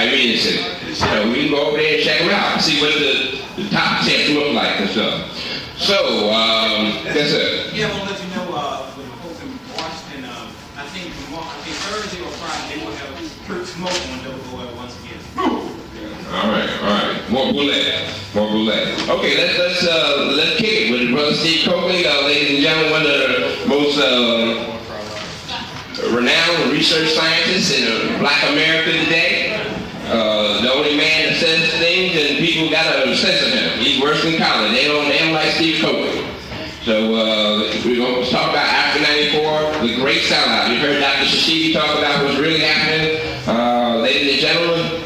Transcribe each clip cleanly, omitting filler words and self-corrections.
mean, it's, we can go over there and check them out, see what the top tips look like and stuff. So, that's it. Yeah, I want to let you know, when the folks in Washington, I think Thursday or Friday, they will have Kurt Smoke on WOL once again. All right. More roulette. Okay, let's kick it with Brother Steve Coakley, ladies and gentlemen, one of the most renowned research scientists in Black America today. The only man that says things and people got a sense of him. He's worse than Colin. They don't like Steve Coakley. So we're going to talk about after '94, the great sellout. You heard Dr. Shashidi talk about what's really happening. Ladies and gentlemen,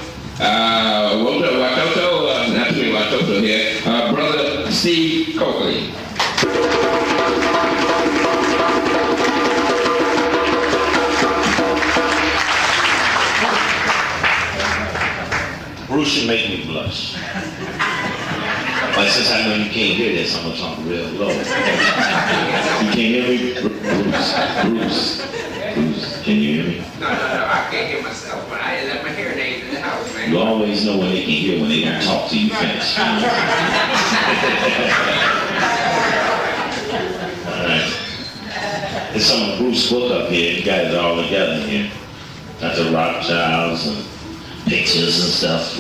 Watoto here, Brother Steve Coakley. Bruce, you make me blush. But since I know you can't hear this, I'm going to talk real low. You can't hear me? Bruce, can you hear me? No, I can't hear myself, but I left my hearing aids in the house, man. You always know when they can hear when they don't talk to you finish. All right. There's some of Bruce's book up here. You got it all together in here. Got the Rothschilds and pictures and stuff.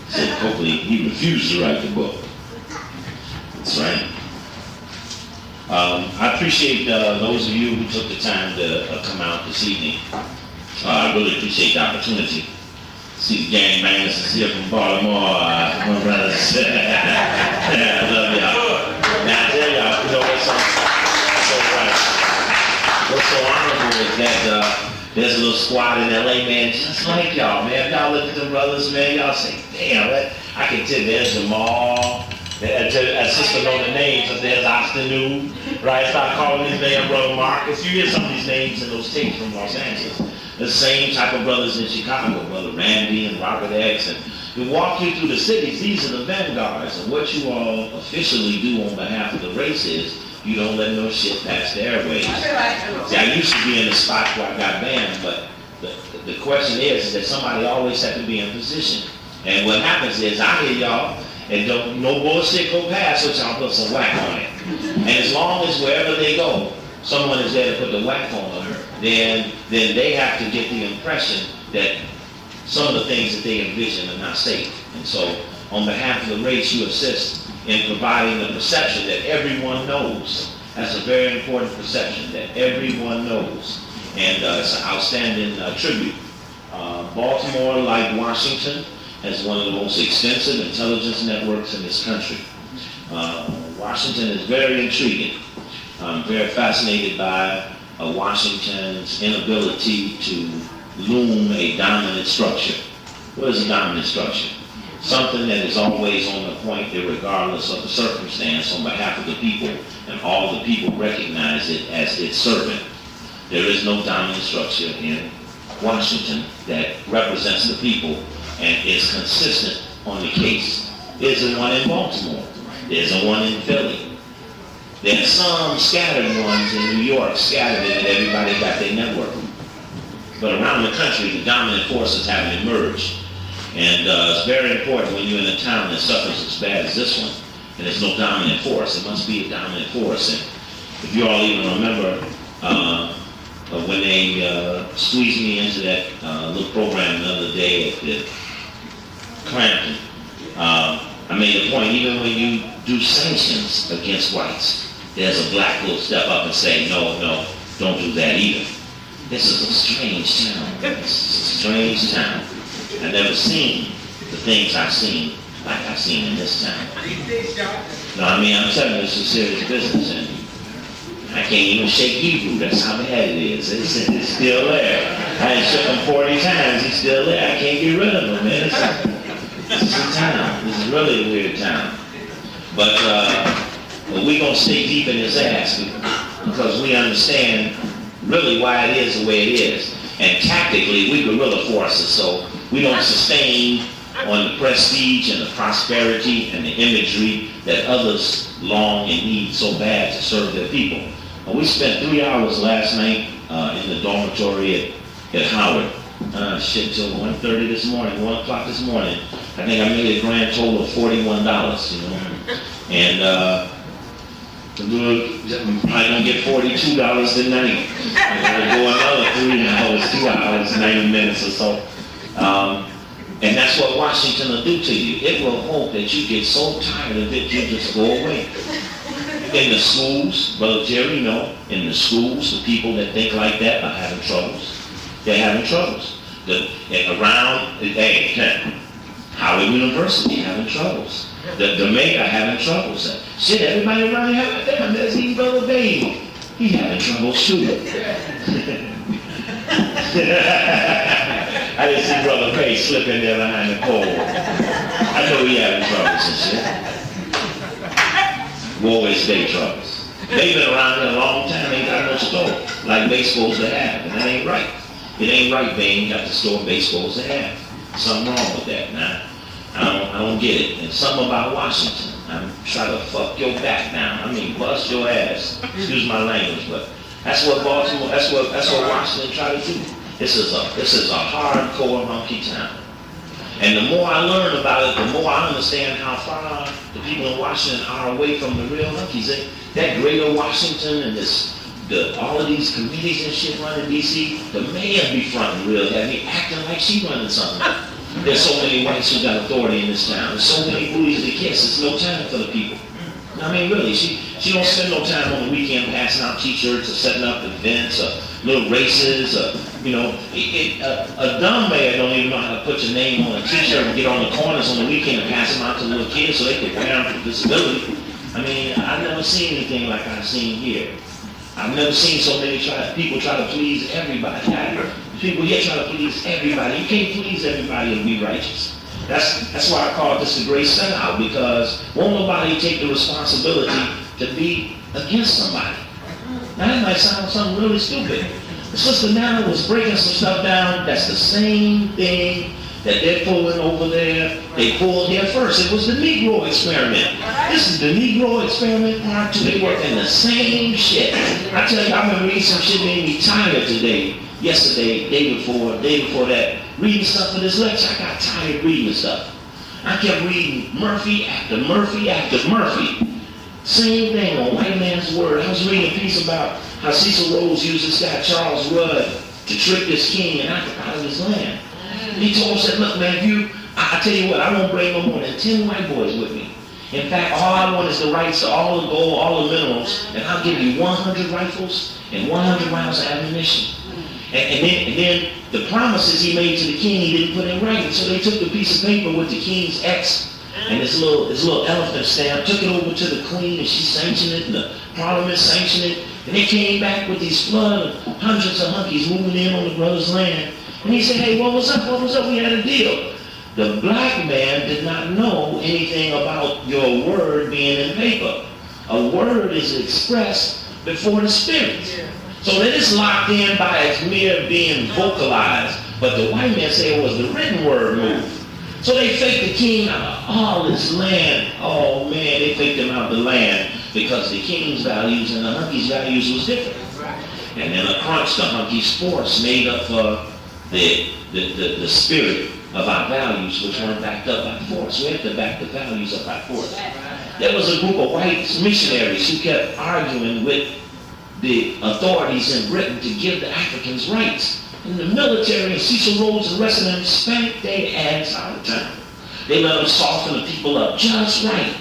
Said hopefully he refused to write the book. That's right. I appreciate those of you who took the time to come out this evening. I really appreciate the opportunity. See the gangbangers is here from Baltimore, my brothers. I love y'all. Now I tell y'all, you know what's so honorable is that there's a little squad in LA, man, just like y'all, man. If y'all look at the brothers, man, y'all say, damn, I can tell there's Jamal. I sister know the names, but there's Ostenu, right? Start calling his name Brother Marcus. You hear some of these names in those tapes from Los Angeles. The same type of brothers in Chicago, Brother Randy and Robert X. And we walk you through the cities. These are the vanguards. And what you all officially do on behalf of the race is you don't let no shit pass the airways. See, I used to be in the spot where I got banned, but the question is that somebody always has to be in position. And what happens is I hear y'all, and don't no bullshit go past, so y'all put some whack on it. And as long as wherever they go, someone is there to put the whack on them, then they have to get the impression that some of the things that they envision are not safe. And so, on behalf of the race, you assist in providing the perception that everyone knows. That's a very important perception, that everyone knows. And it's an outstanding tribute. Baltimore, like Washington, has one of the most extensive intelligence networks in this country. Washington is very intriguing. I'm very fascinated by Washington's inability to loom a dominant structure. What is a dominant structure? Something that is always on the point, regardless of the circumstance, on behalf of the people, and all the people recognize it as its servant. There is no dominant structure in Washington that represents the people and is consistent on the case. There's a one in Baltimore. There's a one in Philly. There's some scattered ones in New York, scattered in that everybody got their network. But around the country, the dominant forces haven't emerged. And it's very important when you're in a town that suffers as bad as this one, and there's no dominant force. It must be a dominant force. And if you all even remember when they squeezed me into that little program the other day at the Crampton, I made a point, even when you do sanctions against whites, there's a black who will step up and say, no, don't do that either. This is a strange town. It's a strange town. I've never seen the things I've seen like I've seen in this town. No, I mean, I'm telling you, it's a serious business, and I can't even shake Hebrew. That's how bad it is. It's still there. I had shook him 40 times. He's still there. I can't get rid of him, man. This is a town. This is really a weird town. But we're going to stay deep in his ass because we understand really why it is the way it is. And tactically, we guerrilla forces, so we don't sustain on the prestige and the prosperity and the imagery that others long and need so bad to serve their people. We spent 3 hours last night in the dormitory at Howard Till 1:30 this morning, 1 o'clock this morning. I think I made a grand total of $41, you know. And I'm probably gonna get $42 tonight. I'm gonna go another 3 hours, 2 hours, 90 minutes or so. And that's what Washington will do to you. It will hope that you get so tired of it, you just go away. In the schools, Brother Jerry, no, in the schools, the people that think like that are having troubles. They're having troubles. Howard University having troubles. The mayor having troubles. Shit, everybody around here having damn, there's even Brother Babe. He having troubles too. I didn't see Brother Pay slip in there behind the pole. I know he having troubles and shit. Woe is day troubles. They've been around here a long time, ain't got no store like they supposed to have, and that ain't right. It ain't right they ain't got the store they supposed to have. Something wrong with that now. I don't get it. And something about Washington. I'm trying to fuck your back now. I mean, bust your ass. Excuse my language, but that's what Baltimore, that's what Washington try to do. This is a hardcore hunky town. And the more I learn about it, the more I understand how far the people in Washington are away from the real hunkies. That greater Washington and all of these committees and shit running D.C., the mayor be fronting real heavy, acting like she running something. There's so many whites who got authority in this town. There's so many booties to kiss. It's no time for the people. I mean, really, she don't spend no time on the weekend passing out T-shirts or setting up events or little races or, a dumb mayor don't even know how to put your name on a T-shirt and get on the corners on the weekend and pass them out to little kids so they can wear them for disability. I mean, I've never seen anything like I've seen here. I've never seen so many people try to please everybody. People here try to please everybody. You can't please everybody and be righteous. That's why I call this the great sellout, because won't nobody take the responsibility to be against somebody. Now that might sound something really stupid. Sister Nana was breaking some stuff down. That's the same thing that they're pulling over there. They pulled here first. It was the Negro experiment. This is the Negro experiment part 2. They work in the same shit. I tell you, I've been reading some shit made me tired today. Yesterday, day before that, reading stuff for this lecture. I got tired reading the stuff. I kept reading Murphy after Murphy after Murphy. Same thing on White Man's Word. I was reading a piece about how Cecil Rhodes used this guy Charles Rudd to trick this king and out of his land. He told him, said, look man, I tell you what, I won't bring no more than 10 white boys with me. In fact, all I want is the rights to all the gold, all the minerals, and I'll give you 100 rifles and 100 rounds of ammunition. And then the promises he made to the king, he didn't put in writing. So they took the piece of paper with the king's X and this little elephant stamp, took it over to the queen, and she sanctioned it, and the parliament sanctioned it. And they came back with these flood of hundreds of hunkies moving in on the brother's land. And he said, hey, what was up? What was up? We had a deal. The black man did not know anything about your word being in paper. A word is expressed before the spirit. So that is locked in by its mere being vocalized. But the white man said it was the written word moved. So they faked the king out of all this land. Oh man, they faked him out of the land because the king's values and the hunkies' values was different. And then a crunch, the hunkies' force made up for the spirit of our values, which weren't backed up by force. We have to back the values up by force. There was a group of white missionaries who kept arguing with the authorities in Britain to give the Africans rights. And the military and Cecil Rhodes and the rest of them spanked their ass out of town. They let them soften the people up just right.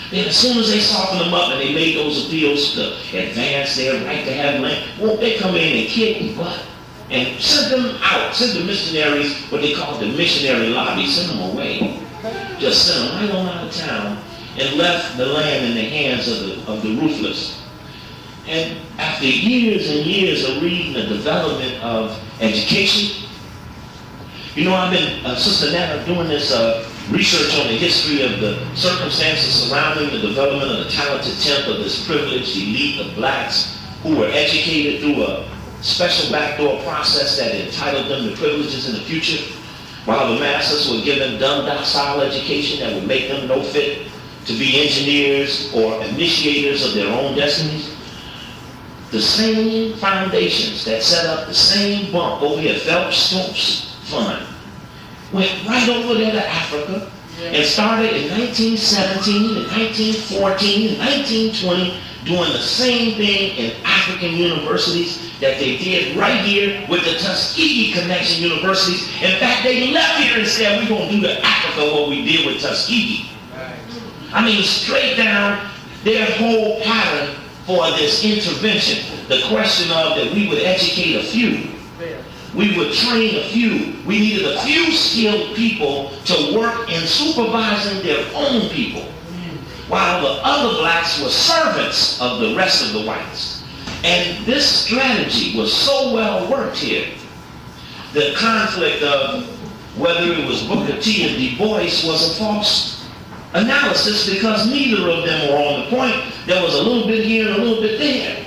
Then as soon as they softened them up and they made those appeals to advance their right to have land, won't they come in and kick and butt? And send them out, send the missionaries, what they call the missionary lobby, send them away. Just send them right on out of town and left the land in the hands of the ruthless. And after years and years of reading the development of education, I've been, Sister Nana, doing this research on the history of the circumstances surrounding the development of the talented tenth of this privileged elite of blacks who were educated through a special backdoor process that entitled them to privileges in the future, while the masses were given dumb, docile education that would make them no fit to be engineers or initiators of their own destinies. The same foundations that set up the same bump over here, Phelps, Stokes, Fund. Went right over there to Africa and started in 1917 and 1914 and 1920 doing the same thing in African universities that they did right here with the Tuskegee Connection universities. In fact, they left here and said, we're going to do to Africa what we did with Tuskegee. I mean, straight down their whole pattern for this intervention. The question of that we would educate a few. We would train a few. We needed a few skilled people to work in supervising their own people, while the other blacks were servants of the rest of the whites. And this strategy was so well worked here. The conflict of whether it was Booker T and Du Bois was a false analysis because neither of them were on the point. There was a little bit here and a little bit there.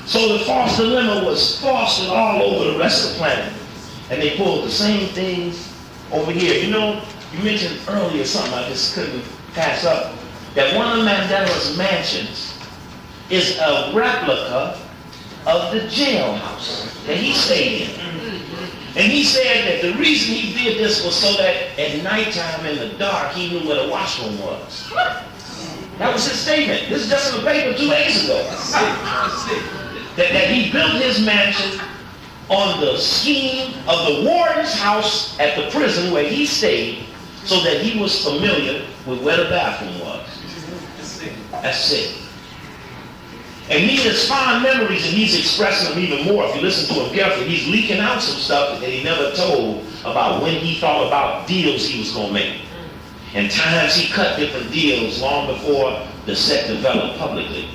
So the false dilemma was fostered all over the rest of the planet. And they pulled the same things over here. You know, you mentioned earlier something I just couldn't pass up, that one of Mandela's mansions is a replica of the jailhouse that he stayed in. And he said that the reason he did this was so that at nighttime in the dark he knew where the washroom was. That was his statement. This is just in the paper 2 days ago. That he built his mansion on the scheme of the warden's house at the prison where he stayed, so that he was familiar with where the bathroom was. That's it. And he has fond memories, and he's expressing them even more. If you listen to him carefully, he's leaking out some stuff that he never told about when he thought about deals he was going to make. And times he cut different deals long before the set developed publicly.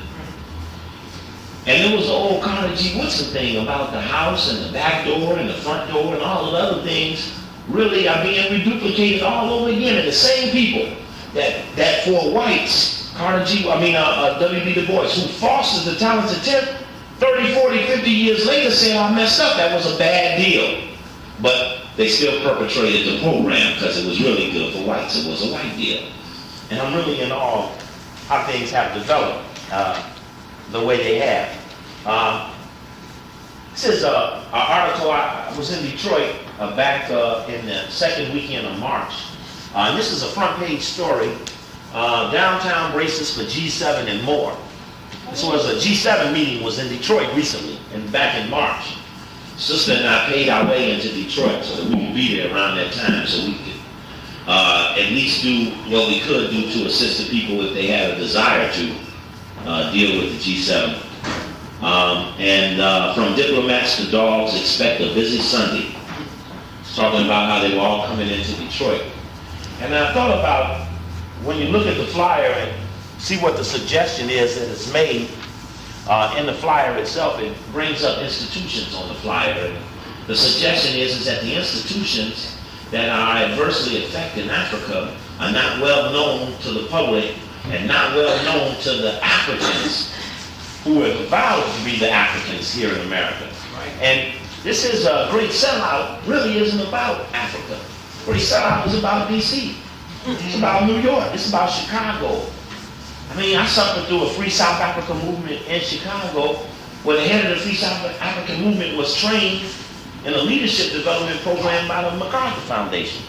And there was the old Carnegie Woodson thing about the house and the back door and the front door and all of the other things really are being reduplicated all over again. And the same people that for whites, W.B. Du Bois, who fostered the talented 10th, 30, 40, 50 years later saying, I messed up, that was a bad deal. But they still perpetrated the program because it was really good for whites. It was a white deal. And I'm really in awe how things have developed the way they have. This is an article. I was in Detroit back in the second weekend of March. And this is a front page story. Downtown braces for G7 and more. This was a G7 meeting was in Detroit recently, and back in March. Sister and I paid our way into Detroit so that we could be there around that time, so we could at least do what we could do to assist the people if they had a desire to deal with the G7. From diplomats to dogs, expect a busy Sunday. Talking about how they were all coming into Detroit. And I thought about when you look at the flyer and see what the suggestion is that is made in the flyer itself, it brings up institutions on the flyer. And the suggestion is that the institutions that are adversely affecting Africa are not well known to the public and not well known to the Africans who have vowed to be the Africans here in America. And this is a great sellout, really isn't about Africa. Great sellout is about D.C. It's about New York. It's about Chicago. I mean, I suffered through a Free South Africa movement in Chicago where the head of the Free South African movement was trained in a leadership development program by the MacArthur Foundation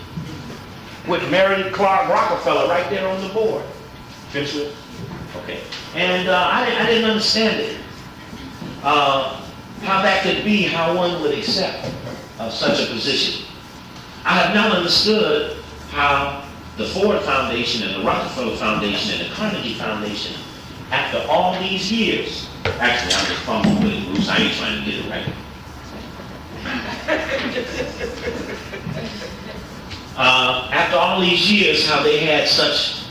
with Mary Clark Rockefeller right there on the board. Finish with? Okay. And I didn't understand it. How that could be, how one would accept such a position. I have not understood how the Ford Foundation and the Rockefeller Foundation and the Carnegie Foundation, after all these years, actually I'm just fumbling with it, Bruce, I ain't trying to get it right. After all these years, how they had such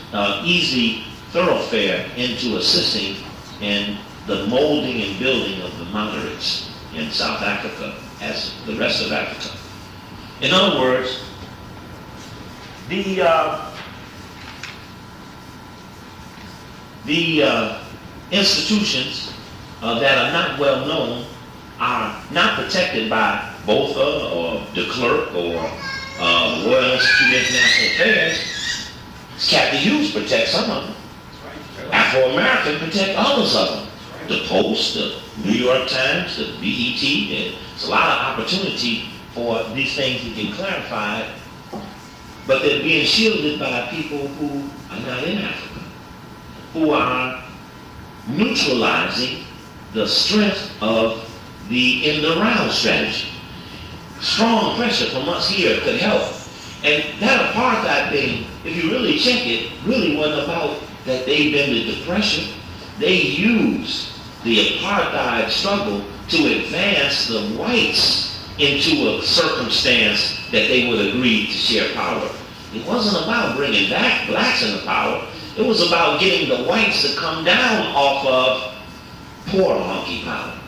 easy thoroughfare into assisting in the molding and building of the moderates in South Africa as the rest of Africa. In other words, the institutions that are not well known are not protected by BOFA or de Klerk or Royal Institute of International Affairs. Kathy Hughes protects some of them. Afro-American protect others of them. The Post, the New York Times, the BET, there's a lot of opportunity for these things to get clarified, but they're being shielded by people who are not in Africa, who are neutralizing the strength of the in the round strategy. Strong pressure from us here could help. And that apartheid thing, if you really check it, really wasn't about that they bended the pressure. They used the apartheid struggle to advance the whites into a circumstance that they would agree to share power. It wasn't about bringing back blacks into power. It was about getting the whites to come down off of poor monkey power.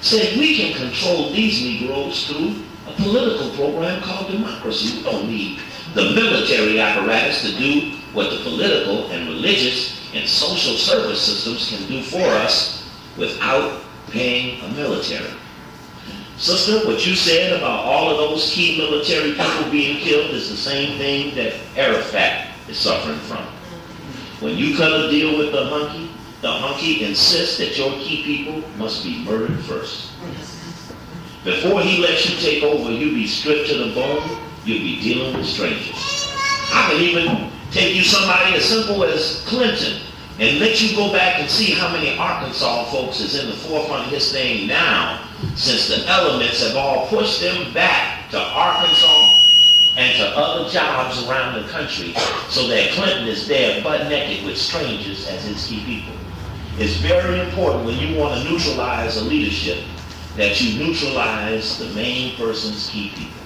Said we can control these Negroes through a political program called democracy. We don't need the military apparatus to do what the political and religious and social service systems can do for us without paying a military. Sister, what you said about all of those key military people being killed is the same thing that Arafat is suffering from. When you cut a deal with the hunky insists that your key people must be murdered first. Before he lets you take over, you'll be stripped to the bone, you'll be dealing with strangers. I can even take you somebody as simple as Clinton and let you go back and see how many Arkansas folks is in the forefront of this thing now, since the elements have all pushed them back to Arkansas and to other jobs around the country, so that Clinton is there butt naked with strangers as his key people. It's very important when you want to neutralize a leadership that you neutralize the main person's key people.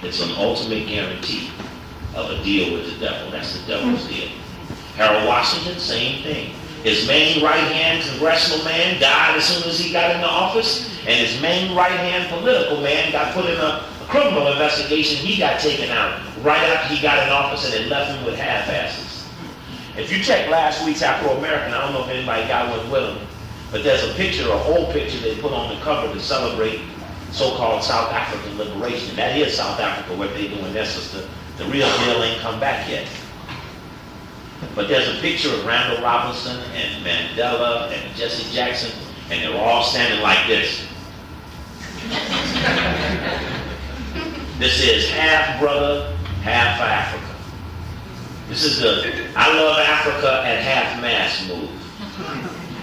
It's an ultimate guarantee of a deal with the devil. That's the devil's deal. Harold Washington, same thing. His main right-hand congressional man died as soon as he got into office, and his main right-hand political man got put in a criminal investigation. He got taken out right after he got in office, and it left him with half-asses. If you check last week's Afro-American, I don't know if anybody got one with them, but there's a picture, an old picture they put on the cover to celebrate so-called South African liberation. That is South Africa, what they doing there, sister. The real deal ain't come back yet. But there's a picture of Randall Robinson and Mandela and Jesse Jackson, and they're all standing like this. This is half brother, half Africa. This is the I love Africa at half mast move.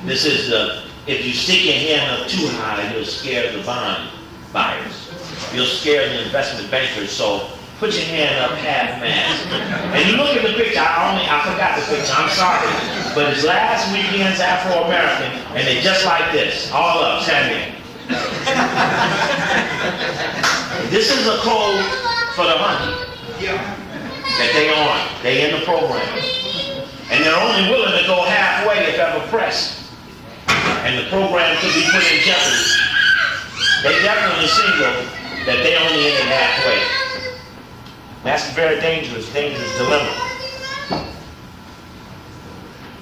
This is the, if you stick your hand up too high, you'll scare the bond buyers. You'll scare the investment bankers, so put your hand up half mast. And you look at the picture, I forgot the picture, I'm sorry. But it's last weekend's Afro-American, and they're just like this, all up, standing. This is a code for the money that they on. They in the program. And they're only willing to go halfway if ever pressed. And the program could be put in jeopardy. They definitely single that they only in it halfway. That's a very dangerous dilemma.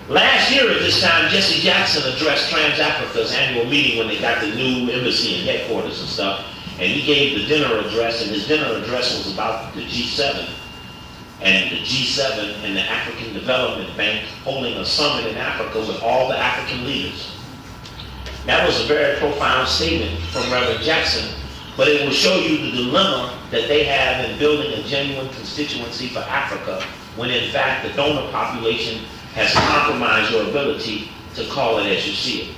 Last year at this time, Jesse Jackson addressed Trans-Africa's annual meeting when they got the new embassy and headquarters and stuff. And he gave the dinner address, and his dinner address was about the G7. And the G7 and the African Development Bank holding a summit in Africa with all the African leaders. That was a very profound statement from Reverend Jackson, but it will show you the dilemma that they have in building a genuine constituency for Africa, when in fact the donor population has compromised your ability to call it as you see it.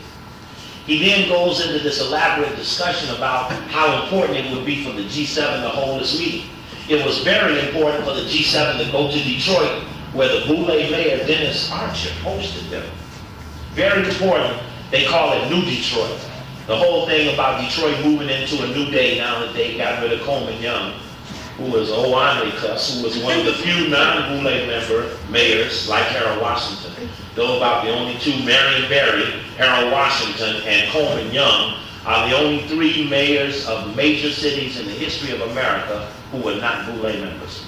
He then goes into this elaborate discussion about how important it would be for the G7 to hold this meeting. It was very important for the G7 to go to Detroit, where the Boule mayor, Dennis Archer, hosted them. Very important. They call it New Detroit. The whole thing about Detroit moving into a new day now that they got rid of Coleman Young, who was Owane Cuss, who was one of the few non-Boule member mayors, like Harold Washington. Though about the only two, Marion Barry, Harold Washington, and Coleman Young, are the only three mayors of major cities in the history of America who were not Boule members.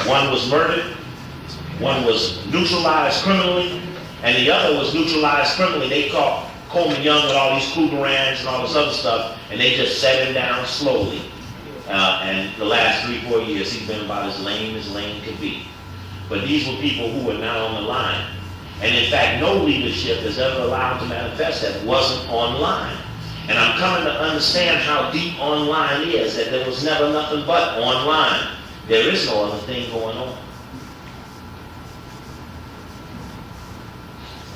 One was murdered, one was neutralized criminally, and the other was neutralized criminally. They caught Coleman Young with all these Krugerrands and all this other stuff, and they just set him down slowly. And the last 3-4 years, he's been about as lame could be. But these were people who were now on the line. And in fact, no leadership is ever allowed to manifest that wasn't on line. And I'm coming to understand how deep online is, that there was never nothing but online. There is no other thing going on.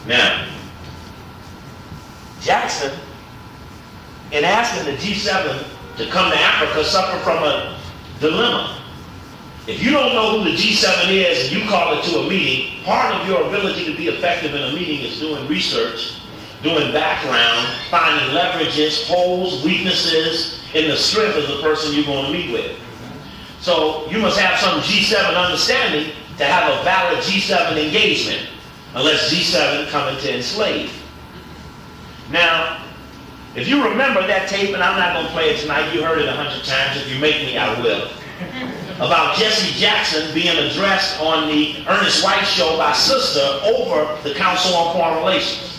Now, Jackson, in asking the G7 to come to Africa, suffered from a dilemma. If you don't know who the G7 is and you call it to a meeting, part of your ability to be effective in a meeting is doing research, doing background, finding leverages, holes, weaknesses in the strength of the person you're going to meet with. So you must have some G7 understanding to have a valid G7 engagement, unless G7 coming to enslave. Now, if you remember that tape, and I'm not going to play it tonight, you heard it 100 times. If you make me, I will. About Jesse Jackson being addressed on the Ernest White show by Sister over the Council on Foreign Relations.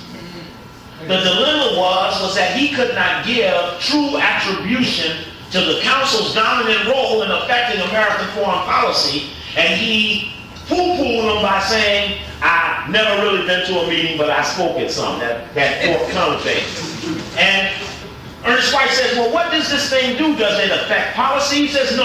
The dilemma was that he could not give true attribution to the Council's dominant role in affecting American foreign policy, and he poo-pooed them by saying, "I've never really been to a meeting, but I spoke at some," that forthcoming thing. And Ernest White says, "Well, what does this thing do? Does it affect policy?" He says, no.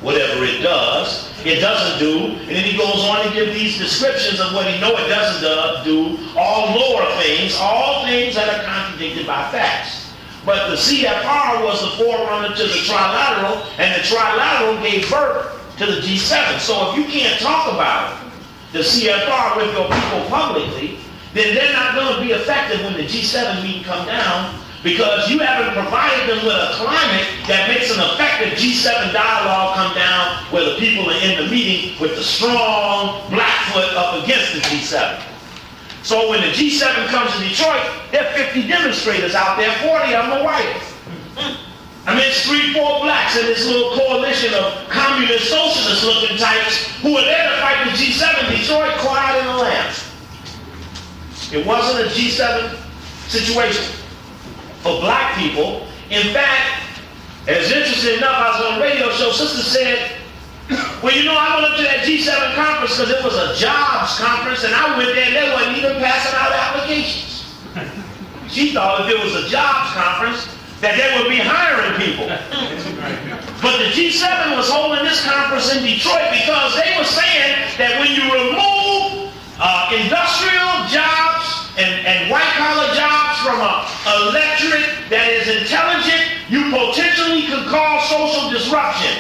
Whatever it doesn't do. And then he goes on to give these descriptions of what he know it doesn't do, all lower things, all things that are contradicted by facts. But the CFR was the forerunner to the trilateral, and the trilateral gave birth to the G7. So if you can't talk about the CFR with your people publicly, then they're not going to be effective when the G7 meeting come down, because you haven't provided them with a climate that makes an effective G7 dialogue come down where the people are in the meeting with the strong Blackfoot up against the G7. So when the G7 comes to Detroit, there are 50 demonstrators out there, 40 of them are white. I mean, it's 3-4 blacks in this little coalition of communist, socialist looking types who are there to fight the G7. Detroit, quiet in the land. It wasn't a G7 situation for black people. In fact, as interesting enough, I was on a radio show, Sister said, "Well, you know, I went up to that G7 conference because it was a jobs conference, and I went there and they wasn't even passing out applications." She thought if it was a jobs conference, that they would be hiring people. But the G7 was holding this conference in Detroit because they were saying that when you remove industrial jobs and white-collar jobs from an electorate that is intelligent, you potentially could cause social disruption.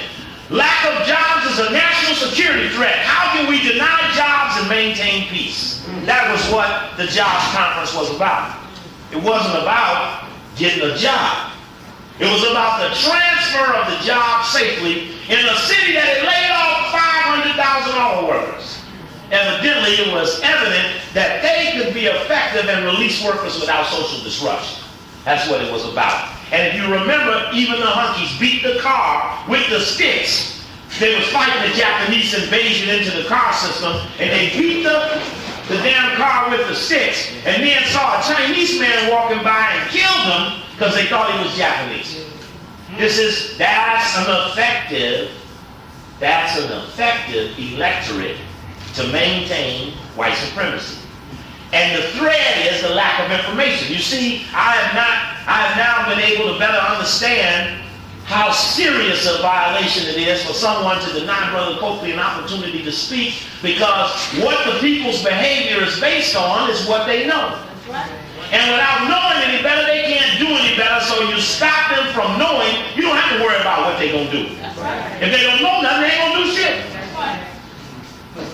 Lack of jobs is a national security threat. How can we deny jobs and maintain peace? That was what the jobs conference was about. It wasn't about getting a job. It was about the transfer of the job safely in a city that had laid off 500,000 auto workers. Evidently, it was evident that they could be effective and release workers without social disruption. That's what it was about. And if you remember, even the hunkies beat the car with the sticks. They was fighting the Japanese invasion into the car system, and they beat the damn car with the sticks, and then saw a Chinese man walking by and killed him because they thought he was Japanese. That's an effective electorate to maintain white supremacy. And the thread is the lack of information. You see, I have now been able to better understand how serious a violation it is for someone to deny Brother Coakley an opportunity to speak, because what the people's behavior is based on is what they know. That's right. And without knowing any better, they can't do any better, so you stop them from knowing. You don't have to worry about what they're going to do. That's right. If they don't know nothing, they ain't going to do shit. That's right.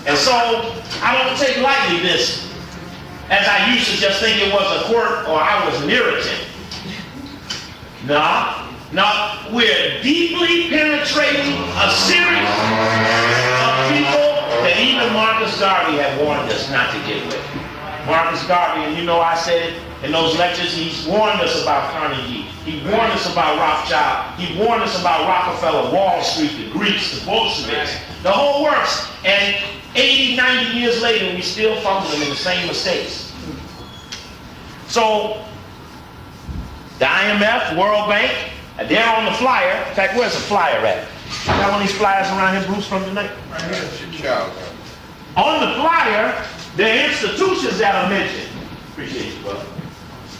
And so I don't take lightly this, as I used to just think it was a quirk or I was an irritant. No, we're deeply penetrating a series of people that even Marcus Garvey had warned us not to get with. Marcus Garvey, and you know I said it in those lectures, he's warned us about Carnegie. He warned us about Rothschild. He warned us about Rockefeller, Wall Street, the Greeks, the Bolsheviks, the whole works. And 80, 90 years later, we still fumbling in the same mistakes. So, the IMF, World Bank, they're on the flyer. In fact, where's the flyer at? Got one of these flyers around here, Bruce, from tonight? Right here. On the flyer, there are institutions that are mentioned. Appreciate you, brother.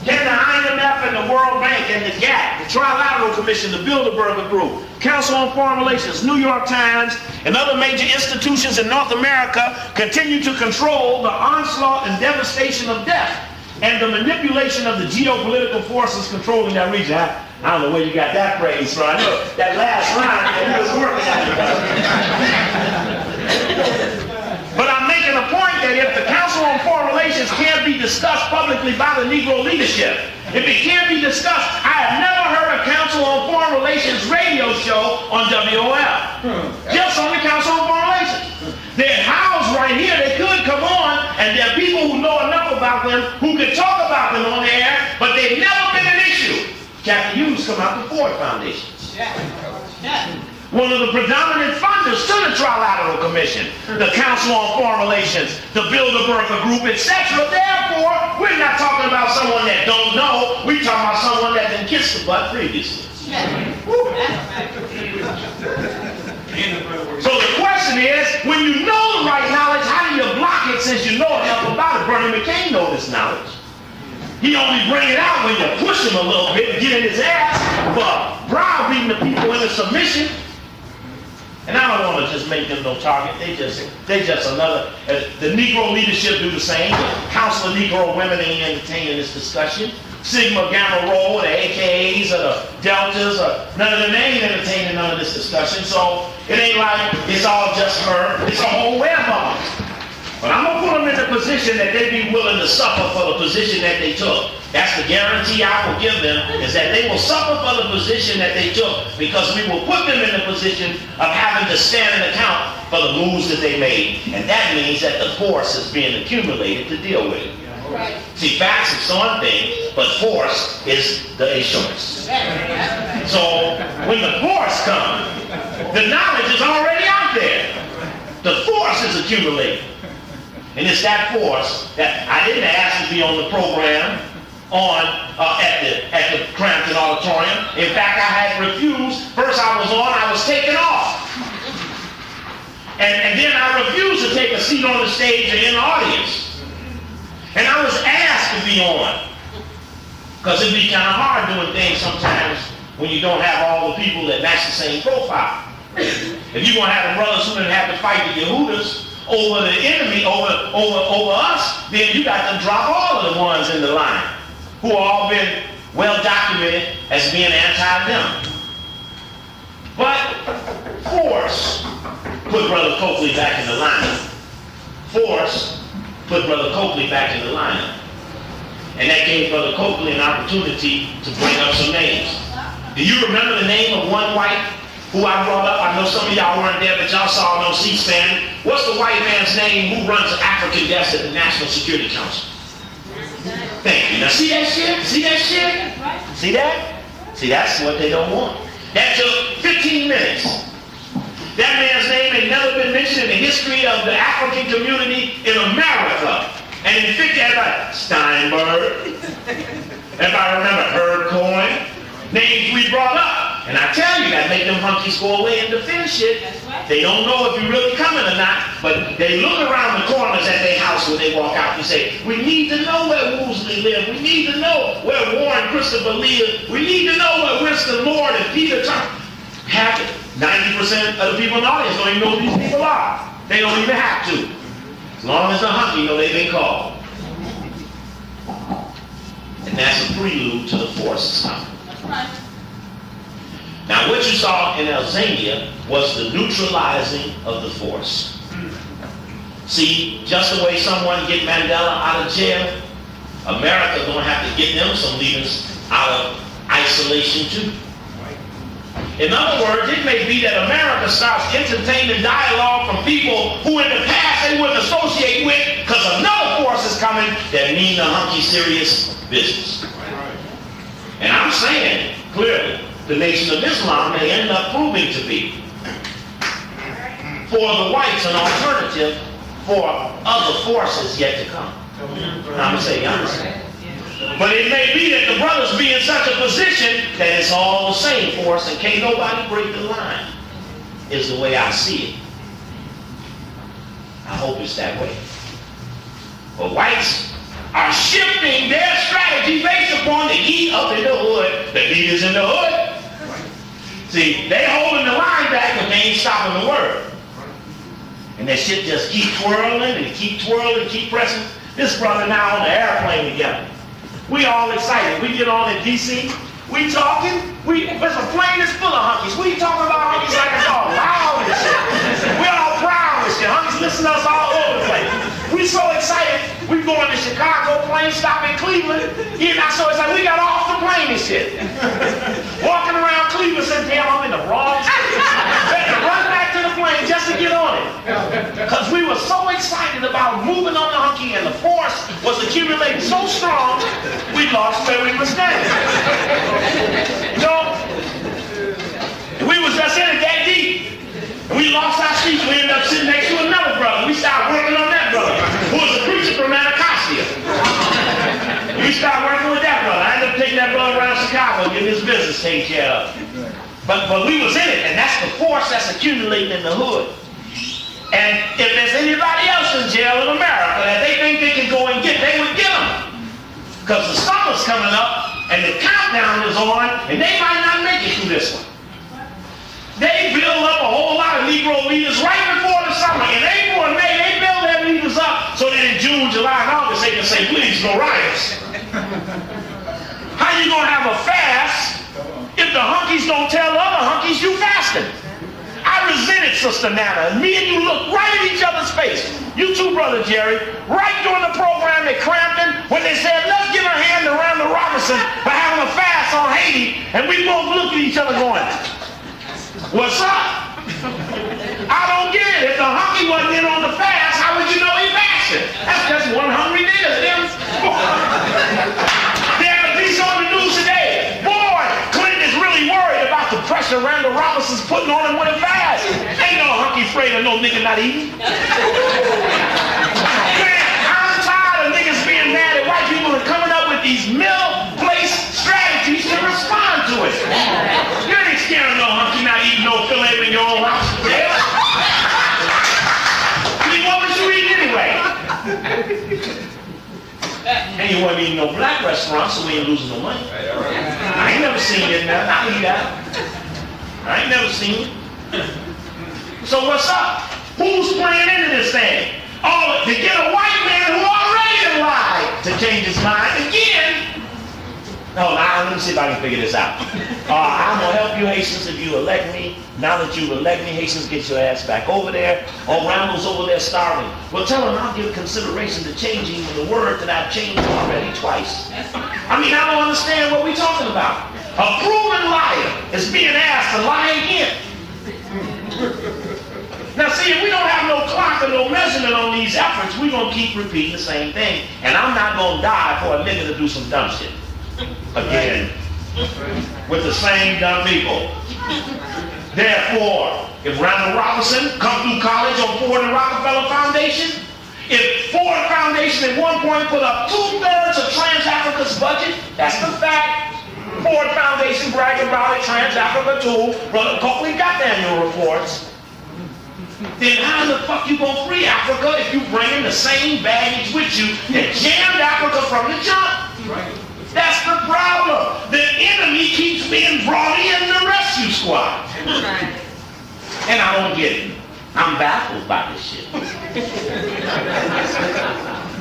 Can the IMF and the World Bank and the GATT, the Trilateral Commission, the Bilderberg Group, Council on Foreign Relations, New York Times, and other major institutions in North America continue to control the onslaught and devastation of death and the manipulation of the geopolitical forces controlling that region? I don't know where you got that phrase from. I know that last line that he was working at. But I'm making a point that if the Council on Foreign Relations can't be discussed publicly by the Negro leadership, if it can't be discussed, I have never heard a Council on Foreign Relations radio show on WOL. Just on the Council on Foreign Relations. They're housed right here. They could come on, and there are people who know enough about them who can talk about them on the air, but they've never been an issue. Captain Hughes come out the Ford Foundation. One of the predominant funders to the Trilateral Commission, the Council on Foreign Relations, the Bilderberg Group, etc. Therefore, we're not talking about someone that don't know. We're talking about someone that done kissed the butt previously. So the question is, when you know the right knowledge, how do you block it since you know enough about it? Bernie McCain knows this knowledge. He only bring it out when you push him a little bit and get in his ass for browbeating the people into submission. And I don't want to just make them no target. They just another. The Negro leadership do the same. The Council of Negro Women ain't entertaining this discussion. Sigma, Gamma, Rho, the AKAs, or the Deltas, or none of them ain't entertaining none of this discussion. So it ain't like it's all just her. It's a whole web of them. But I'm going to put them in the position that they be willing to suffer for the position that they took. That's the guarantee I will give them, is that they will suffer for the position that they took, because we will put them in the position of having to stand and account for the moves that they made. And that means that the force is being accumulated to deal with it. Right. See, facts is one thing, but force is the insurance. So when the force comes, the knowledge is already out there. The force is accumulated. And it's that force that I didn't ask to be on the program at the Crampton Auditorium. In fact, I had refused. First I was on, I was taken off. And then I refused to take a seat on the stage and in the audience. And I was asked to be on. Because it'd be kind of hard doing things sometimes when you don't have all the people that match the same profile. If you're going to have the brothers who didn't have to fight the Yehudas over the enemy, over us, then you got to drop all of the ones in the line who all been well documented as being anti-them. But force put Brother Coakley back in the lineup. Force put Brother Coakley back in the lineup. And that gave Brother Coakley an opportunity to bring up some names. Do you remember the name of one white who I brought up? I know some of y'all weren't there, but y'all saw it on C-SPAN. What's the white man's name who runs the African desk at the National Security Council? Thank you. Now see that shit? See that shit? See that? See, that's what they don't want. That took 15 minutes. That man's name ain't never been mentioned in the history of the African community in America. And in 50, everybody, Steinberg. Everybody remember Herb Cohen? Names we brought up. And I tell you, that make them hunkies go away and defend shit. They don't know if you're really coming or not, but they look around the corners at their house when they walk out and say, we need to know where Woosley lived. We need to know where Warren Christopher Lee lived. We need to know where Winston Lord and Peter Thompson. Half 90% of the people in the audience don't even know who these people are. They don't even have to. As long as the hunky know they've been called. And that's a prelude to the forces coming. Now what you saw in Alzania was the neutralizing of the force. See, just the way someone get Mandela out of jail, America gonna have to get them some leaders out of isolation too. In other words, it may be that America starts entertaining dialogue from people who in the past they wouldn't associate with, because another force is coming that mean the hunky serious business. And I'm saying clearly, the Nation of Islam may end up proving to be, for the whites, an alternative for other forces yet to come. I'm going to say, you understand? But it may be that the brothers be in such a position that it's all the same force and can't nobody break the line, is the way I see it. I hope it's that way. But whites, are shifting their strategy based upon the heat up in the hood, the leaders in the hood. See, they holding the line back, but they ain't stopping the word. And that shit just keep twirling and keep twirling, keep pressing. This brother now on the airplane together. We all excited. We get on in D.C., we talking, there's a plane that's full of hunkies. We talking about hunkies like it's all loud and shit. We all proud and shit. Hunkies listen to us all over the place. We so excited. We going to Chicago, plane stop in Cleveland. So it's like we got off the plane and shit. Walking around Cleveland saying, damn, I'm in the wrong city. Had to run back to the plane just to get on it. Because we were so excited about moving on the hunky and the force was accumulating so strong, we lost where we were standing. We was just in it that deep. We lost our seats. We ended up sitting next to another brother. We started working on that brother, who was a preacher from Anacostia. We started working with that brother. I ended up taking that brother around Chicago, getting his business taken care of. But we was in it, and that's the force that's accumulating in the hood. And if there's anybody else in jail in America that they think they can go and get, they would get them. Because the summer's coming up, and the countdown is on, and they might not make it through this one. They build up a whole lot of Negro leaders right before the summer. In April and May, they build their leaders up so that in June, July, and August, they can say, please, no riots. How you gonna have a fast if the hunkies don't tell the other hunkies you fasting? I resented Sister Nana, and me and you looked right at each other's face. You too, Brother Jerry, right during the program at Crampton, when they said, let's give a hand to Randall Robinson for having a fast on Haiti, and we both looked at each other going, what's up? I don't get it. If the hunky wasn't in on the fast, how would you know he fasted? That's just one hungry nigga. They have a piece on the news today. Boy, Clinton is really worried about the pressure Randall Robinson's putting on him with a fast. Ain't no hunky afraid of no nigga not eating. Man, I'm tired of niggas being mad at white people and coming up with these mill-placed strategies to respond to it. You ain't scared of no hunky not eating no filet in your own house. Yeah? I mean, what was you eating anyway? And you weren't eating no black restaurants, so we ain't losing no money. I ain't never seen it now. I eat that. I ain't never seen it. So what's up? Who's playing into this thing? Oh, to get a white man who already lied to change his mind again. No, let me see if I can figure this out. I'm going to help you, Haitians, if you elect me. Now that you elect me, Haitians, get your ass back over there. Oh, Randall's over there starving. Well, tell him I'll give consideration to changing the word that I've changed already twice. I mean, I don't understand what we're talking about. A proven liar is being asked to lie again. Now, see, if we don't have no clock or no measurement on these efforts, we're going to keep repeating the same thing. And I'm not going to die for a nigga to do some dumb shit. Again, with the same dumb people. Therefore, if Randall Robinson come through college on Ford and Rockefeller Foundation, if Ford Foundation at one point put up 2/3 of Trans-Africa's budget, that's the fact. Ford Foundation bragging about it, Trans-Africa too. Brother Coakley got the annual reports. Then how the fuck you gonna free Africa if you bringing the same baggage with you that jammed Africa from the jump? Right. That's the problem. The enemy keeps being brought in the rescue squad. Right. And I don't get it. I'm baffled by this shit.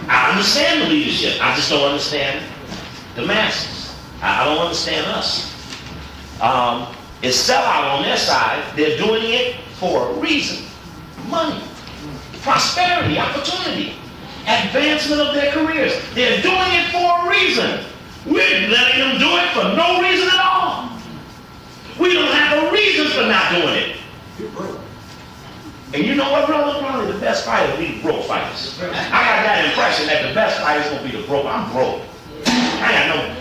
I understand the leadership. I just don't understand the masses. I don't understand us. It's sellout on their side. They're doing it for a reason. Money, prosperity, opportunity, advancement of their careers. They're doing it for a reason. We're letting them do it for no reason at all. We don't have a reason for not doing it. And you know what, brother? Probably the best fighters will be the broke fighters. I got that impression that the best fighters will be the broke. I'm broke. I got no.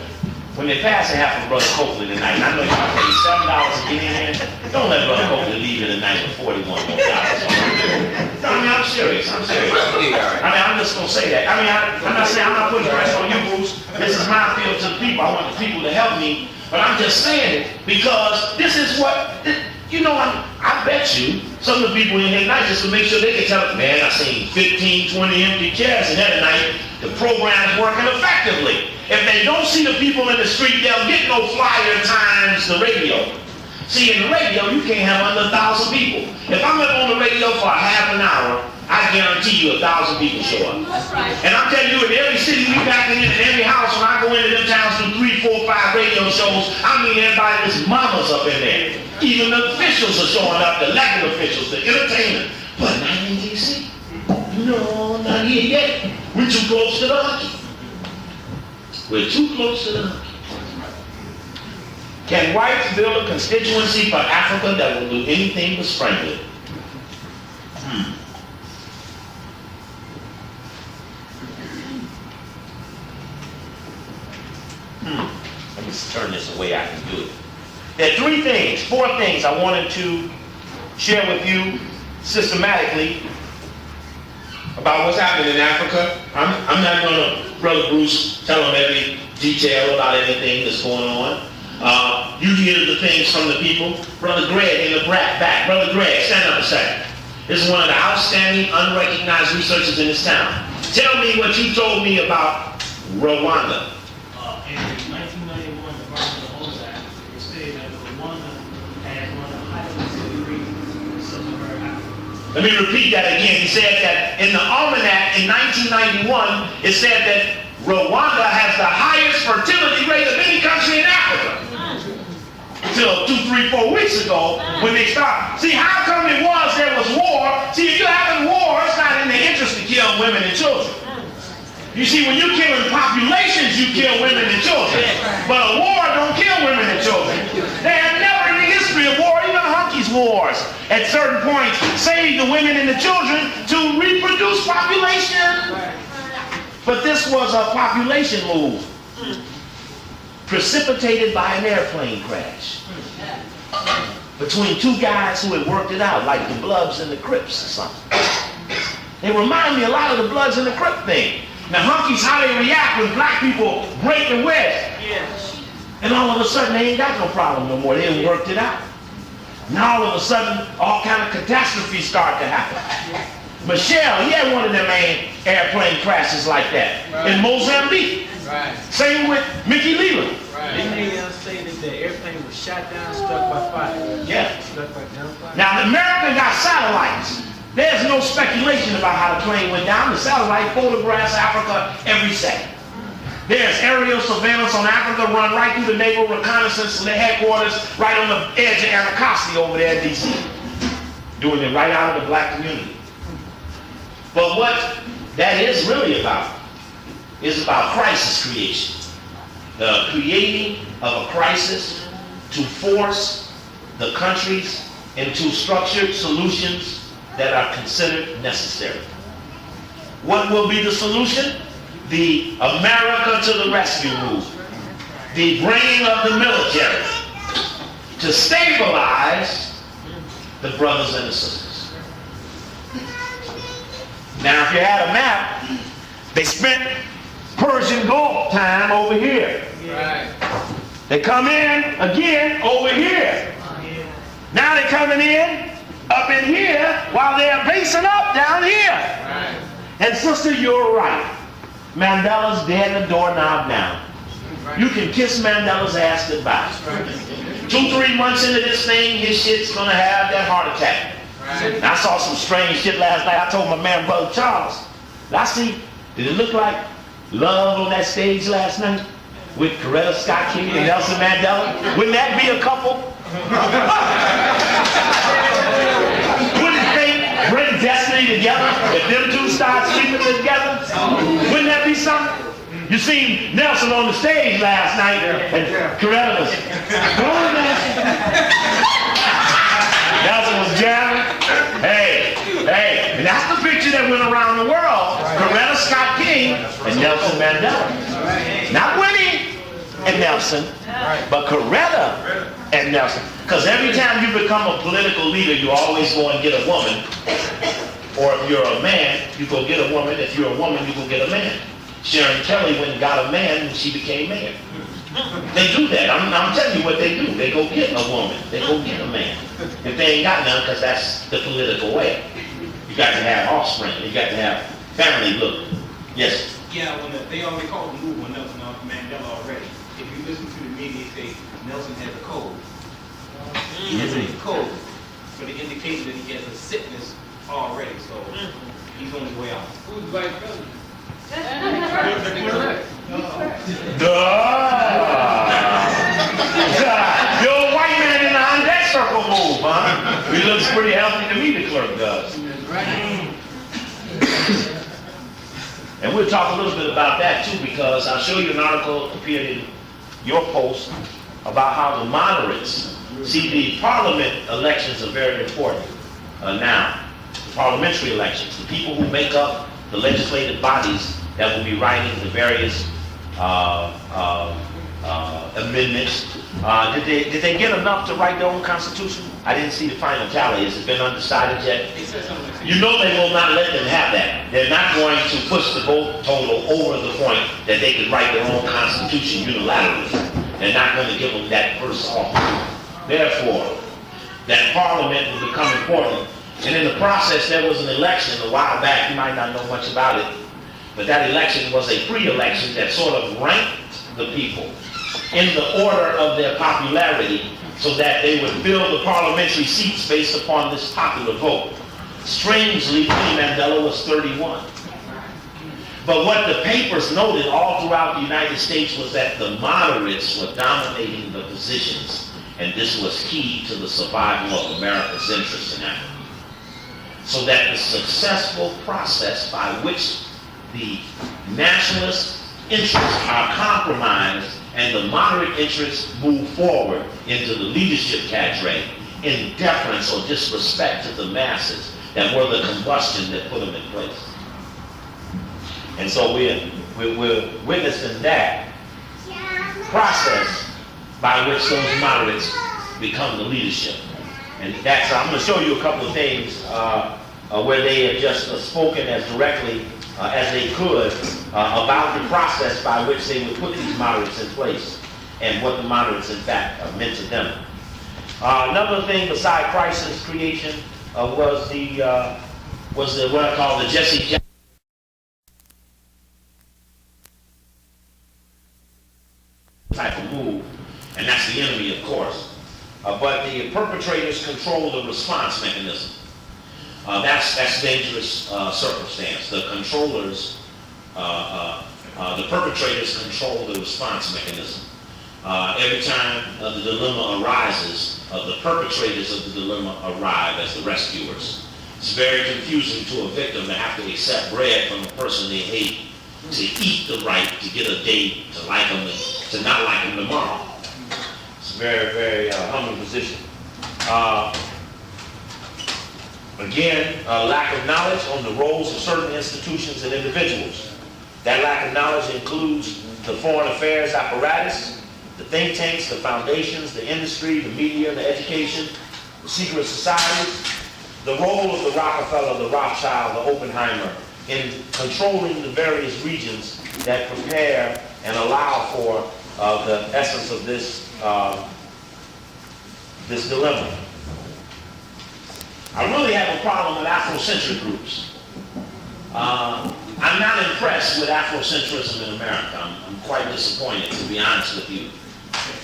When they pass it, half of Brother Coakley tonight, and I know y'all pay $7 to get in here. Don't let Brother Coakley leave here tonight with $41 more. No, I mean, I'm serious. I mean, I'm just going to say that. I mean, I'm not saying, I'm not putting pressure on you, Bruce. This is my appeal to the people. I want the people to help me. But I'm just saying it because this is what, You know, I bet you some of the people in here tonight, just to make sure they can tell us, man, I seen 15, 20 empty chairs, and that night the program's working effectively. If they don't see the people in the street, they'll get no flyer times the radio. See, in the radio, you can't have under 1,000 people. If I'm on the radio for a half an hour, I guarantee you 1,000 people show up. And I'm telling you, in every city we back in every house, when I go into them towns do 3, 4, 5 radio shows, I mean everybody, there's mamas up in there. Even the officials are showing up, the elected officials, the entertainment. But not in D.C. No, not here yet. We're too close to the hockey. We're too close to the hockey. Can whites build a constituency for Africa that will do anything but strangle it? Let me turn this away, I can do it. There are 4 things I wanted to share with you systematically about what's happening in Africa. I'm not going to, Brother Bruce, tell them every detail about anything that's going on. You hear the things from the people. Brother Greg in the back. Brother Greg, stand up a second. This is one of the outstanding, unrecognized researchers in this town. Tell me what you told me about Rwanda. In 1991, the Department of Homeland it stated that Rwanda had one of the highest fertility rates in sub-Saharan Africa. Let me repeat that again. He said that in the almanac in 1991, it said that Rwanda has the highest fertility rate of any country in Africa. Until 2, 3, 4 weeks ago, when they started. See, how come there was war? See, if you're having war, it's not in the interest to kill women and children. You see, when you're killing populations, you kill women and children. But a war don't kill women and children. They have never in the history of war, even Hunky's wars, at certain points, saved the women and the children to reproduce population. But this was a population move precipitated by an airplane crash between 2 guys who had worked it out, like the Bloods and the Crips or something. They remind me a lot of the Bloods and the Crip thing. Now, Hunkies, how they react when black people break the West. Yes. And all of a sudden, they ain't got no problem no more. They done worked it out. Now, all of a sudden, all kind of catastrophes start to happen. Michelle, he had one of them airplane crashes like that in Mozambique. Right. Same with Mickey Leland. Didn't they say that the airplane was shot down, struck by fire? Yeah. Struck by gunfire? Now, America got satellites. There's no speculation about how the plane went down. The satellite photographs Africa every second. There's aerial surveillance on Africa run right through the naval reconnaissance and the headquarters right on the edge of Anacostia over there in D.C. Doing it right out of the black community. But what that is really about is about crisis creation. The creating of a crisis to force the countries into structured solutions that are considered necessary. What will be the solution? The America to the rescue movement. The bringing of the military to stabilize the brothers and the sisters. Now, if you had a map, they spent Persian Gulf time over here. Right. They come in again over here. Now they're coming in up in here while they're basing up down here. Right. And sister, you're right. Mandela's dead in the doorknob now. You can kiss Mandela's ass goodbye. 2, 3 months into this thing, his shit's gonna have that heart attack. Right. I saw some strange shit last night. I told my man, Brother Charles, did it look like love on that stage last night? With Coretta Scott King and Nelson Mandela? Wouldn't that be a couple? Wouldn't fate bring destiny together if them two start sleeping together? Wouldn't that be something? You seen Nelson on the stage last night and Coretta was going there. Nelson was jamming. Hey, and that's the picture that went around the world. Coretta Scott King and Nelson Mandela. Not Winnie and Nelson, but Coretta and Nelson. Because every time you become a political leader, you always go and get a woman. Or if you're a man, you go get a woman. If you're a woman, you go get a man. Sharon Kelly went and got a man when she became mayor. They do that. I'm telling you what they do. They go get a woman. They go get a man. If they ain't got none, because that's the political way. You got to have offspring. You got to have family. Look. Yes. Yeah, they already called the move on Nelson Mandela already. If you listen to the media, they say Nelson has a cold. He has a cold, but it indicates that he has a sickness already, so he's on his way out. Who's the vice president? You're a white man in that circle move, huh? He looks pretty healthy to me, the clerk does. And we'll talk a little bit about that too, because I'll show you an article appeared in your post about how the moderates see the parliament elections are very important now. The parliamentary elections, the people who make up the legislative bodies that will be writing the various amendments. Did they get enough to write their own constitution? I didn't see the final tally. Has it been undecided yet? You know they will not let them have that. They're not going to push the vote total over the point that they can write their own constitution unilaterally. They're not going to give them that first office. Therefore, that parliament will become important. And in the process, there was an election a while back. You might not know much about it. But that election was a pre-election that sort of ranked the people in the order of their popularity so that they would fill the parliamentary seats based upon this popular vote. Strangely, Winnie Mandela was 31. But what the papers noted all throughout the United States was that the moderates were dominating the positions, and this was key to the survival of America's interests in Africa. So that the successful process by which the nationalist interests are compromised and the moderate interests move forward into the leadership cadre in deference or disrespect to the masses that were the combustion that put them in place. And so we're witnessing that process by which those moderates become the leadership. And that's, I'm going to show you a couple of things where they have just spoken as directly as they could about the process by which they would put these moderates in place and what the moderates in fact meant to them. Another thing beside crisis creation was what I call the Jesse Jackson type of move, and that's the enemy, of course. But the perpetrators control the response mechanism. That's dangerous circumstance. The controllers, the perpetrators control the response mechanism. Every time the dilemma arises, the perpetrators of the dilemma arrive as the rescuers. It's very confusing to a victim to have to accept bread from a person they hate, to eat the right, to get a date, to like them, and to not like them tomorrow. It's a very, very humbling position. Again, lack of knowledge on the roles of certain institutions and individuals. That lack of knowledge includes the foreign affairs apparatus, the think tanks, the foundations, the industry, the media, the education, the secret societies, the role of the Rockefeller, the Rothschild, the Oppenheimer in controlling the various regions that prepare and allow for the essence of this this dilemma. I really have a problem with Afrocentric groups. I'm not impressed with Afrocentrism in America. I'm quite disappointed, to be honest with you.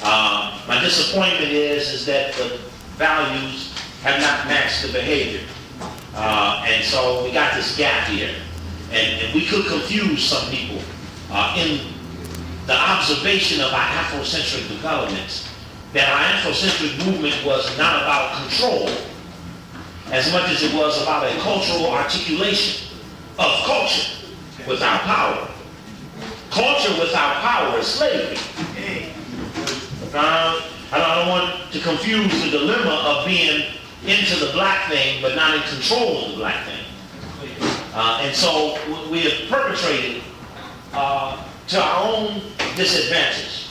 My disappointment is that the values have not matched the behavior. And so we got this gap here. And we could confuse some people in the observation of our Afrocentric developments, that our Afrocentric movement was not about control as much as it was about a cultural articulation of culture without power. Culture without power is slavery. I don't want to confuse the dilemma of being into the black thing but not in control of the black thing. And so we have perpetrated to our own disadvantage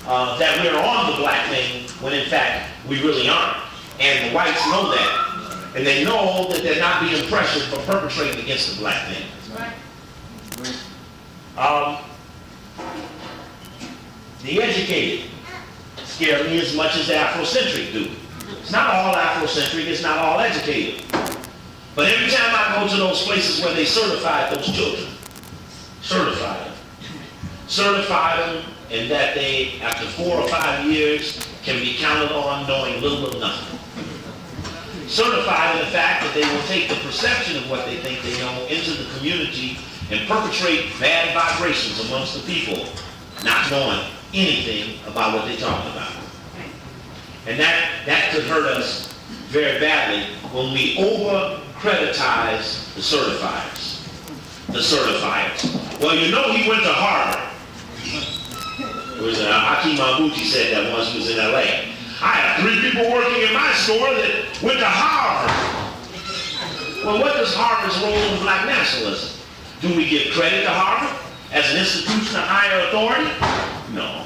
that we're on the black thing when in fact we really aren't. And the whites know that. And they know that they're not being pressured for perpetrating against the black thing. The educated scare me as much as the Afrocentric do. It's not all Afrocentric, it's not all educated. But every time I go to those places where they certified those children, certified them, and that they, after 4 or 5 years, can be counted on knowing little or nothing. Certified in the fact that they will take the perception of what they think they know into the community and perpetrate bad vibrations amongst the people, not knowing anything about what they're talking about. And that could hurt us very badly when we over-creditize the certifiers. The certifiers. Well, you know he went to Harvard. It was Hakeem Abuchi said that once he was in L.A. I have 3 people working in my store that went to Harvard. Well, what does Harvard's role in black nationalism? Do we give credit to Harvard as an institution of higher authority? No.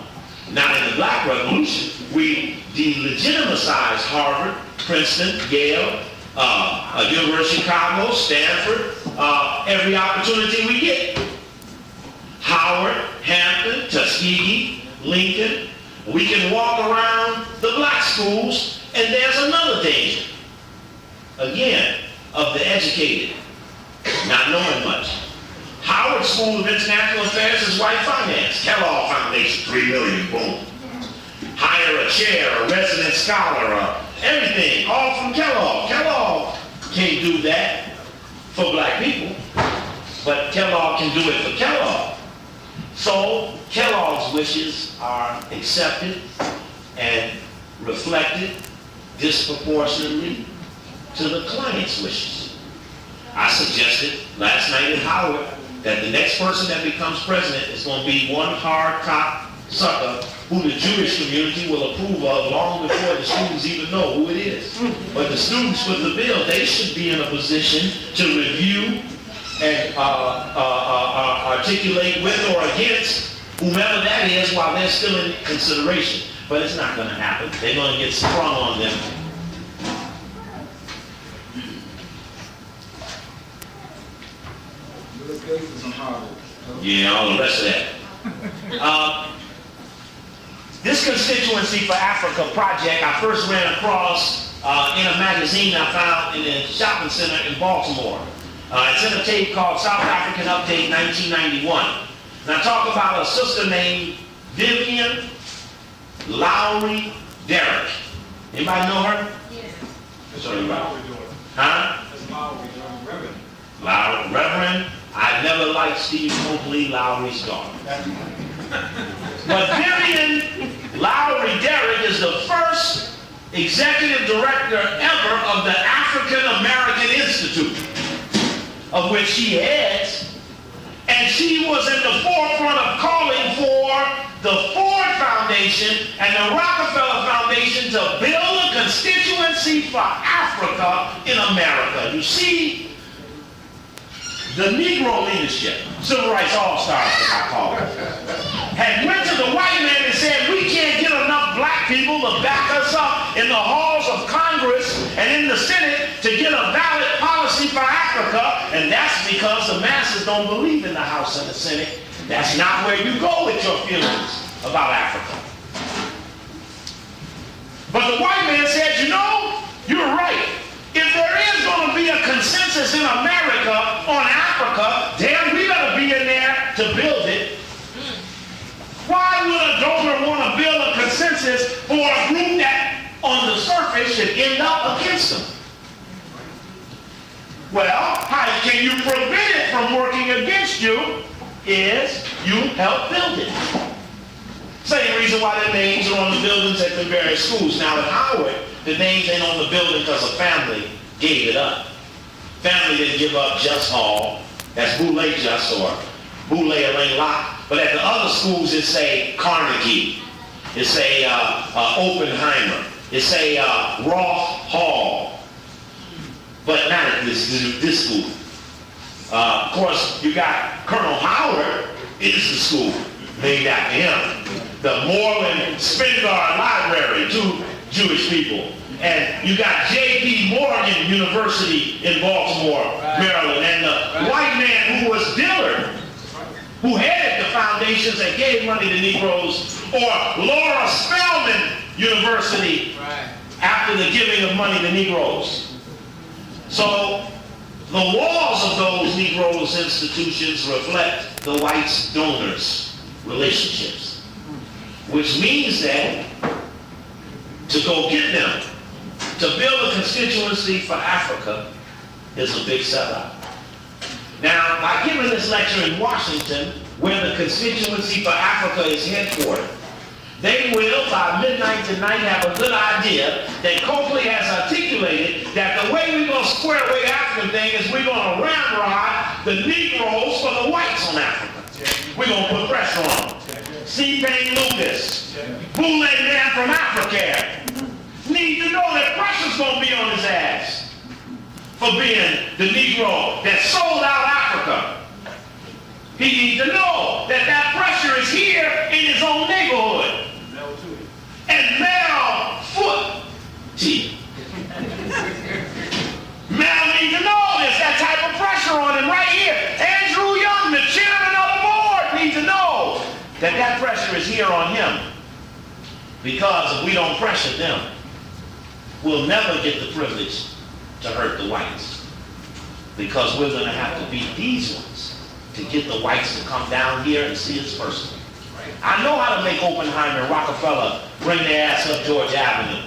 Not in the Black Revolution. We delegitimize Harvard, Princeton, Yale, University of Chicago, Stanford, every opportunity we get. Howard, Hampton, Tuskegee, Lincoln. We can walk around the black schools, and there's another danger. Again, of the educated, not knowing much. Howard School of International Affairs is white finance. Kellogg Foundation, $3 million, boom. Hire a chair, a resident scholar, everything, all from Kellogg. Kellogg can't do that for black people, but Kellogg can do it for Kellogg. So Kellogg's wishes are accepted and reflected disproportionately to the client's wishes. I suggested last night in Howard that the next person that becomes president is going to be one hard cop sucker who the Jewish community will approve of long before the students even know who it is. But the students with the bill, they should be in a position to review and articulate with or against whomever that is while they're still in consideration. But it's not going to happen. They're going to get sprung on them. Yeah, all the rest of that. This Constituency for Africa project I first ran across in a magazine I found in a shopping center in Baltimore. It's in a tape called South African Update 1991. And I talk about a sister named Vivian Lowry Derrick. Anybody know her? Yes. That's what Lowry doing. Huh? That's Lowry doing, Reverend. Reverend. I never liked Steve Copley, Lowry's daughter. But Vivian Lowry Derrick is the first executive director ever of the African American Institute, of which she heads, and she was in the forefront of calling for the Ford Foundation and the Rockefeller Foundation to build a constituency for Africa in America. You see, the Negro leadership, civil rights all-stars as I call it, had went to the white man and said, we can't get enough black people to back us up in the halls of Congress and in the Senate to get a valid policy for Africa, and that's because the masses don't believe in the House and the Senate. That's not where you go with your feelings about Africa. But the white man said, you know, you're right. If there is going to be a consensus in America on Africa, damn, we got to be in there to build it. Why would a donor want to build a consensus for a group that on the surface should end up against them? Well, how can you prevent it from working against you is you help build it. Same reason why the names are on the buildings at the various schools. Now at Howard, the names ain't on the building because a family gave it up. Family didn't give up Just Hall. That's Boulay Just or Boulay Elaine Locke. But at the other schools, it say Carnegie. It say Oppenheimer. It say Roth Hall. But not at this school. Of course, you got Colonel Howard is the school named after him. The Moreland Spingarn Library, 2 Jewish people. And you got J.P. Morgan University in Baltimore, Maryland. And the white man who was Dillard, who headed the foundations and gave money to Negroes, or Laura Spelman University after the giving of money to Negroes. So the walls of those Negroes institutions reflect the whites' donors' relationships, which means that to go get them, to build a constituency for Africa is a big sellout. Now, by giving this lecture in Washington, where the constituency for Africa is headquartered, they will, by midnight tonight, have a good idea that Coakley has articulated that the way we're going to square away the African thing is we're going to ramrod the Negroes for the whites on Africa. We're going to put pressure on them. C. Payne Lucas, Boule Man from Africa, need to know that pressure's going to be on his ass for being the Negro that sold out Africa. He needs to know that that pressure is here in his own neighborhood. And Mel Footy. Mel needs to know there's that type of pressure on him right here. Andrew Young, the chairman of the board, needs to know that that pressure is here on him. Because if we don't pressure them, we'll never get the privilege to hurt the whites. Because we're going to have to beat these ones to get the whites to come down here and see us personally. I know how to make Oppenheimer and Rockefeller bring their ass up Georgia Avenue.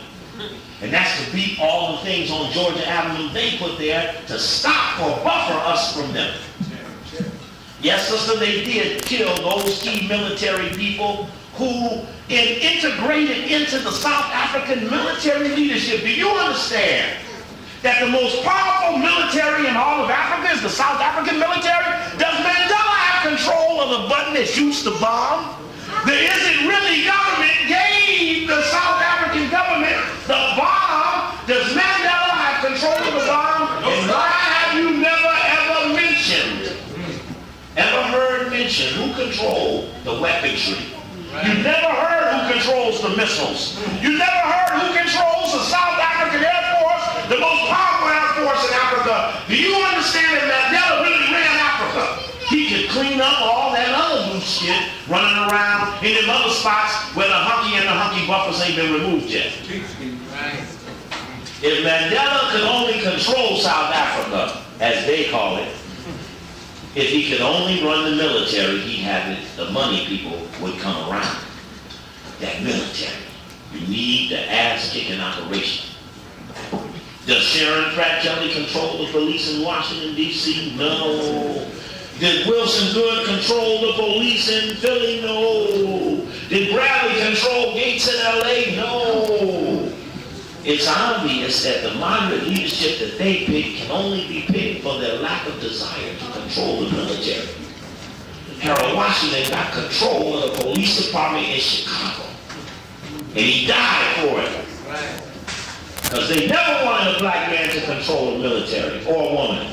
And that's to beat all the things on Georgia Avenue they put there to stop or buffer us from them. Yes, sister, they did kill those key military people who integrated into the South African military leadership. Do you understand that the most powerful military in all of Africa is the South African military? Does Mandela have control of the button that shoots the bomb? The Is-It-Really government gave the South African government the bomb. Does Mandela have control of the bomb? And why have you never ever heard mentioned who controlled the weaponry? You never heard who controls the missiles. You never heard who controls the South African Air Force, the most powerful Air Force in Africa. Do you understand that Mandela really ran Africa? He could clean up all that other loose shit running around in them other spots where the hunky and the hunky buffers ain't been removed yet. If Mandela could only control South Africa, as they call it, if he could only run the military, he'd have it, the money people would come around. That military. You need the ass-kicking operation. Does Sharon Pratt Kelly control the police in Washington, D.C.? No. Did Wilson Good control the police in Philly? No. Did Bradley control Gates in L.A.? No. It's obvious that the moderate leadership that they pick can only be picked for their lack of desire to control the military. Harold Washington got control of the police department in Chicago. And he died for it. Because they never wanted a black man to control the military, or a woman.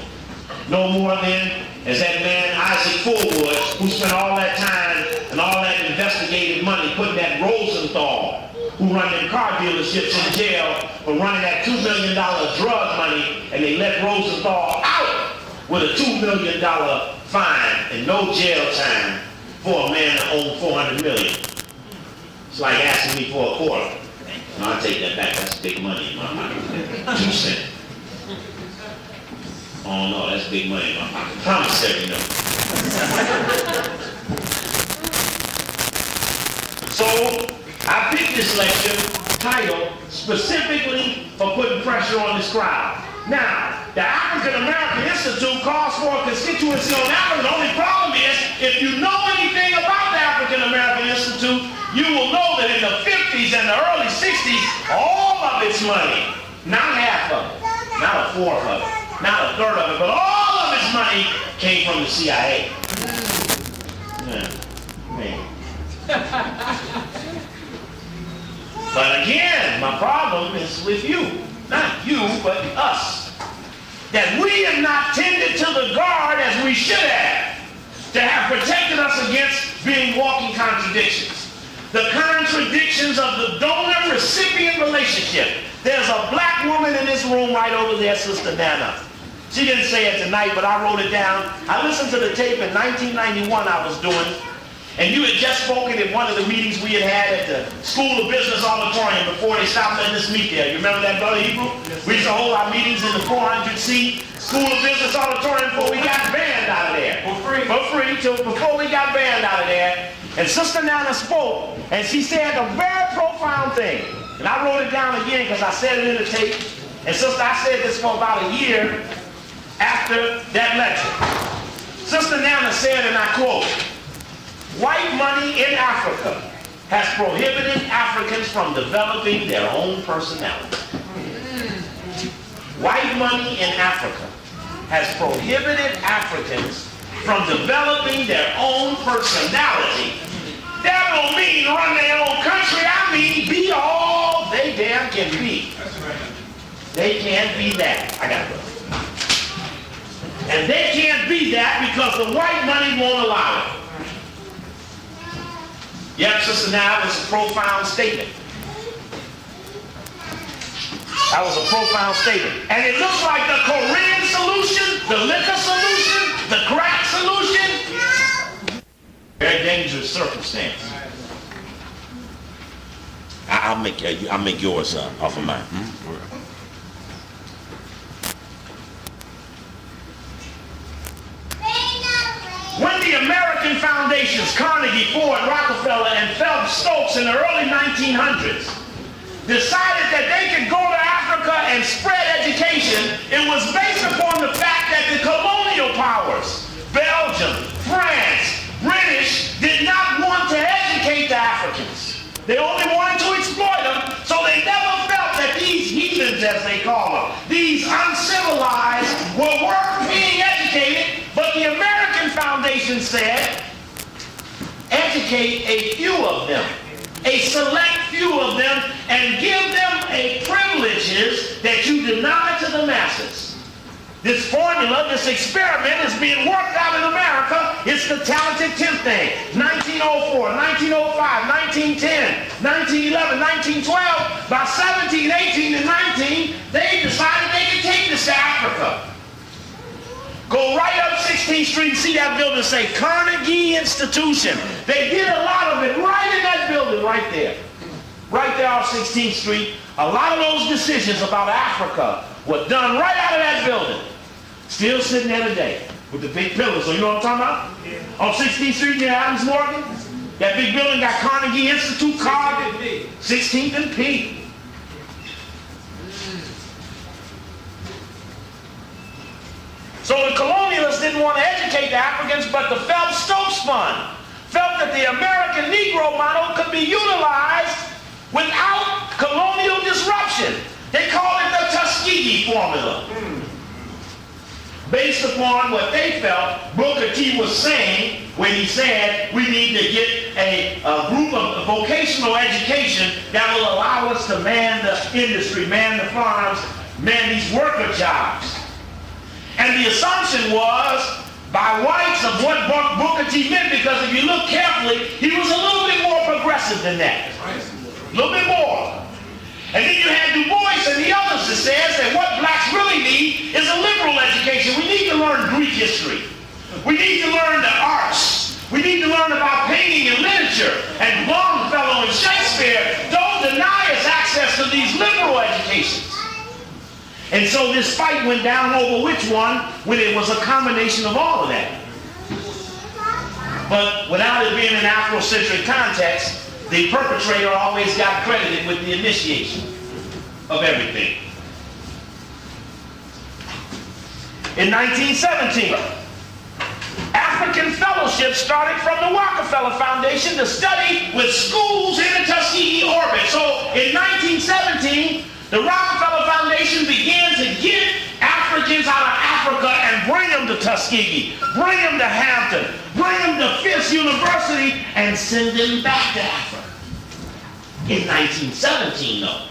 No more than as that man Isaac Fullwood, who spent all that time and all that investigative money putting that Rosenthal, who run them car dealerships, in jail for running that $2 million drug money, and they let Rosenthal out with a $2 million fine and no jail time for a man that owned $400 million. It's like asking me for a quarter. No, I'll take that back. That's big money in my pocket. 2 cents. Oh no, that's big money in my pocket. Promissory note. So, I picked this lecture title specifically for putting pressure on this crowd. Now, the African American Institute calls for a constituency on Africa. The only problem is, if you know anything about the African American Institute, you will know that in the 50s and the early 60s, all of its money, not half of it, not a fourth of it, not a third of it, but all of its money came from the CIA. Man. But again, my problem is with you. Not you, but us. That we have not tended to the guard as we should to have protected us against being walking contradictions. The contradictions of the donor-recipient relationship. There's a black woman in this room right over there, Sister Nana. She didn't say it tonight, but I wrote it down. I listened to the tape in 1991 I was doing, And you had just spoken at one of the meetings we had at the School of Business Auditorium before they stopped letting us meet there. You remember that, Brother Hebrew? We used to hold our meetings in the 400-seat School of Business Auditorium before we got banned out of there. For free. For free, before we got banned out of there. And Sister Nana spoke, and she said a very profound thing. And I wrote it down again because I said it in the tape. And Sister, I said this for about a year after that lecture. Sister Nana said, and I quote, "White money in Africa has prohibited Africans from developing their own personality." White money in Africa has prohibited Africans from developing their own personality. That don't mean run their own country. I mean be all they damn can be. They can't be that. I got it. And they can't be that because the white money won't allow it. Yep, Sister, now that was a profound statement. That was a profound statement. And it looks like the Korean solution, the liquor solution, the crack solution. Very dangerous circumstance. I'll make yours off of mine. When the American foundations, Carnegie, Ford, Rockefeller, and Phelps Stokes in the early 1900s decided that they could go to Africa and spread education, it was based upon the fact that the colonial powers, Belgium, France, British, did not want to educate the Africans. They only wanted to exploit them, so they never felt that these heathens, as they call them, these uncivilized, were worth being educated. But the American Foundation said, educate a few of them, a select few of them, and give them a privileges that you deny to the masses. This formula, this experiment is being worked out in America. It's the talented 10th thing. 1904, 1905, 1910, 1911, 1912. By 17, 18, and 19, they decided they could take this to Africa. Go right up 16th Street and see that building say Carnegie Institution. They did a lot of it right in that building right there. Right there off 16th Street. A lot of those decisions about Africa were done right out of that building. Still sitting there today with the big pillars. So you know what I'm talking about? Yeah. On 16th Street near Adams Morgan. That big building got Carnegie Institute carved. 16th and P. So the colonialists didn't want to educate the Africans, but the Phelps Stokes Fund felt that the American Negro model could be utilized without colonial disruption. They call it the Tuskegee formula. Based upon what they felt Booker T was saying when he said we need to get a group of vocational education that will allow us to man the industry, man the farms, man these worker jobs. And the assumption was by whites of what Booker T meant, because if you look carefully, he was a little bit more progressive than that. A little bit more. And then you had Du Bois and the others that says that what blacks really need is a liberal education. We need to learn Greek history. We need to learn the arts. We need to learn about painting and literature. And Longfellow and Shakespeare don't deny us access to these liberal educations. And so this fight went down over which one, when it was a combination of all of that. But without it being an Afrocentric context, the perpetrator always got credited with the initiation of everything. In 1917, African Fellowship started from the Rockefeller Foundation to study with schools in the Tuskegee orbit. So in 1917, the Rockefeller Foundation began to get Africans out of Africa and bring them to Tuskegee, bring them to Hampton, bring them to Fisk University, and send them back to Africa. In 1917, though,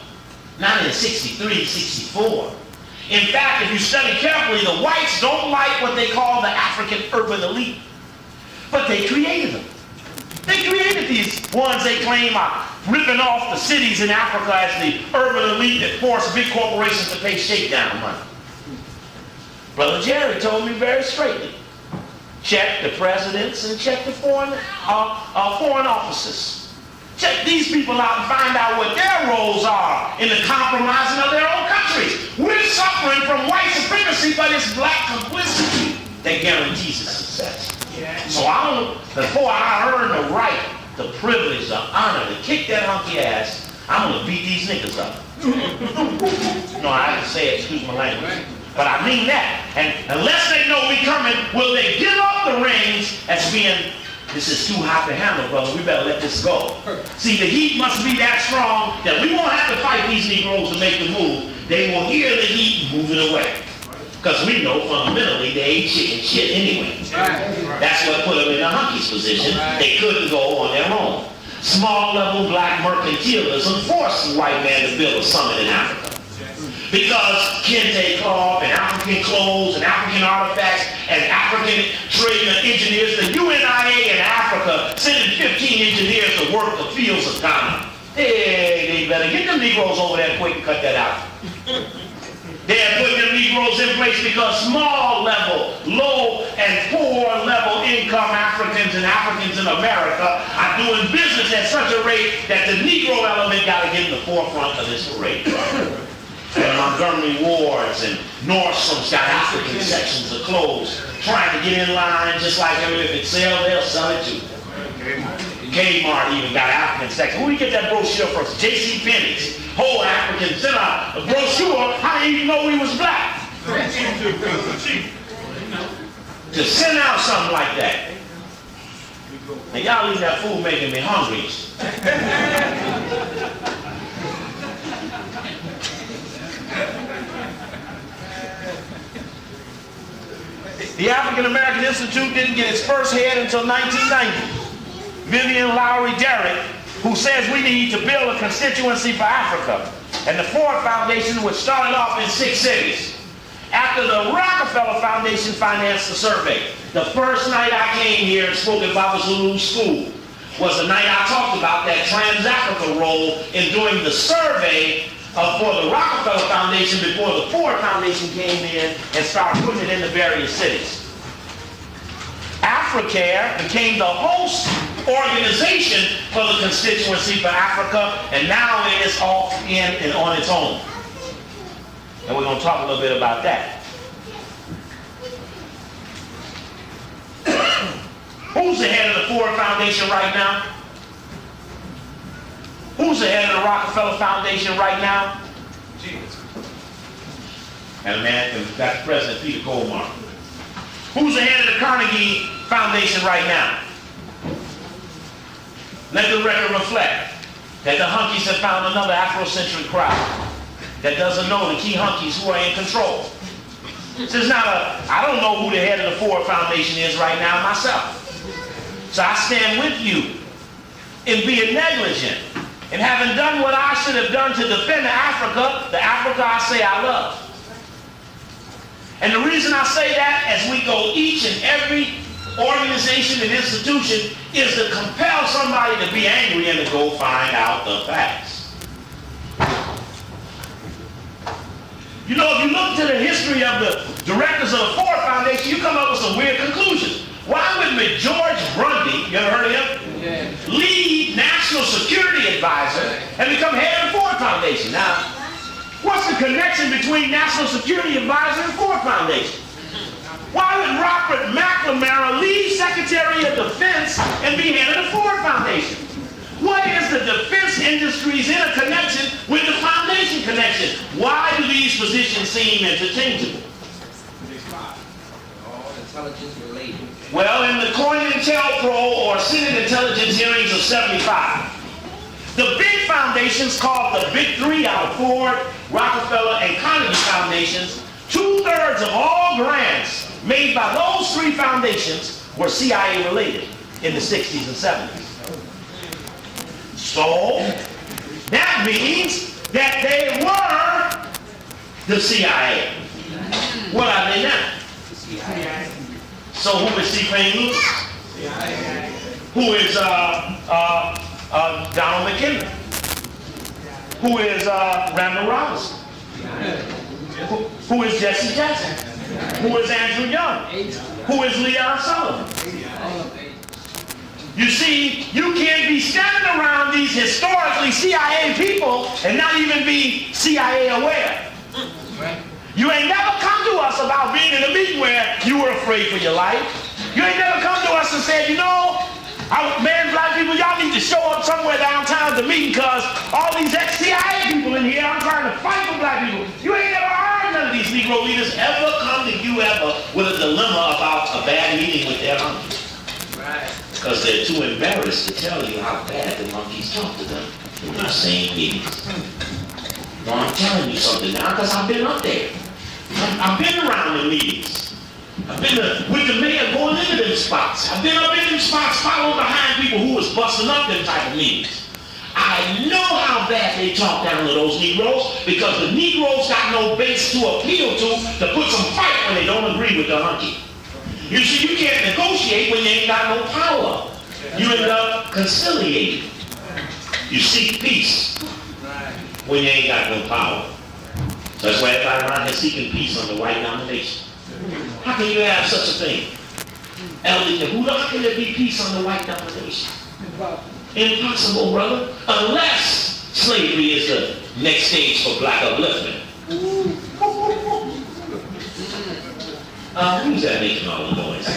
not in 63, 64. In fact, if you study carefully, the whites don't like what they call the African urban elite. But they created them. They created these ones they claim are ripping off the cities in Africa as the urban elite that force big corporations to pay shakedown money. Brother Jerry told me very straightly Check the presidents and check the foreign officers. Check these people out and find out what their roles are in the compromising of their own countries. We're suffering from white supremacy, but it's black complicity that guarantees its success. So before I earn the right, the privilege, the honor to kick that hunky ass, I'm going to beat these niggas up. No, I didn't say it, excuse my language. But I mean that. And unless they know we coming, will they give up the reins as being, this is too hot to handle, brother, we better let this go. See, the heat must be that strong that we won't have to fight these Negroes to make the move. They will hear the heat and move it away. Because we know fundamentally they ain't chicken shit anyway. That's what put them in the hunky's position. They couldn't go on their own. Small level black mercantilism forced the white man to build a summit in Africa. Because kente cloth and African clothes and African artifacts and African trading engineers, the UNIA in Africa sending 15 engineers to work the fields of Ghana. Hey, they better get them Negroes over there quick and cut that out. They're putting them Negroes in place because small level, low and poor level income Africans and Africans in America are doing business at such a rate that the Negro element got to get in the forefront of this parade. And Montgomery Wards and Nordstrom's got African sections of clothes trying to get in line just like if it sells, they'll sell it too. Kmart even got African section. Who do you get that brochure from? J.C. Penney's. Whole African sent out a brochure. How do you even know we was black? To send out something like that. And y'all leave that food making me hungry. The African American Institute didn't get its first head until 1990. Vivian Lowry Derrick, who says we need to build a constituency for Africa. And the Ford Foundation, which started off in 6 cities. After the Rockefeller Foundation financed the survey, the first night I came here and spoke at Baba Zulu's school was the night I talked about that Trans-Africa role in doing the survey for the Rockefeller Foundation before the Ford Foundation came in and started putting it into various cities. Africare became the host organization for the constituency for Africa, and now it is off in and on its own. And we're going to talk a little bit about that. Who's the head of the Ford Foundation right now? Who's the head of the Rockefeller Foundation right now? And a man, that's President Peter Colmar. Who's the head of the Carnegie Foundation right now? Let the record reflect that the hunkies have found another Afrocentric crowd that doesn't know the key hunkies who are in control. This is not I don't know who the head of the Ford Foundation is right now myself. So I stand with you in being negligent and having done what I should have done to defend the Africa I say I love. And the reason I say that as we go each and every organization and institution is to compel somebody to be angry and to go find out the facts. You know, if you look to the history of the directors of the Ford Foundation, you come up with some weird conclusions. Why would George Grundy, you ever heard of him? Yeah. Lead National Security Advisor and become head of the Ford Foundation? Now, what's the connection between National Security Advisor and Ford Foundation? Why would Robert McNamara leave Secretary of Defense and be head of the Ford Foundation? What is the defense industry's interconnection with the foundation connection? Why do these positions seem interchangeable? All intelligence related. Well, in the COINTELPRO or Senate intelligence hearings of 75, the big foundations called the Big Three out of Ford, Rockefeller, and Carnegie foundations, 2/3 of all grants made by those 3 foundations were CIA related in the 60s and 70s. So, that means that they were the CIA. What are they now? So who is C. Payne Lewis? Who is Donald McKinley? Who is Randall Robinson? Who is Jesse Jackson? Who is Andrew Young? Who is Leon Sullivan? You see, you can't be standing around these historically CIA people and not even be CIA aware. You ain't never come to us about being in a meeting where you were afraid for your life. You ain't never come to us and said, you know, man, black people, y'all need to show up somewhere downtown to meet because all these ex-CIA people in here, I'm trying to fight for black people. You ain't never heard none of these Negro leaders ever come to you ever with a dilemma about a bad meeting with their monkeys. Because they're too embarrassed to tell you how bad the monkeys talk to them in those same meetings. No, I'm telling you something now because I've been up there. I've been around the meetings. I've been with the mayor going into them spots. I've been up in them spots following behind people who was busting up them type of meetings. I know how bad they talk down to those Negroes because the Negroes got no base to appeal to put some fight when they don't agree with the hunky. You see, you can't negotiate when you ain't got no power. You end up conciliating. You seek peace when you ain't got no power. So that's why everybody around here seeking peace under white domination. How can you have such a thing? Elder Yehuda, how can there be peace under white domination? Impossible, brother. Unless slavery is the next stage for black upliftment. Who's that making all the noise?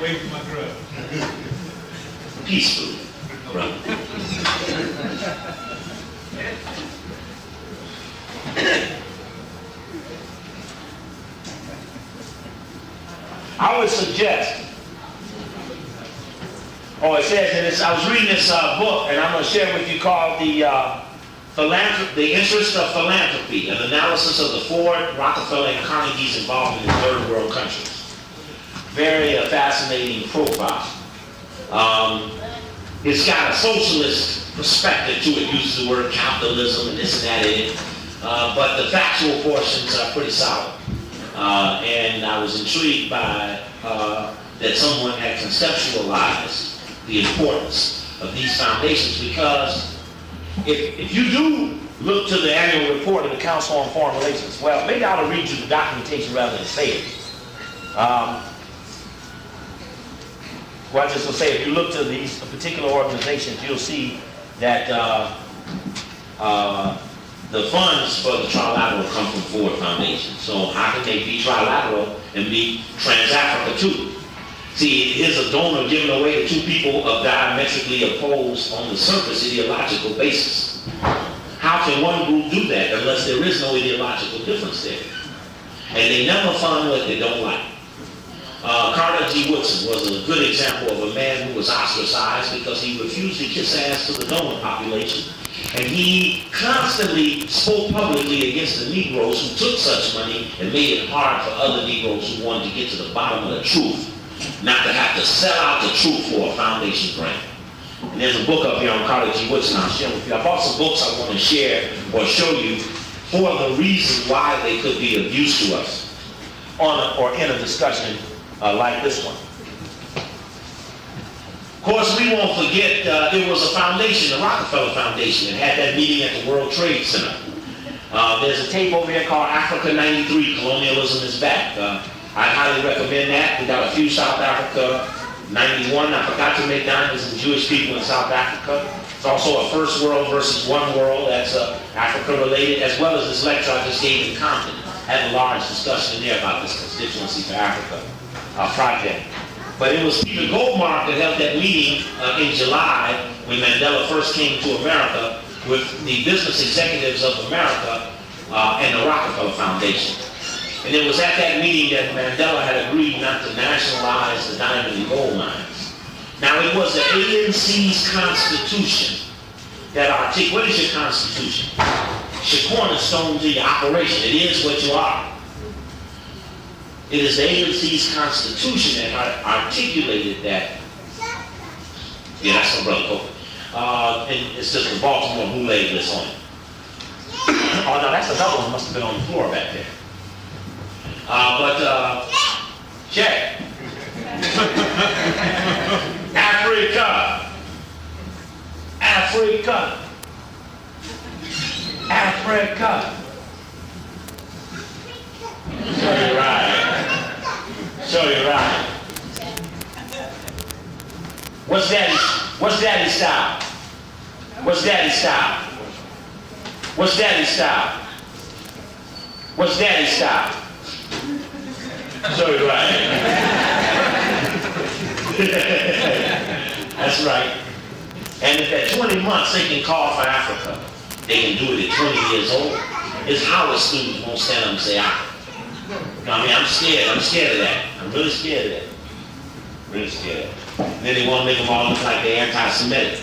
Wait for my grub. Peacefully, brother. I would suggest, it says in this, I was reading this book, and I'm going to share with you called The Interest of Philanthropy, an analysis of the Ford, Rockefeller, and Carnegie's involvement in third world countries. Very fascinating profile. It's got a socialist perspective to it, uses the word capitalism and this and that in it, but the factual portions are pretty solid. And I was intrigued by that someone had conceptualized the importance of these foundations because if you do look to the annual report of the Council on Foreign Relations, well, maybe I ought to read you the documentation rather than say it. Well, I just will say, if you look to these particular organizations, you'll see that the funds for the trilateral come from Ford Foundation. So how can they be trilateral and be trans-Africa too? See, here's a donor giving away to two people of diametrically opposed on the surface ideological basis. How can one group do that unless there is no ideological difference there? And they never fund what they don't like. Carter G. Woodson was a good example of a man who was ostracized because he refused to kiss ass to the donor population. And he constantly spoke publicly against the Negroes who took such money and made it hard for other Negroes who wanted to get to the bottom of the truth, not to have to sell out the truth for a foundation grant. And there's a book up here on Carter G. Woodson I'll share with you. I bought some books I want to share or show you for the reason why they could be of use to us or in a discussion like this one. Of course, we won't forget there was a foundation, the Rockefeller Foundation, that had that meeting at the World Trade Center. There's a tape over here called Africa 93, Colonialism is Back. I highly recommend that. We got a few South Africa 91. I forgot to make diamonds and Jewish people in South Africa. It's also a first world versus one world that's Africa related, as well as this lecture I just gave in Compton. Had a large discussion in there about this Constituency for Africa project. But it was Peter Goldmark that held that meeting in July when Mandela first came to America with the business executives of America and the Rockefeller Foundation. And it was at that meeting that Mandela had agreed not to nationalize the diamond and gold mines. Now it was the ANC's constitution that articulated, what is your constitution? It's your cornerstone to your operation. It is what you are. It is the ANC's constitution that articulated that. Yeah, that's my brother Coke. And it's just the Baltimore Boule list on it. Oh no, that's another one. Must have been on the floor back there. Check. Africa. Africa. Africa. What's daddy style? What's daddy style? What's daddy style? What's daddy style? So you're right. That's right. And if at 20 months they can call for Africa, they can do it at 20 years old. His Howard students won't stand up and say, I mean, I'm scared of that. I'm really scared of that. Really scared. And then they want to make them all look like they're anti-Semitic.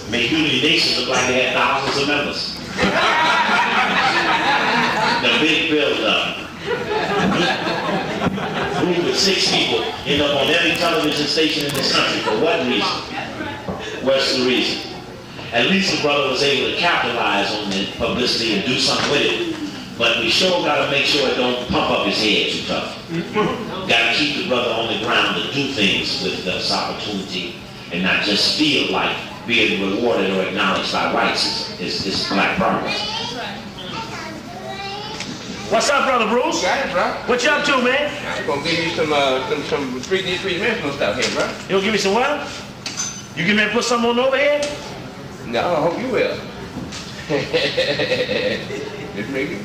Make Unity Nation look like they had thousands of members. The big build-up. Group with 6 people end up on every television station in this country. For what reason? What's the reason? At least the brother was able to capitalize on the publicity and do something with it. But we sure got to make sure it don't pump up his head too tough. Got to keep the brother on the ground to do things with this opportunity and not just feel like being rewarded or acknowledged by whites is black progress. What's up, brother Bruce? Got it, bro. What you up to, man? I'm gonna give you some three-dimensional stuff here, bro. You gonna give me some what? You give me to put something on over here? No, I hope you will. Just maybe.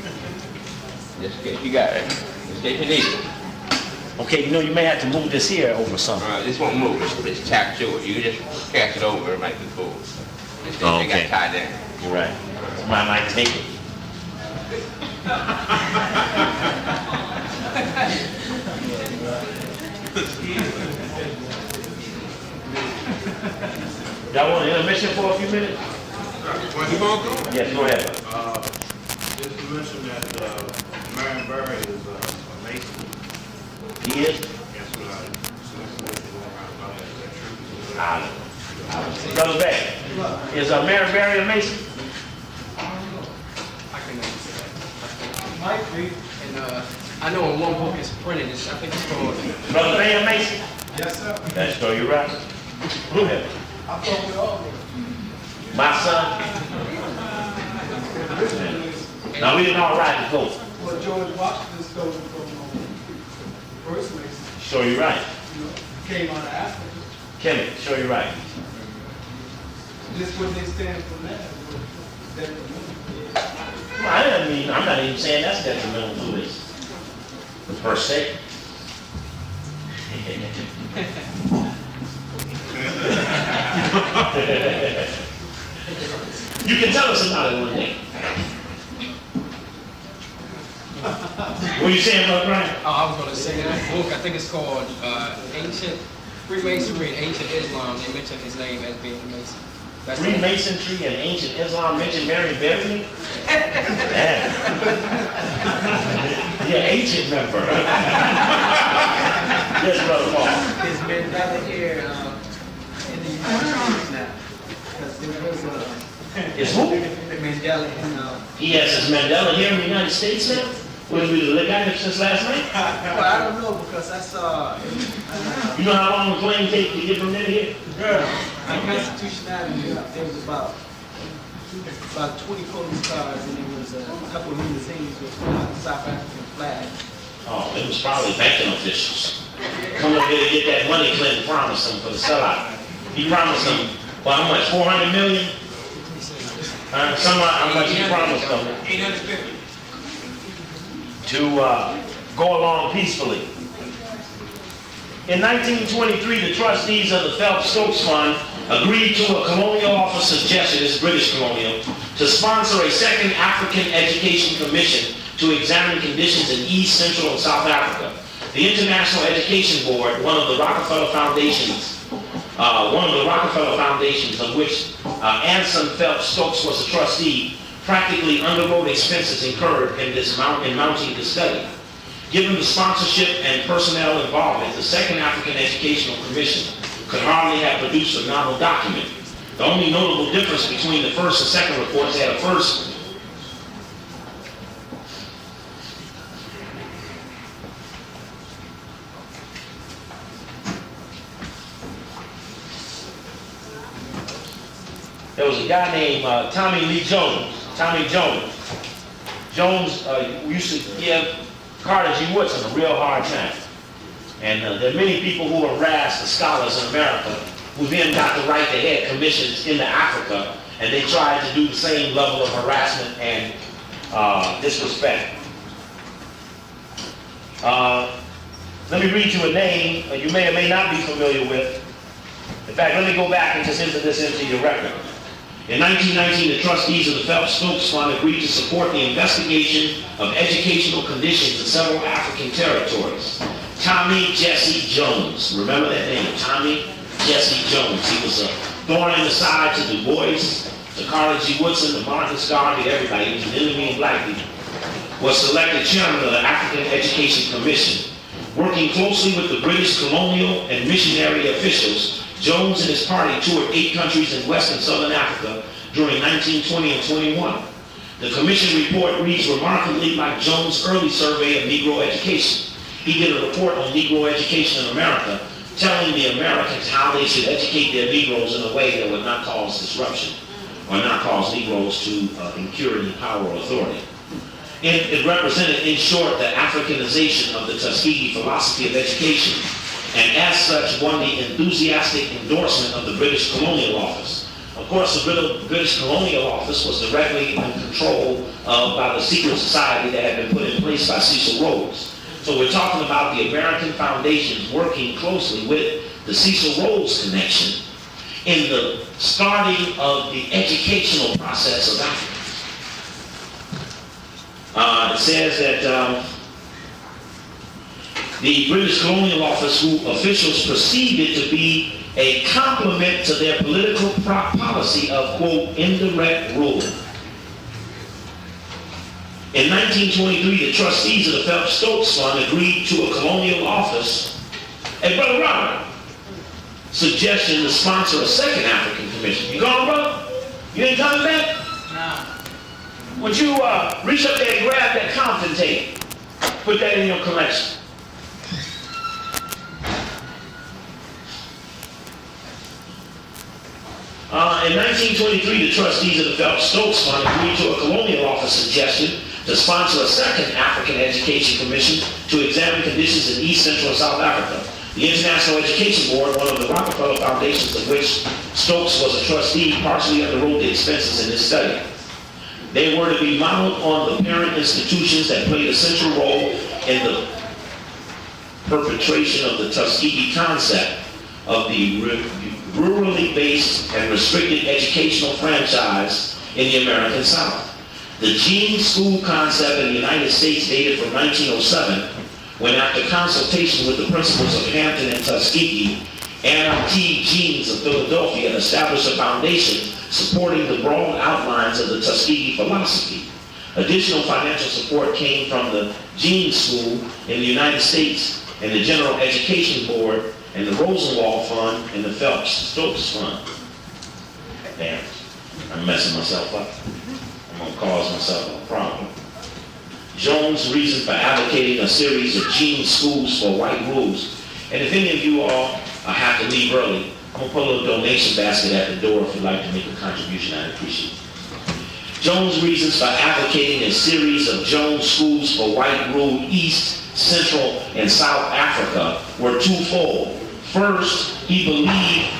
Just in case you got it. Just in case you need it. Okay, you know you may have to move this here over something. This won't move. It's tapped to it. You can just cast it over like this board. They got tied down. You're right. Somebody might take it. Y'all want an intermission for a few minutes? Well, you gonna go? Yes, go ahead. Just to mention that Marion Barry is a Mason. He is? That's what I about that. Is that true? Brother Beck, is Mary Berry a Mason? I can answer that. Might be. And I know in one book it's printed. I think it's called. Brother Bear a Mason? Yes, sir. That's sure you're right. Go ahead. I thought we all were. My son? Now we didn't all ride the coat. Well, George Washington stole it from First Mason. Sure you're right. You know, came out of Africa. Kemet, sure you're right. Just what they stand for now. Well, I'm not even saying that's detrimental to this, per se. You can tell us about it one day. What are you saying, Brother Brian? Oh, I was going to say that book. I think it's called Ancient Freemasonry and Ancient Islam. They mention his name as being a Mason. That's Freemasonry and ancient Islam mentioned Mary Beverly? Yeah. Yeah, ancient member. Yes, Brother Paul. Is Mandela here in the United States now? Because there was Is who? Mandela in He has his Mandela here in the United States now? What, we look at him since last night? well, I don't know because I saw You know how long the plane take to get from there to here? on Constitution Avenue, there was about 20 police cars and there was a couple of limousines with South African flags. Oh, it was probably banking officials. Come over here to get that money Clinton promised them for the sellout. He promised them, well, how much, 400 million? How much he promised them? 850. To go along peacefully. In 1923, the trustees of the Phelps-Stokes Fund agreed to a colonial officer's gesture, this British colonial, to sponsor a second African Education Commission to examine conditions in East, Central, and South Africa. The International Education Board, one of the Rockefeller Foundations, of which Anson Phelps Stokes was a trustee, practically underwrote expenses incurred in mounting the study. Given the sponsorship and personnel involvement, the Second African Educational Commission could hardly have produced a novel document. The only notable difference between the first and second reports had a first there was a guy named Tommy Lee Jones. Tommy Jones. Jones used to give Carter G. Woodson a real hard time. And there are many people who harassed the scholars in America who then got the right to head commissions into Africa, and they tried to do the same level of harassment and disrespect. Let me read you a name you may or may not be familiar with. In fact, let me go back and just enter this into your record. In 1919, the trustees of the Phelps-Stokes Fund agreed to support the investigation of educational conditions in several African territories. Tommy Jesse Jones, remember that name, Tommy Jesse Jones. He was a thorn in the side to Du Bois, to Carter G. Woodson, to Marcus Garvey, everybody. He was an enemy of black people. Was selected chairman of the African Education Commission. Working closely with the British colonial and missionary officials, Jones and his party toured 8 countries in West and Southern Africa during 1920 and 21. The commission report reads remarkably like Jones' early survey of Negro education. He did a report on Negro education in America, telling the Americans how they should educate their Negroes in a way that would not cause disruption or not cause Negroes to incur any power or authority. It represented, in short, the Africanization of the Tuskegee philosophy of education, and as such won the enthusiastic endorsement of the British Colonial Office. Of course, the British Colonial Office was directly in control by the secret society that had been put in place by Cecil Rhodes. So we're talking about the American foundations working closely with the Cecil Rhodes connection in the starting of the educational process of Africa. It says that the British Colonial Office officials perceived it to be a complement to their political policy of, quote, indirect rule. In 1923, the trustees of the Phelps-Stokes Fund agreed to a colonial office, hey, Brother Robert, suggestion to sponsor a second African commission. You gone, brother? You ain't coming back? Nah. Would you reach up there and grab that Compton tape? Put that in your collection. In 1923, the trustees of the Phelps-Stokes Fund agreed to a colonial office suggestion to sponsor a second African Education Commission to examine conditions in East, Central, and South Africa. The International Education Board, one of the Rockefeller foundations of which Stokes was a trustee, partially underwrote the expenses in this study. They were to be modeled on the parent institutions that played a central role in the perpetration of the Tuskegee concept of the rurally based and restricted educational franchise in the American South. The Jean School concept in the United States dated from 1907, when after consultation with the principals of Hampton and Tuskegee, Anna T. Jeans of Philadelphia established a foundation supporting the broad outlines of the Tuskegee philosophy. Additional financial support came from the Jean School in the United States and the General Education Board and the Rosenwald Fund and the Phelps-Stokes Fund. Damn, I'm messing myself up. I'm going to cause myself a problem. Jones' reason for advocating a series of Jean schools for white rules. And if any of you all have to leave early, I'm going to put a little donation basket at the door if you'd like to make a contribution. I'd appreciate it. Jones' reasons for advocating a series of Jones schools for white rule East, Central, and South Africa were twofold. First, he believed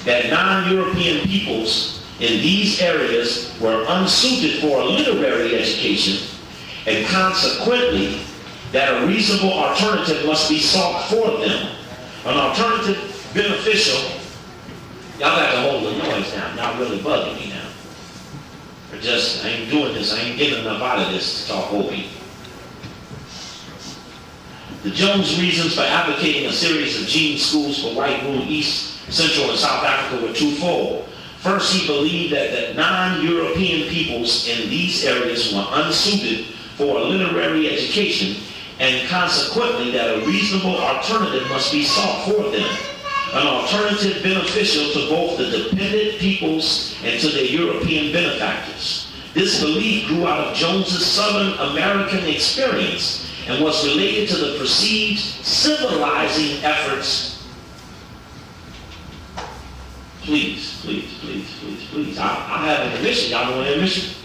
that non-European peoples in these areas were unsuited for a literary education, and consequently, that a reasonable alternative must be sought for them. An alternative beneficial, y'all got to hold the noise down. Y'all really bugging me now. I ain't doing this. I ain't getting enough out of this to talk over you. The Jones reasons for advocating a series of Jean schools for white rule East, Central, and South Africa were twofold. First, he believed that non-European peoples in these areas were unsuited for a literary education, and consequently that a reasonable alternative must be sought for them. An alternative beneficial to both the dependent peoples and to their European benefactors. This belief grew out of Jones's Southern American experience and was related to the perceived civilizing efforts. Please, please, please, please, please. I'll have an admission. Y'all know an admission?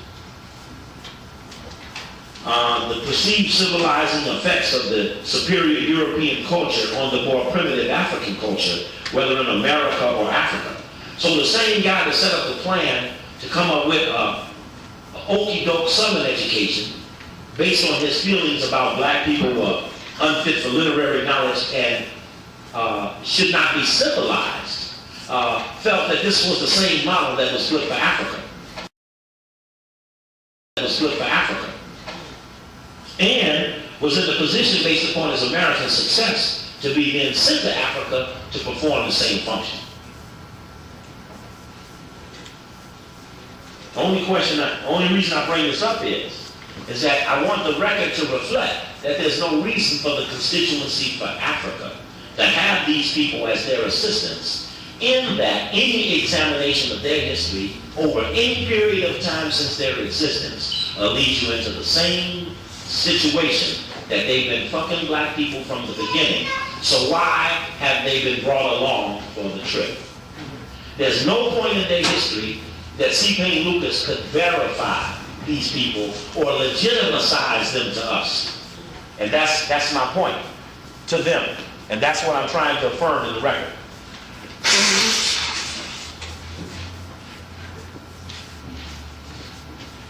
the perceived civilizing effects of the superior European culture on the more primitive African culture, whether in America or Africa. So the same guy that set up the plan to come up with a okey-doke Southern education based on his feelings about black people were unfit for literary knowledge and should not be civilized, felt that this was the same model that was good for Africa. And was in the position based upon his American success to be then sent to Africa to perform the same function. The only reason I bring this up is that I want the record to reflect that there's no reason for the constituency for Africa to have these people as their assistants, in that any examination of their history over any period of time since their existence leads you into the same situation that they've been fucking black people from the beginning. So why have they been brought along for the trip? There's no point in their history that C. Payne Lucas could verify these people or legitimize them to us. And that's my point to them. And that's what I'm trying to affirm in the record.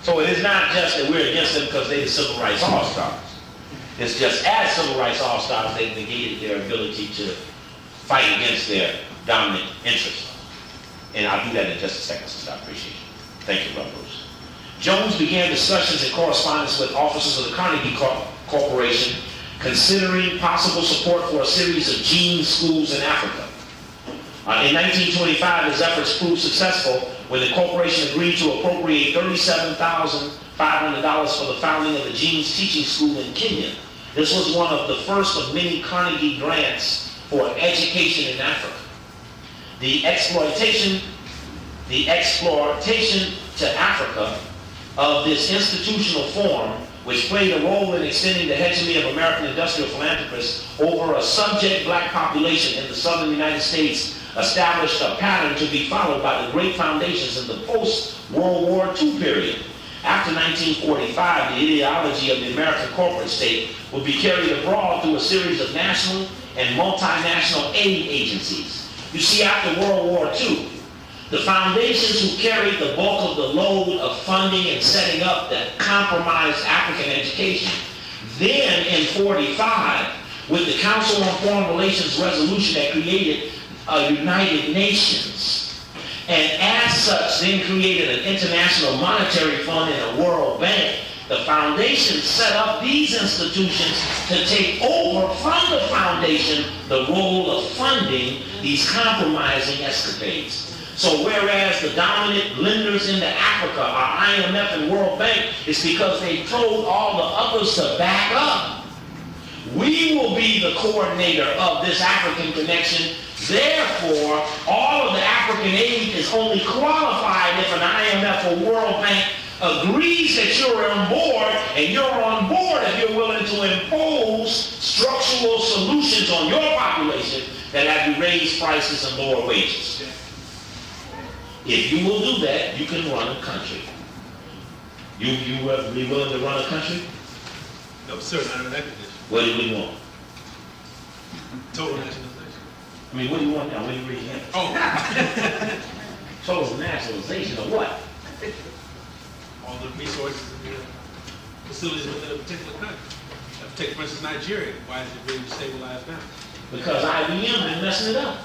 So it is not just that we're against them because they're the civil rights all-stars. It's just as civil rights all-stars, they've negated their ability to fight against their dominant interests. And I'll do that in just a second, sister. I appreciate you. Thank you, Brother Bruce. Jones began discussions and correspondence with officers of the Carnegie Corporation considering possible support for a series of gene schools in Africa. In 1925, his efforts proved successful when the corporation agreed to appropriate $37,500 for the founding of the Genes Teaching School in Kenya. This was one of the first of many Carnegie grants for education in Africa. The exploitation to Africa of this institutional form, which played a role in extending the hegemony of American industrial philanthropists over a subject black population in the southern United States, established a pattern to be followed by the great foundations in the post-World War II period. After 1945, the ideology of the American corporate state would be carried abroad through a series of national and multinational aid agencies. You see, after World War II, the foundations who carried the bulk of the load of funding and setting up that compromised African education, then in 45, with the Council on Foreign Relations resolution that created a United Nations, and as such then created an International Monetary Fund and a World Bank, the foundation set up these institutions to take over from the foundation the role of funding these compromising escapades. So whereas the dominant lenders into Africa are IMF and World Bank, it's because they told all the others to back up. We will be the coordinator of this African connection. Therefore, all of the African aid is only qualified if an IMF or World Bank agrees that you're on board, and you're on board if you're willing to impose structural solutions on your population that have you raise prices and lower wages. If you will do that, you can run a country. You be willing to run a country? No, sir, not in that condition. What do we want? Total nationalization. I mean, what do you want now? What do you read here? Oh. Total nationalization of what? All the resources and the facilities within a particular country. Take, for instance, Nigeria. Why is it being destabilized now? Because IBM been messing it up.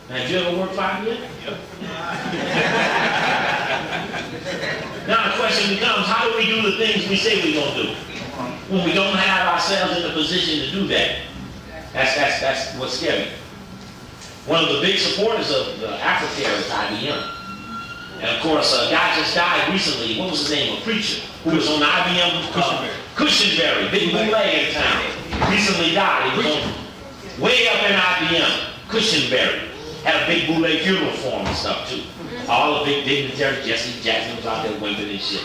Now, did you ever work for IBM? Yep. Now the question becomes, how do we do the things we say we're going to do when we don't have ourselves in the position to do that? That's what's scary. One of the big supporters of the Africare is IBM. And of course, a guy just died recently. What was his name? A preacher who was on IBM. Cushenberry, big bootleg in town. Recently died. He was on, way up in IBM. Cushenberry had a big bootleg funeral for him and stuff too. All the big dignitaries, Jesse Jackson was out there wimping and shit.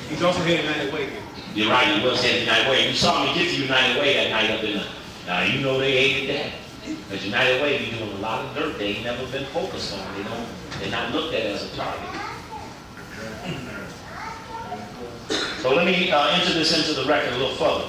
He's also headed United Way here. You're right, he was headed United Way. You saw me get to United Way that night up in the. Now you know they hated that. Because United Way be doing a lot of dirt they ain't never been focused on. They're not looked at as a target. So let me enter this into the record a little further.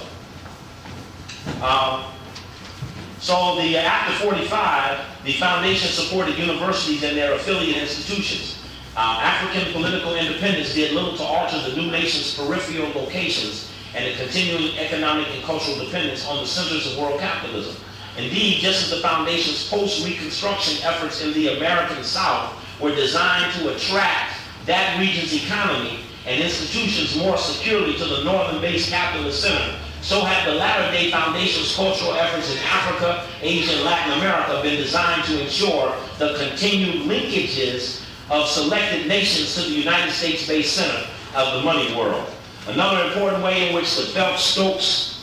So after 45, the foundation supported universities and their affiliate institutions. African political independence did little to alter the new nation's peripheral locations and the continuing economic and cultural dependence on the centers of world capitalism. Indeed, just as the foundation's post-Reconstruction efforts in the American South were designed to attract that region's economy and institutions more securely to the northern-based capitalist center, so have the latter-day foundation's cultural efforts in Africa, Asia, and Latin America been designed to ensure the continued linkages of selected nations to the United States-based center of the money world. Another important way in which the Phelps-Stokes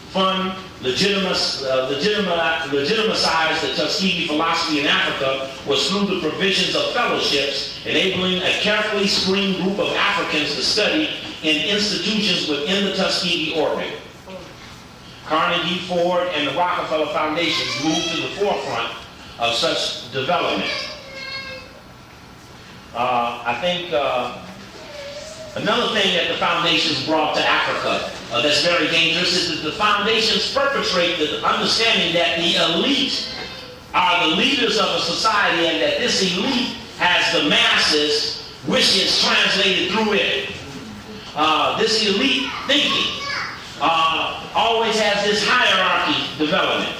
Fund legitimized the Tuskegee philosophy in Africa was through the provisions of fellowships, enabling a carefully screened group of Africans to study in institutions within the Tuskegee orbit. Carnegie, Ford, and the Rockefeller Foundations moved to the forefront of such development. I think another thing that the foundations brought to Africa that's very dangerous is that the foundations perpetrate the understanding that the elite are the leaders of a society and that this elite has the masses wishes translated through it. This elite thinking always has this hierarchy development.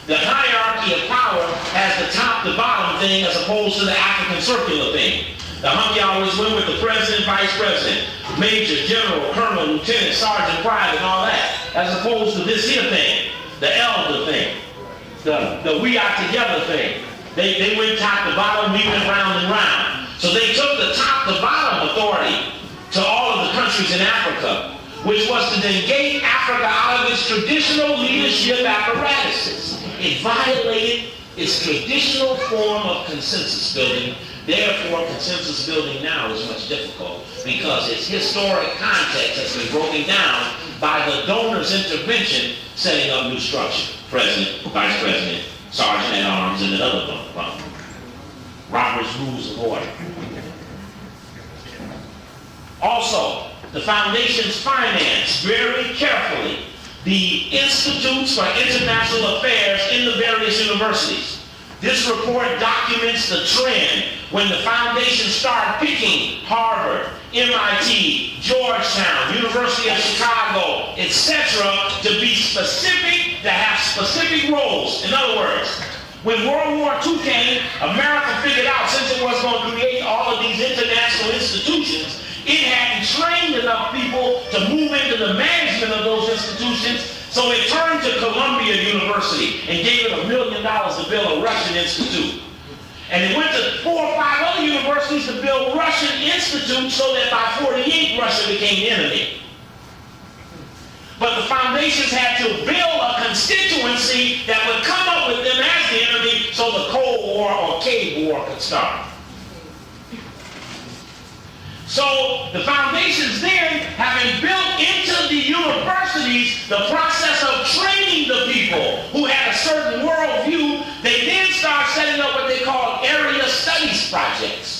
The hierarchy of power has the top to bottom thing as opposed to the African circular thing. The hunky always went with the president, vice president, major, general, colonel, lieutenant, sergeant, private, and all that, as opposed to this here thing, the elder thing, the we are together thing. They went top to bottom, we went round and round. So they took the top to bottom authority to all of the countries in Africa, which was to negate Africa out of its traditional leadership apparatuses. It violated its traditional form of consensus building. Therefore, consensus building now is much difficult because its historic context has been broken down by the donor's intervention, setting up new structure. President, vice president, sergeant at arms, and another one. Robert's Rules of Order. Also, the foundations finance very carefully the institutes for international affairs in the various universities. This report documents the trend when the foundation started picking Harvard, MIT, Georgetown, University of Chicago, etc. to be specific, to have specific roles. In other words, when World War II came, America figured out since it was going to create all of these international institutions, it hadn't trained enough people to move into the management of those institutions, so it turned to Columbia University and gave it $1 million to build a Russian institute. And it went to 4 or 5 other universities to build Russian institutes so that by 48 Russia became the enemy. But the foundations had to build a constituency that would come up with them as the enemy so the Cold War or Cave War could start. So the foundations then, having built into the universities the process of training the people who had a certain worldview, they then start setting up what they call area studies projects.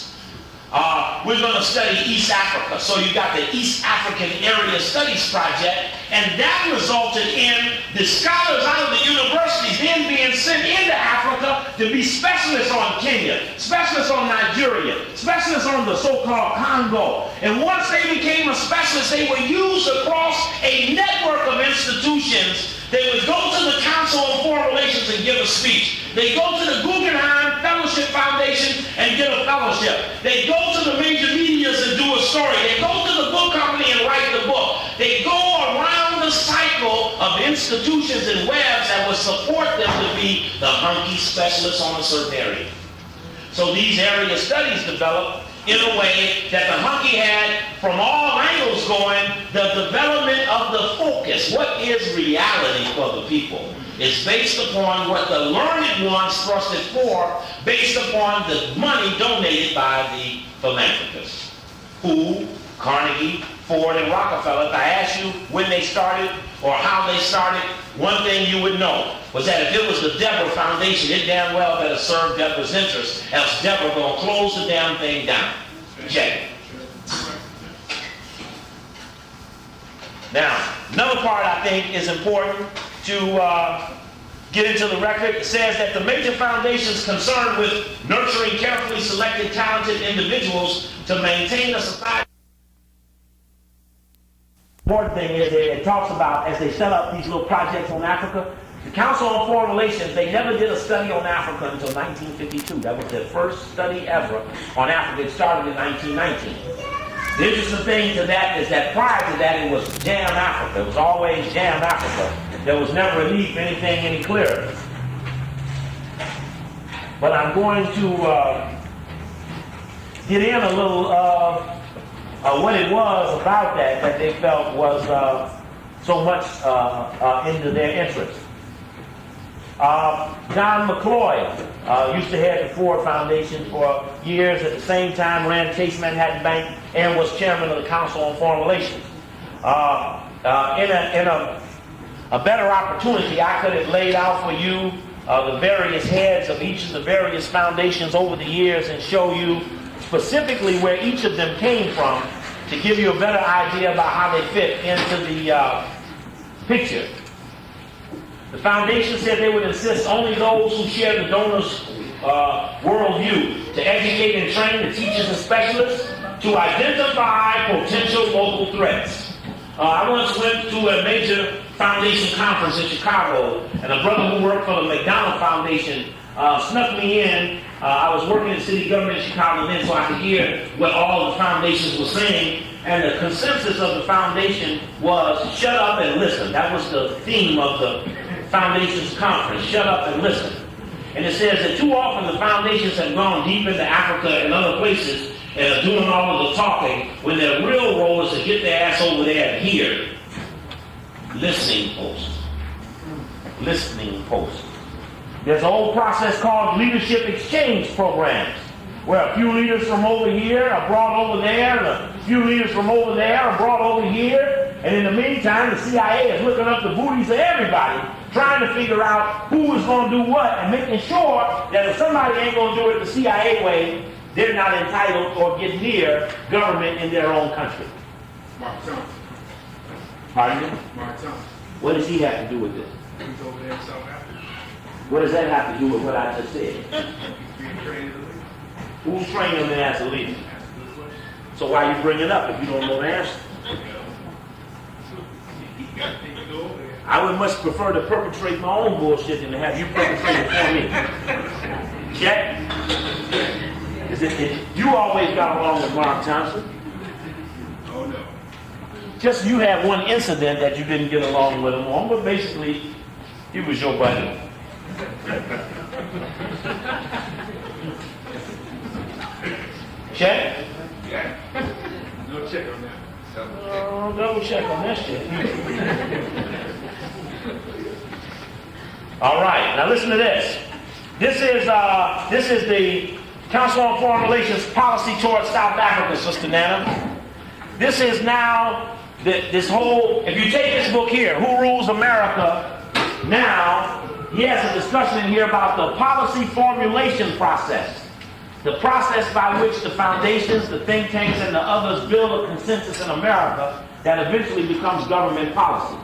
We're going to study East Africa. So you got the East African Area Studies Project, and that resulted in the scholars out of the universities then being sent into Africa to be specialists on Kenya, specialists on Nigeria, specialists on the so-called Congo. And once they became a specialist, they were used across a network of institutions. They would go to the Council on Foreign Relations and give a speech. They go to the Guggenheim Fellowship Foundation and get a fellowship. They go to the major medias and do a story. They go to the book company and write the book. They go around the cycle of institutions and webs that would support them to be the hunky specialists on a certain area. So these area studies developed in a way that the hunky had from all angles going, the development of the focus. What is reality for the people? It's based upon what the learned ones thrusted for, based upon the money donated by the philanthropists. Who? Carnegie, Ford, and Rockefeller. If I asked you when they started or how they started, one thing you would know was that if it was the Deborah Foundation, it damn well better serve Deborah's interests, else Deborah gonna close the damn thing down. Check it. Now, another part I think is important to get into the record. It says that the major foundations concerned with nurturing carefully selected talented individuals to maintain a society. The important thing is that it talks about, as they set up these little projects on Africa, the Council on Foreign Relations, they never did a study on Africa until 1952. That was their first study ever on Africa. It started in 1919. The interesting thing to that is that prior to that, it was Jam Africa. It was always Jam Africa. There was never a need for anything any clearer. But I'm going to get in a little what it was about that they felt was so much into their interest. John McCloy used to head the Ford Foundation for years. At the same time, ran Chase Manhattan Bank and was chairman of the Council on Foreign Relations. In a better opportunity, I could have laid out for you the various heads of each of the various foundations over the years and show you specifically where each of them came from to give you a better idea about how they fit into the picture. The foundation said they would insist only those who share the donors' worldview to educate and train the teachers and specialists to identify potential local threats. I once went to a major foundation conference in Chicago, and a brother who worked for the McDonald Foundation snuck me in. I was working in the city government in Chicago then, so I could hear what all the foundations were saying. And the consensus of the foundation was shut up and listen. That was the theme of the foundation's conference, shut up and listen. And it says that too often the foundations have gone deep into Africa and other places and are doing all of the talking when their real role is to get their ass over there and hear. Listening posts. Listening posts. There's a whole process called leadership exchange programs, where a few leaders from over here are brought over there, and a few leaders from over there are brought over here, and in the meantime, the CIA is looking up the booties of everybody, trying to figure out who is going to do what, and making sure that if somebody ain't going to do it the CIA way, they're not entitled or get near government in their own country. Mark Thompson. Pardon me? Mark Thompson. What does he have to do with this? He's over there in South Africa. What does that have to do with what I just said? He's being trained as a leader. Who's training him as a leader? That's a good question. So why you bring it up if you don't know the answer? He got things to go over there. I would much prefer to perpetrate my own bullshit than to have you perpetrate it for me. Check? You always got along with Mark Thompson. Oh no. Just you had one incident that you didn't get along with him on, but basically, he was your buddy. Check? Yeah. No check on that. Oh, double check on that shit. All right, now listen to this. This is the Council on Foreign Relations policy towards South Africa, Sister Nana. This is now this whole. If you take this book here, Who Rules America Now? He has a discussion in here about the policy formulation process. The process by which the foundations, the think tanks, and the others build a consensus in America that eventually becomes government policy.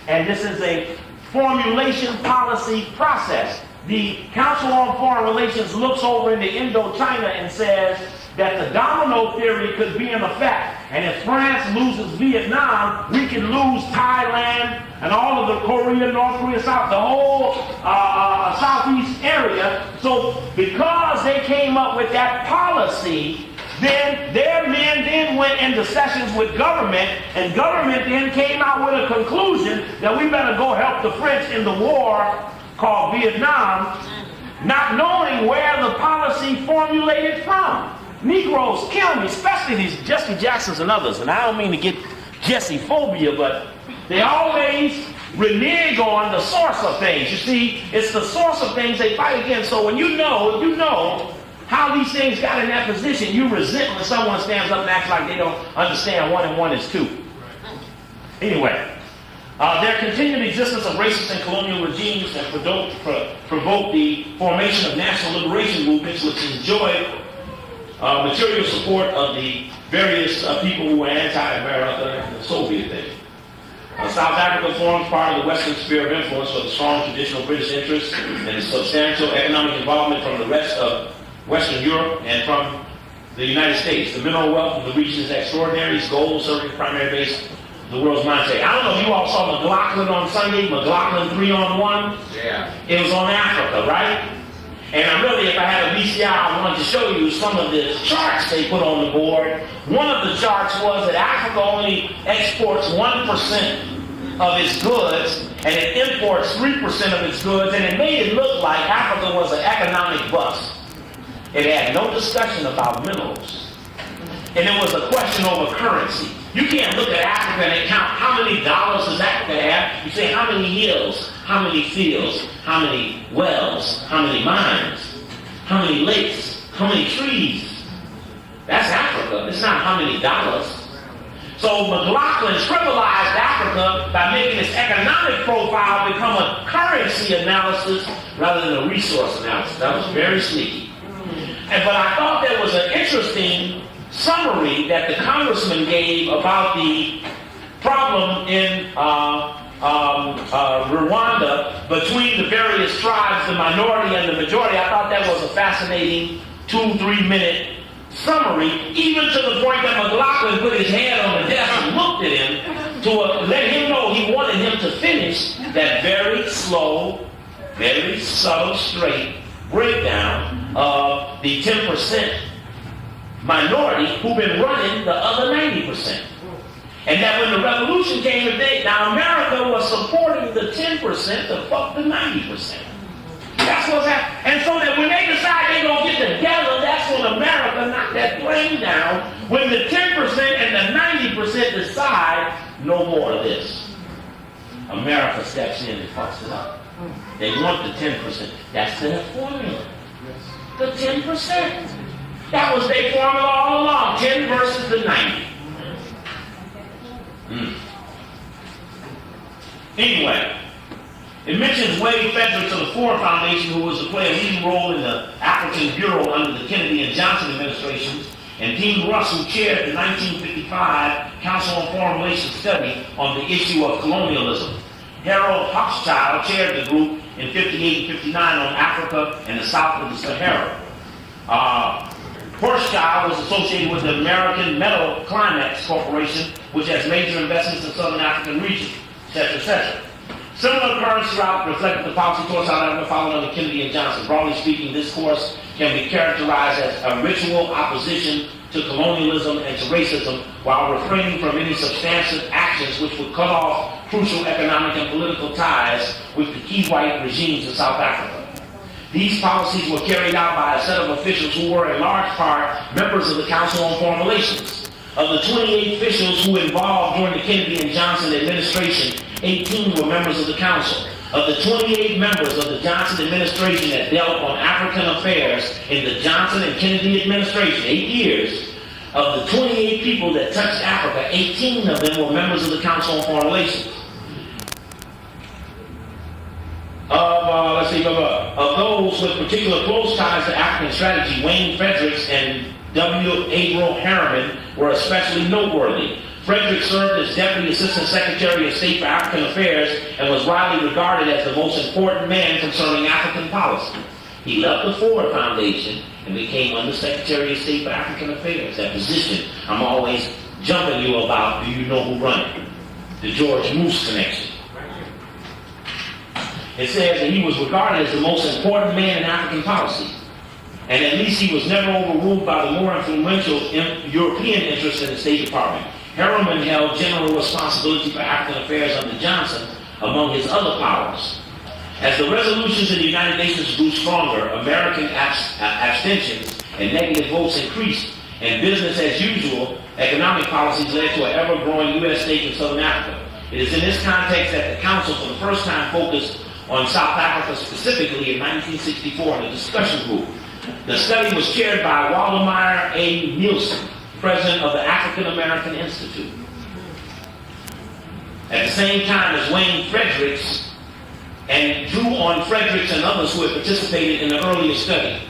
And this is a formulation policy process. The Council on Foreign Relations looks over into Indochina and says that the domino theory could be in effect. And if France loses Vietnam, we can lose Thailand and all of the Korea, North Korea, South, the whole Southeast area. So because they came up with that policy, then their men then went into sessions with government, and government then came out with a conclusion that we better go help the French in the war called Vietnam, not knowing where the policy formulated from. Negroes kill me, especially these Jesse Jacksons and others, and I don't mean to get Jesse phobia, but they always renege on the source of things. You see, it's the source of things they fight against. So when you know how these things got in that position, you resent when someone stands up and acts like they don't understand 1 and 1 is 2. Anyway, their continued existence of racist and colonial regimes have provoked the formation of national liberation movements which enjoyed material support of the various people who were anti-America and the Soviet thing. South Africa forms part of the Western sphere of influence with a strong traditional British interest and substantial economic involvement from the rest of Western Europe and from the United States. The mineral wealth of the region is extraordinary. Its gold serving the primary base of the world's mindset. I don't know if you all saw McLaughlin on Sunday, McLaughlin 3-on-1. Yeah. It was on Africa, right? And I really, if I had a VCR, I wanted to show you some of the charts they put on the board. One of the charts was that Africa only exports 1% of its goods, and it imports 3% of its goods, and it made it look like Africa was an economic bust. It had no discussion about minerals. And it was a question over currency. You can't look at Africa and count how many dollars does Africa have. You say how many hills, how many fields, how many wells, how many mines, how many lakes, how many trees. That's Africa. It's not how many dollars. So McLaughlin trivialized Africa by making its economic profile become a currency analysis rather than a resource analysis. That was very sneaky. But I thought there was an interesting summary that the congressman gave about the problem in Rwanda between the various tribes, the minority and the majority. I thought that was a fascinating 2-3 minute summary, even to the point that McLaughlin put his hand on the desk and looked at him to let him know he wanted him to finish that very slow, very subtle, straight breakdown of the 10% minority who've been running the other 90%. And that when the revolution came today, now America was supporting the 10% to fuck the 90%. That's what's happening. And so that when they decide they're going to get together, that's when America knocked that plane down. When the 10% and the 90% decide no more of this, America steps in and fucks it up. They want the 10%. That's their formula. The 10%. That was their formula all along. 10 versus the 90. Anyway, it mentions Wade Frederick of the Ford Foundation, who was to play a leading role in the African Bureau under the Kennedy and Johnson administrations, and Dean Russ, who chaired the 1955 Council on Foreign Relations study on the issue of colonialism. Harold Hochschild chaired the group in 58 and 59 on Africa and the south of the Sahara. Hochschild was associated with the American Metal Climax Corporation, which has major investments in southern African region, etc., etc. Similar currents throughout reflected the policy towards South Africa followed under Kennedy and Johnson. Broadly speaking, this course can be characterized as a ritual opposition to colonialism and to racism, while refraining from any substantive actions which would cut off crucial economic and political ties with the key white regimes in South Africa. These policies were carried out by a set of officials who were in large part members of the Council on Foreign Relations. Of the 28 officials who were involved during the Kennedy and Johnson administration, 18 were members of the Council. Of the 28 members of the Johnson administration that dealt on African affairs in the Johnson and Kennedy administration, 8 years, of the 28 people that touched Africa, 18 of them were members of the Council on Foreign Relations. Of those with particular close ties to African strategy, Wayne Fredericks and W. Averill Harriman were especially noteworthy. Frederick served as Deputy Assistant Secretary of State for African Affairs and was widely regarded as the most important man concerning African policy. He left the Ford Foundation and became Under Secretary of State for African Affairs. That position I'm always jumping you about, do you know who run it? The George Moose connection. It says that he was regarded as the most important man in African policy. And at least he was never overruled by the more influential European interests in the State Department. Harriman held general responsibility for African affairs under Johnson, among his other powers. As the resolutions in the United Nations grew stronger, American abstentions and negative votes increased, and business as usual economic policies led to an ever-growing U.S. stake in Southern Africa. It is in this context that the Council for the first time focused on South Africa specifically in 1964 in a discussion group. The study was chaired by Waldemar A. Nielsen, president of the African American Institute. At the same time as Wayne Fredericks, and drew on Fredericks and others who had participated in the earlier study.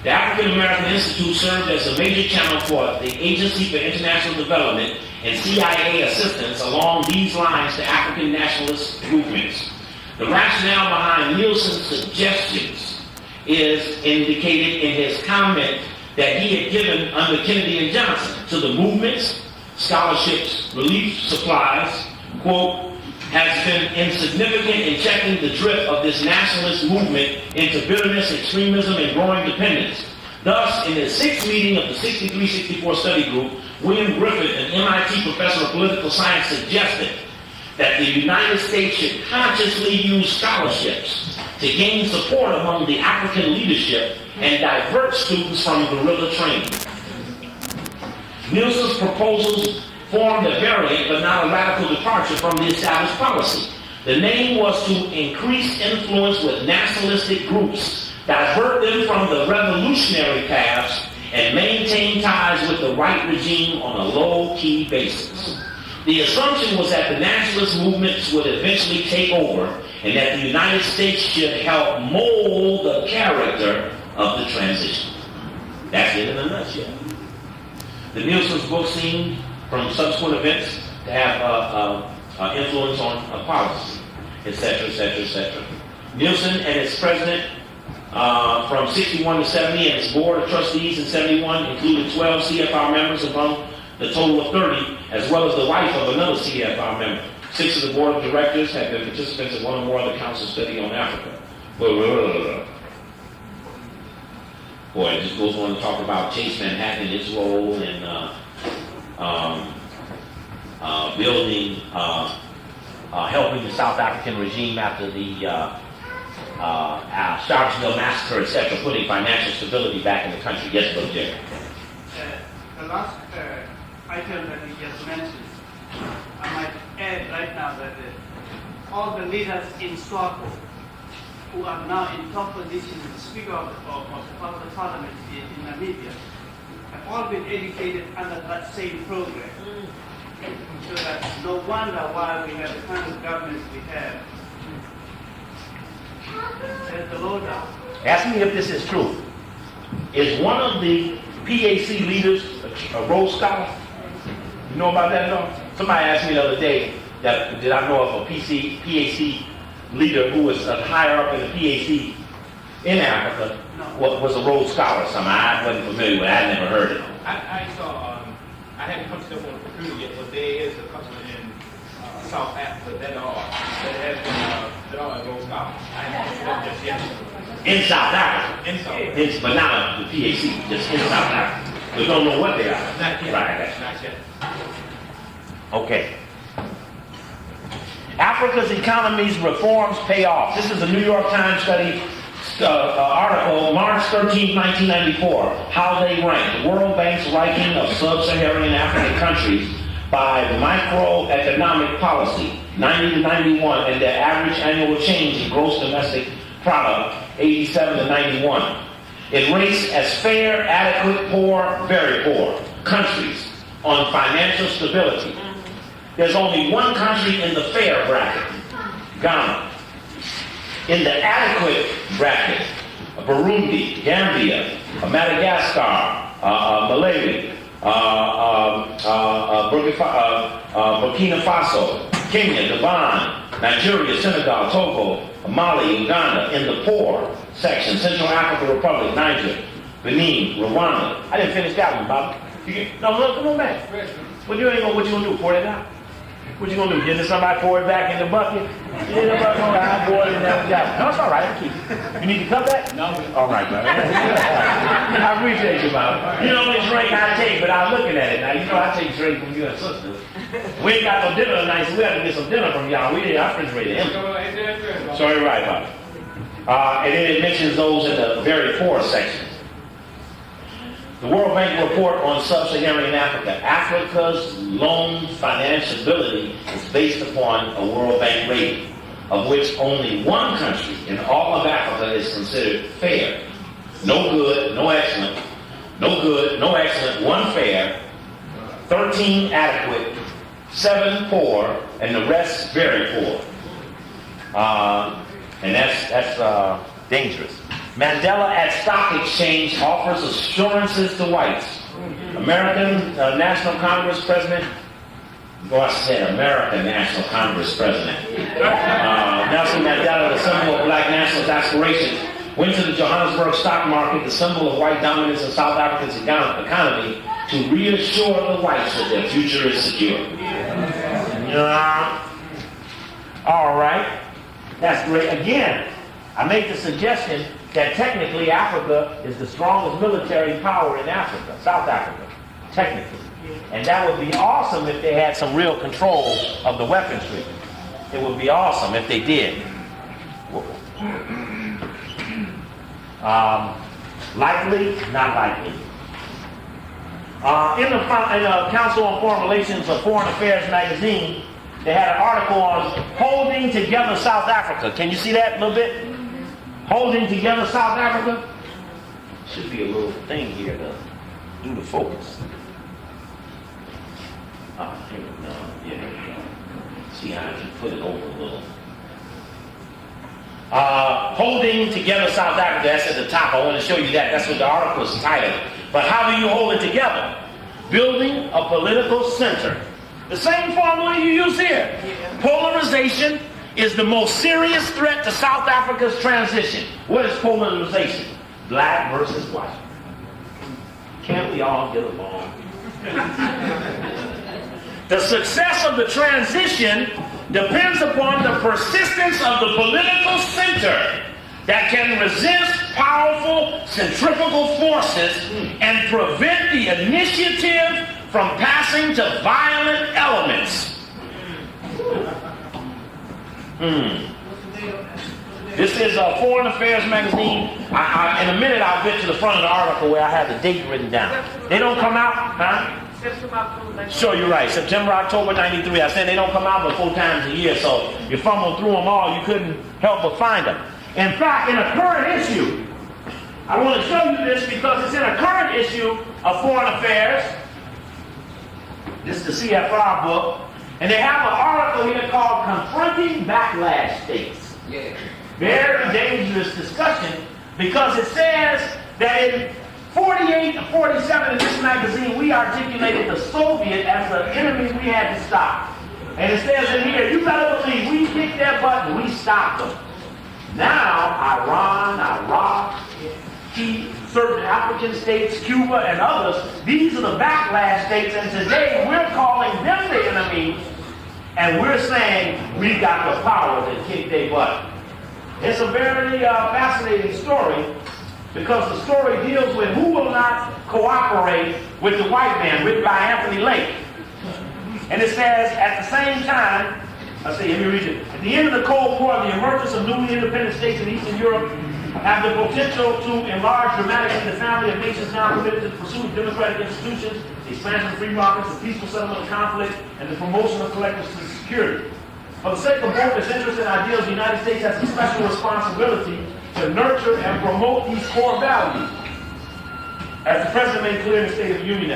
The African American Institute served as a major channel for the Agency for International Development and CIA assistance along these lines to African nationalist movements. The rationale behind Nielsen's suggestions is indicated in his comment that he had given under Kennedy and Johnson to the movements, scholarships, relief supplies, quote, has been insignificant in checking the drift of this nationalist movement into bitterness, extremism, and growing dependence. Thus, in his sixth meeting of the 63-64 study group, William Griffith, an MIT professor of political science, suggested that the United States should consciously use scholarships to gain support among the African leadership and divert students from guerrilla training. Nielsen's proposals formed a variant but not a radical departure from the established policy. The name was to increase influence with nationalistic groups, divert them from the revolutionary paths, and maintain ties with the right regime on a low-key basis. The assumption was that the nationalist movements would eventually take over and that the United States should help mold the character of the transition. That's it in a nutshell. The Nielsen's book seemed, from subsequent events, to have influence on policy, etc., etc., etc. Nielsen and its president from 61 to 70 and its board of trustees in 71 included 12 CFR members among the total of 30, as well as the wife of another CFR member. 6 of the board of directors have been participants in one or more of the council study on Africa. Boy, it just goes on to talk about Chase Manhattan and its role in building, helping the South African regime after the Sharpsville massacre, etc., putting financial stability back in the country. Yes, Brother Jerry. The last item that you just mentioned, I might add right now that all the leaders in SWAPO who are now in top positions, the Speaker of the Parliament in Namibia, have all been educated under that same program. So that no wonder why we have the kind of governments we have. There's the lowdown. Ask me if this is true. Is one of the PAC leaders a Rhodes Scholar? You know about that at all? Somebody asked me the other day that did I know of a PAC leader who was higher up in the PAC in Africa was a Rhodes Scholar. Something I wasn't familiar with. I had never heard it. I saw, I hadn't come to them on the computer yet, but there is a couple in South Africa that has been, that are Rhodes Scholars. I haven't come to them just yet. In South Africa. In South Africa. But not the PAC, just in South Africa. We don't know what they are. Not yet. Right. Not yet. Okay. Africa's economy's reforms pay off. This is a New York Times study article, March 13, 1994, how they rank. The World Bank's ranking of sub-Saharan African countries by microeconomic policy, 90 to 91, and their average annual change in gross domestic product, 87 to 91. It rates as fair, adequate, poor, very poor countries on financial stability. There's only one country in the fair bracket, Ghana. In the adequate bracket, Burundi, Gambia, Madagascar, Malawi, Burkina Faso, Kenya, Gabon, Nigeria, Senegal, Togo, Mali, Uganda. In the poor section, Central African Republic, Niger, Benin, Rwanda. I didn't finish that one, Bob. No, look, come on back. What you gonna do? Pour it out? What you gonna do? Get somebody pour it back in the bucket? Yeah, I pour it in that. No, it's all right. I'll keep it. You need to come back? No. All right, brother. I appreciate you, Bob. You know this drink I take, but I'm looking at it now. You know I take drink from you and sisters. We ain't got no dinner tonight, so we have to get some dinner from y'all. We didn't our refrigerator empty. So you're right, Bob. And then it mentions those in the very poor section. The World Bank report on sub-Saharan Africa. Africa's loan financiability is based upon a World Bank rating, of which only one country in all of Africa is considered fair. No good, no excellent. No good, no excellent, 1 fair, 13 adequate, 7 poor, and the rest very poor. And that's dangerous. Mandela at Stock Exchange offers assurances to whites. American National Congress President, I said American National Congress President. Nelson Mandela, the symbol of black nationalist aspirations, went to the Johannesburg stock market, the symbol of white dominance in South Africa's economy, to reassure the whites that their future is secure. All right. That's great. Again, I make the suggestion that technically Africa is the strongest military power in Africa, South Africa, technically. And that would be awesome if they had some real control of the weaponry. It would be awesome if they did. Likely, not likely. In the Council on Foreign Relations of Foreign Affairs magazine, they had an article on holding together South Africa. Can you see that a little bit? Holding together South Africa? Should be a little thing here to do the focus. Here we go. Yeah, here we go. See how I can put it over a little. Holding together South Africa, that's at the top. I want to show you that. That's what the article is titled. But how do you hold it together? Building a political center. The same formula you use here. Polarization is the most serious threat to South Africa's transition. What is polarization? Black versus white. Can't we all get along? The success of the transition depends upon the persistence of the political center that can resist powerful centrifugal forces and prevent the initiative from passing to violent elements. This is a Foreign Affairs magazine. In a minute I'll get to the front of the article where I have the date written down. They don't come out, huh? Sure, you're right. September, October 93. I said they don't come out but 4 times a year, so you fumbled through them all, you couldn't help but find them. In fact, in a current issue, I want to show you this because it's in a current issue of Foreign Affairs. This is the CFR book. And they have an article here called Confronting Backlash States. Yeah. Very dangerous discussion because it says that in 48 to 47 in this magazine, we articulated the Soviet as the enemy we had to stop. And it says in here, you better believe we kicked their butt and we stopped them. Now, Iran, Iraq, certain African states, Cuba, and others, these are the backlash states, and today we're calling them the enemy, and we're saying we got the power to kick their butt. It's a very fascinating story, because the story deals with who will not cooperate with the white man, written by Anthony Lake. And it says, at the same time, let me read it. At the end of the Cold War, the emergence of newly independent states in Eastern Europe have the potential to enlarge dramatically the family of nations now committed to the pursuit of democratic institutions, the expansion of free markets, the peaceful settlement of conflict, and the promotion of collective security. For the sake of both its interests and ideals, the United States has a special responsibility to nurture and promote these core values. As the President made clear in the State of the Union,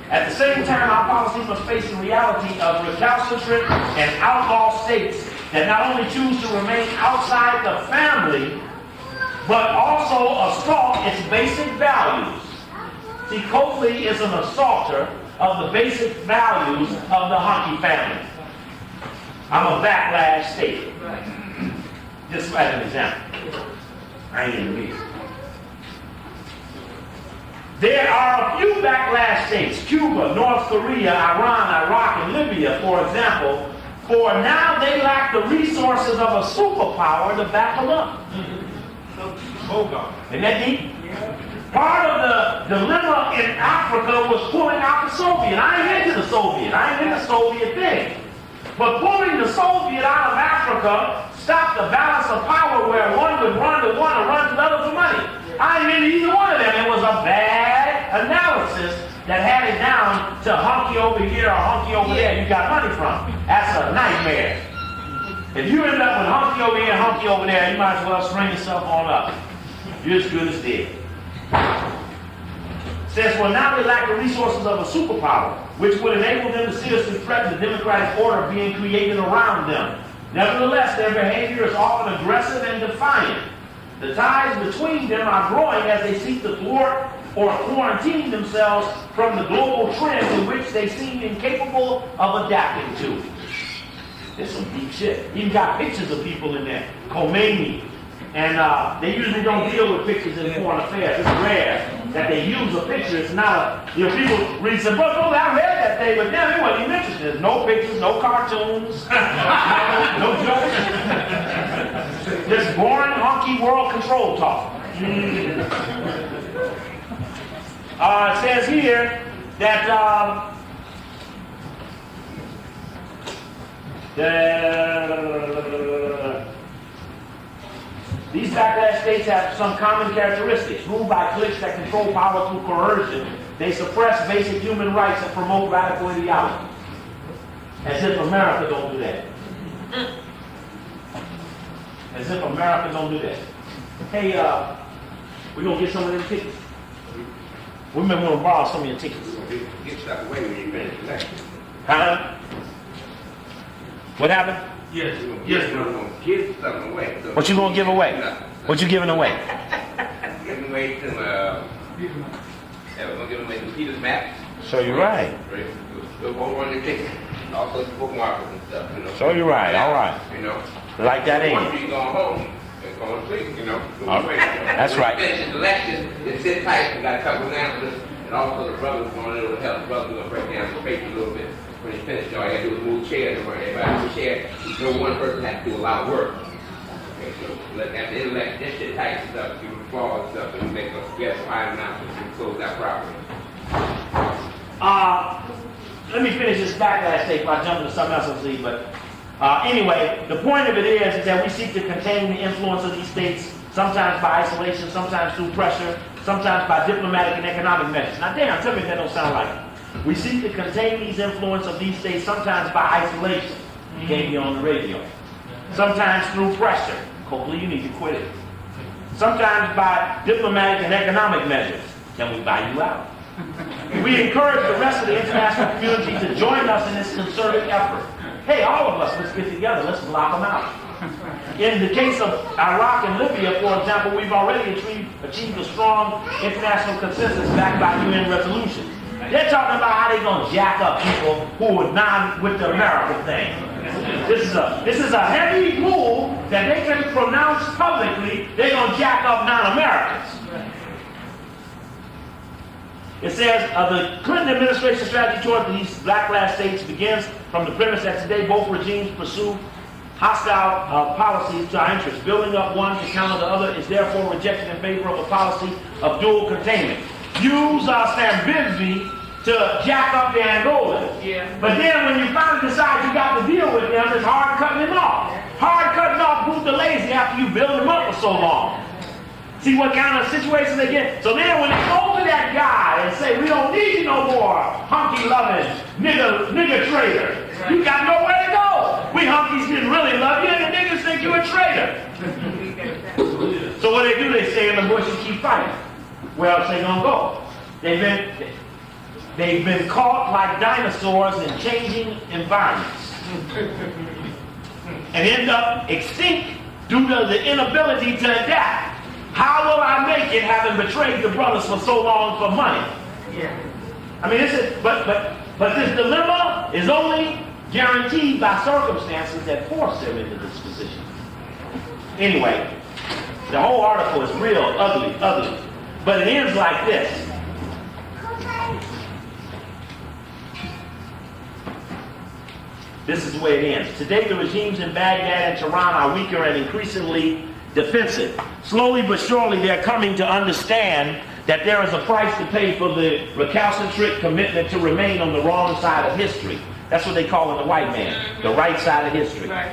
at the same time, our policy must face the reality of recalcitrant and outlaw states that not only choose to remain outside the family, but also assault its basic values. See, Coakley is an assaulter of the basic values of the Hunky family. I'm a backlash state. Just as an example. I ain't in the least. There are a few backlash states, Cuba, North Korea, Iran, Iraq, and Libya, for example, for now they lack the resources of a superpower to back them up. Isn't that deep? Part of the dilemma in Africa was pulling out the Soviet. I ain't into the Soviet. I ain't into the Soviet thing. But pulling the Soviet out of Africa stopped the balance of power where one would run to one and run to the other for money. I ain't into either one of them. It was a bad analysis that had it down to hunky over here or hunky over there you got money from. That's a nightmare. If you end up with hunky over here and hunky over there, you might as well string yourself on up. You're as good as dead. Says, well, now they lack the resources of a superpower, which would enable them to seriously threaten the democratic order being created around them. Nevertheless, their behavior is often aggressive and defiant. The ties between them are growing as they seek to thwart or quarantine themselves from the global trends in which they seem incapable of adapting to. There's some deep shit. Even got pictures of people in there. Khomeini. And they usually don't deal with pictures in foreign affairs. It's rare that they use a picture. It's not a, people read some books, oh, I read that thing, but then they wasn't even interested. There's no pictures, no cartoons, no jokes. Just boring, honky world control talk. It says here that these backlash states have some common characteristics. Ruled by cliques that control power through coercion, they suppress basic human rights and promote radical ideology. As if America don't do that. As if America don't do that. Hey, we're going to get some of them tickets. We may want to borrow some of your tickets. Get stuff away when you finish the lecture. Huh? What happened? Yes, Yes, we're going to give something away. So What you going to give away? What you giving away? Giving away some, we're going to give away some Peter's maps. So you're right. We'll hold on to tickets. Also some bookmarkers and stuff, you know. So you're right, all right. You know. Like that ain't Once it? you go home and go to sleep, you know. That's right. When you finish the lecture, just sit tight. We got a couple of announcements. And also the brothers going to help. The brothers going to break down the paper a little bit. When you finish, all you got to do is move chairs and everybody move chairs. No one person has to do a lot of work. Okay, so at the end of the lecture, just sit tight and stuff, give them applause and stuff, and make us get some final announcements and close that properly. Let me finish this backlash tape by jumping to something else on see, but anyway, the point of it is that we seek to contain the influence of these states, sometimes by isolation, sometimes through pressure, sometimes by diplomatic and economic measures. Now damn, tell me if that don't sound like it. We seek to contain these influence of these states, sometimes by isolation. You can't be on the radio. Sometimes through pressure. Hopefully you need to quit it. Sometimes by diplomatic and economic measures. Can we buy you out? We encourage the rest of the international community to join us in this concerted effort. Hey, all of us, let's get together. Let's block them out. In the case of Iraq and Libya, for example, we've already achieved a strong international consensus backed by UN resolutions. They're talking about how they're going to jack up people who are not with the American thing. This is a heavy move that they can pronounce publicly. They're going to jack up non-Americans. It says, the Clinton administration strategy toward these backlash states begins from the premise that today both regimes pursue hostile policies to our interests. Building up one to counter the other is therefore rejected in favor of a policy of dual containment. Use Sambizzi to jack up the Angolans. Yeah. But then when you finally decide you got to deal with them, it's hard cutting them off. Hard cutting off Bootha-Lazy after you build them up for so long. See what kind of situation they get. So then when they go to that guy and say, we don't need you no more, hunky-loving, nigger traitor, you got nowhere to go. We hunkies didn't really love you, and the niggas think you're a traitor. So what they do, they stay in the bush and keep fighting. Where else they gonna go? They've been caught like dinosaurs in changing environments. And end up extinct due to the inability to adapt. How will I make it having betrayed the brothers for so long for money? Yeah. I mean, but this dilemma is only guaranteed by circumstances that force them into this position. Anyway, the whole article is real ugly. But it ends like this. This is the way it ends. Today, the regimes in Baghdad and Tehran are weaker and increasingly defensive. Slowly but surely, they're coming to understand that there is a price to pay for the recalcitrant commitment to remain on the wrong side of history. That's what they call in the white man, the right side of history. Right.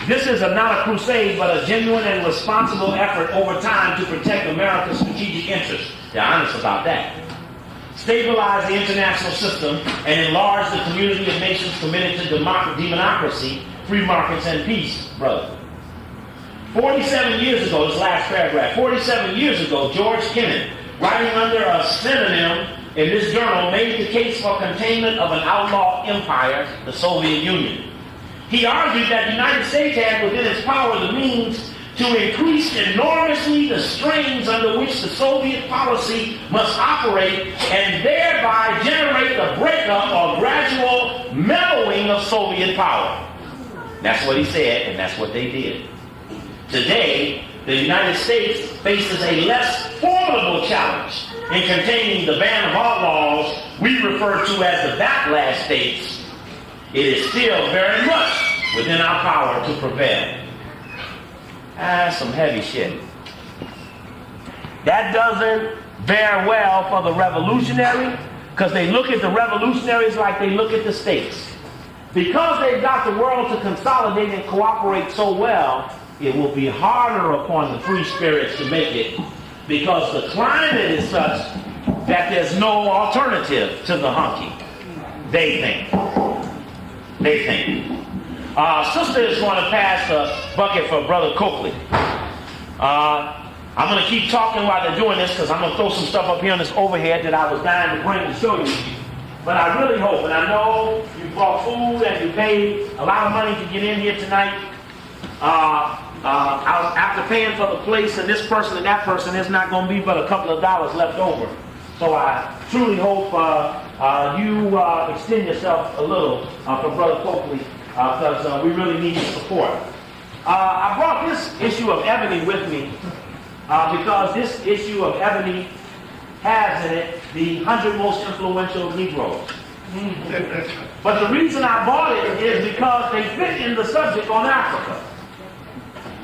This is not a crusade, but a genuine and responsible effort over time to protect America's strategic interests. They're honest about that. Stabilize the international system and enlarge the community of nations committed to democracy, free markets, and peace, brother. 47 years ago, this last paragraph, 47 years ago, George Kennan, writing under a synonym in this journal, made the case for containment of an outlaw empire, the Soviet Union. He argued that the United States had within its power the means to increase enormously the strains under which the Soviet policy must operate and thereby generate the breakup or gradual mellowing of Soviet power. That's what he said, and that's what they did. Today, the United States faces a less formidable challenge in containing the band of outlaws we refer to as the backlash states. It is still very much within our power to prevail. Some heavy shit. That doesn't bear well for the revolutionary, because they look at the revolutionaries like they look at the states. Because they've got the world to consolidate and cooperate so well, it will be harder upon the free spirits to make it, because the climate is such that there's no alternative to the hunky. They think. Sister is going to pass a bucket for Brother Coakley. I'm going to keep talking while they're doing this, because I'm going to throw some stuff up here on this overhead that I was dying to bring to show you. But I really hope, and I know you bought food and you paid a lot of money to get in here tonight. After paying for the place and this person and that person, there's not going to be but a couple of dollars left over. So I truly hope you extend yourself a little for Brother Coakley, because we really need your support. I brought this issue of ebony with me because this issue of ebony has in it the 100 most influential Negroes. But the reason I bought it is because they fit in the subject on Africa.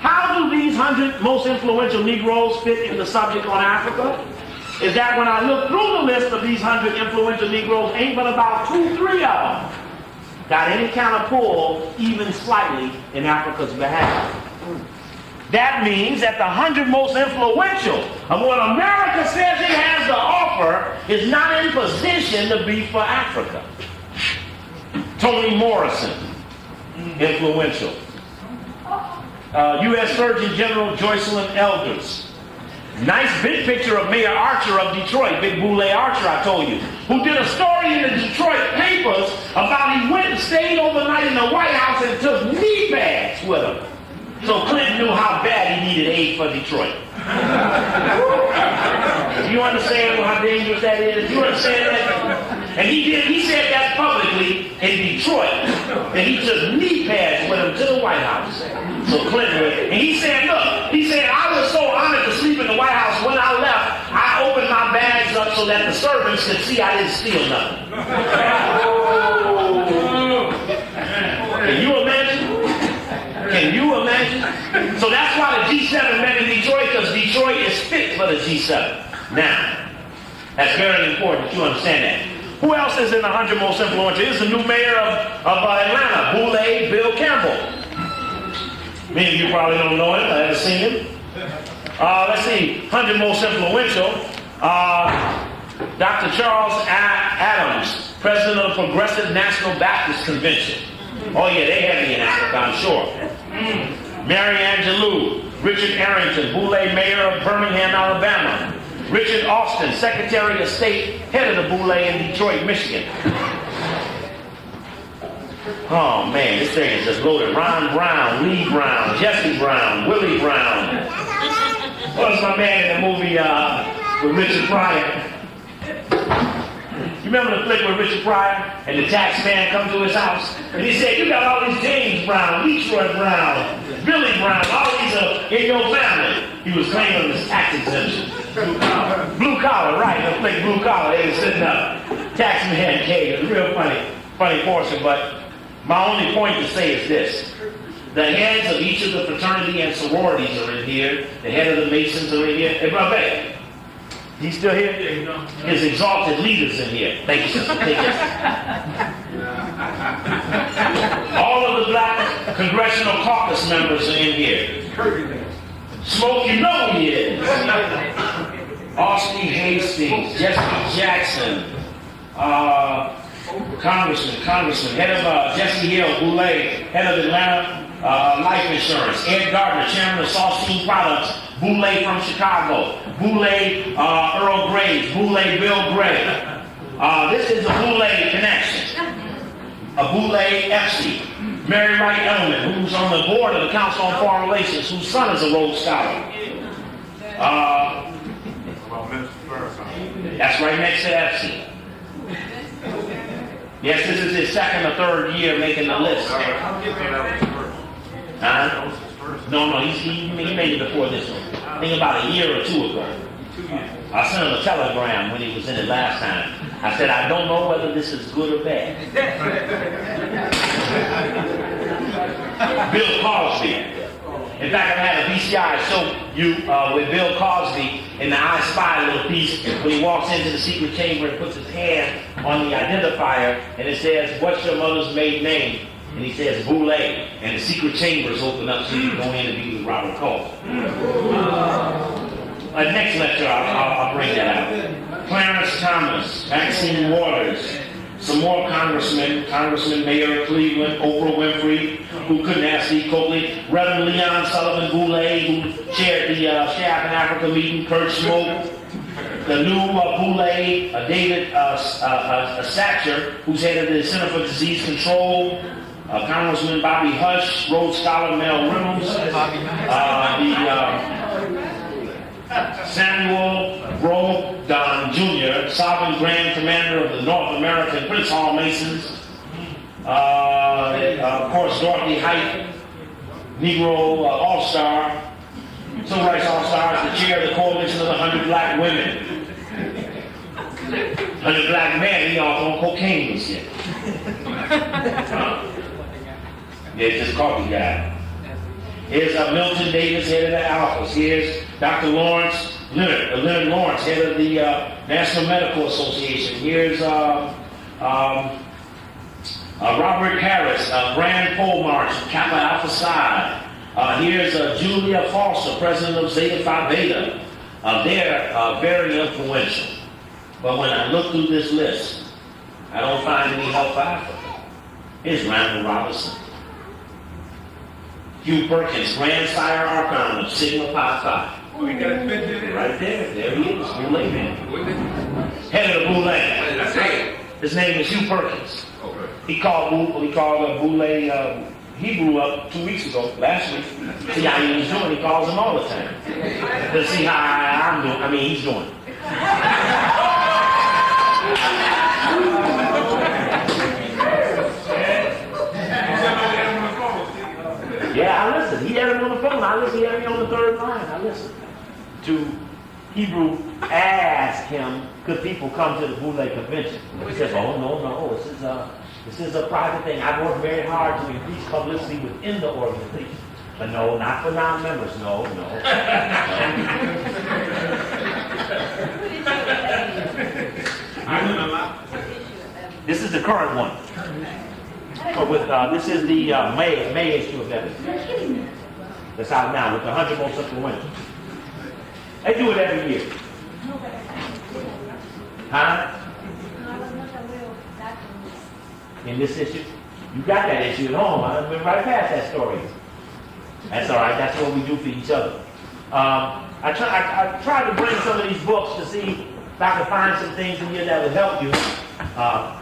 How do these 100 most influential Negroes fit in the subject on Africa? Is that when I look through the list of these 100 influential Negroes, ain't but about 2-3 of them got any kind of pull, even slightly, in Africa's behalf. That means that the 100 most influential of what America says it has to offer is not in position to be for Africa. Toni Morrison, influential. U.S. Surgeon General Joycelyn Elders. Nice big picture of Mayor Archer of Detroit, Big Boule Archer, I told you, who did a story in the Detroit papers about he went and stayed overnight in the White House and took knee pads with him. So Clinton knew how bad he needed aid for Detroit. You understand how dangerous that is? You understand that? And he said that publicly in Detroit. And he took knee pads with him to the White House. So Clinton, and he said, look, I was so honored to sleep in the White House. When I left, I opened my bags up so that the servants could see I didn't steal nothing. Can you imagine? Can you imagine? So that's why the G7 met in Detroit, because Detroit is fit for the G7. Now, that's very important that you understand that. Who else is in the 100 most influential? This is the new mayor of Atlanta, Boule Bill Campbell. Many of you probably don't know him. I haven't seen him. Let's see, 100 most influential. Dr. Charles Adams, president of the Progressive National Baptist Convention. Oh yeah, they have me in Africa, I'm sure. Mary Angelou, Richard Arrington, Boule mayor of Birmingham, Alabama. Richard Austin, Secretary of State, head of the Boule in Detroit, Michigan. Oh man, this thing is just loaded. Ron Brown, Lee Brown, Jesse Brown, Willie Brown. What was my man in the movie with Richard Pryor? You remember the flick with Richard Pryor and the tax man come to his house? And he said, you got all these James Brown, Leroy Brown, Billy Brown, all these are in your family. He was claiming his tax exemption. Blue collar, right, the flick Blue Collar, they were sitting up. Tax man came, it was real funny portion, but my only point to say is this. The heads of each of the fraternity and sororities are in here. The head of the Masons are in here. Hey, Brother Beck, he's still here? His exalted leaders in here. Thank you, sister. Thank you. All of the black congressional caucus members are in here. Smoke, you know he is. Austin Hastings, Jesse Jackson, Congressman, head of Jesse Hill, Boule, head of Atlanta Life Insurance, Ed Gardner, chairman of Saltine Products, Boule from Chicago, Boule Earl Graves, Boule Bill Gray. This is a Boule connection, a Boule FC. Mary Wright Edelman, who's on the board of the Council on Foreign Relations, whose son is a Rhodes Scholar. That's right next to Epstein. Yes, this is his second or third year making the list. No, he made it before this one. I think about a year or two ago. I sent him a telegram when he was in it last time. I said, I don't know whether this is good or bad. Bill Cosby. In fact, I had a VCR show you with Bill Cosby in the I Spy little piece when he walks into the secret chamber and puts his hand on the identifier and it says, what's your mother's maiden name? And he says, Boule. And the secret chambers open up so you can go in and be with Robert Cole. Next lecture, I'll bring that out. Clarence Thomas, Maxine Waters, some more congressmen, Congressman Mayor of Cleveland, Oprah Winfrey, who couldn't ask Steve Coakley, Reverend Leon Sullivan Boulay, who chaired the Shack in Africa meeting, Kurt Smoke, the new Boulay, David Satcher, who's head of the Center for Disease Control, Congressman Bobby Hush, Rhodes Scholar Mel Reynolds, Samuel Rowe Don Jr., Sovereign Grand Commander of the North American Prince Hall Masons, of course Dorothy Height, Negro All-Star, Civil Rights All-Stars, the chair of the Coalition of the 100 Black Women. 100 Black Men, he off on cocaine and shit. Yeah, just coffee guy. Here's Milton Davis, head of the Alphas. Here's Dr. Lawrence Leonard Lawrence, head of the National Medical Association. Here's Robert Harris, Grand Pole March, Kappa Alpha Psi. Here's Julia Foster, president of Zeta Phi Beta. They're very influential. But when I look through this list, I don't find any help for Africa. Here's Randall Robinson. Hugh Perkins, Grandsire Archon of Sigma Pi Phi. We got a picture there. Right there he is, Boulay man. Head of the Boulay. His name is Hugh Perkins. Okay. He called Boulay Hebrew up 2 weeks ago, last week. See how he was doing. He calls him all the time. To see how I'm doing. I mean, he's doing. Yeah, I listened. He had him on the phone. I listened. He had me on the third line. I listened to Hebrew ask him, could people come to the Boulay convention? He says, oh, no. This is a private thing. I've worked very hard to increase publicity within the organization. But no, not for non-members. No. This is the current one. This is the May issue of Evidence. That's out now with the 100 most influential. They do it every year. Huh? In this issue? You got that issue at home. I went right past that story. That's all right. That's what we do for each other. I tried to bring some of these books to see if I could find some things in here that would help you.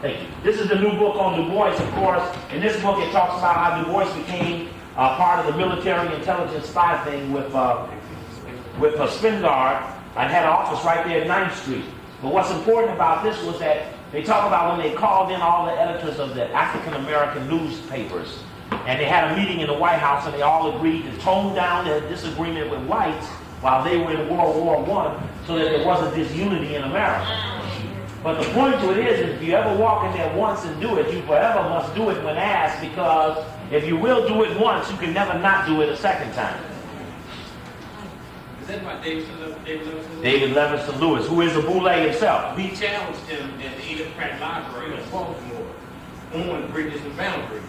Thank you. This is the new book on Du Bois, of course. In this book, it talks about how Du Bois became part of the military intelligence spy thing with Spingard. I had an office right there at 9th Street. But what's important about this was that they talk about when they called in all the editors of the African-American newspapers, and they had a meeting in the White House, and they all agreed to tone down their disagreement with whites while they were in World War I, so that there wasn't disunity in America. But the point to it is, if you ever walk in there once and do it, you forever must do it when asked, because if you will do it once, you can never not do it a second time. Is that by David Levinson Lewis, who is a Boulay himself. We challenged him at the Edith Pratt Library in Baltimore on bridges and boundaries.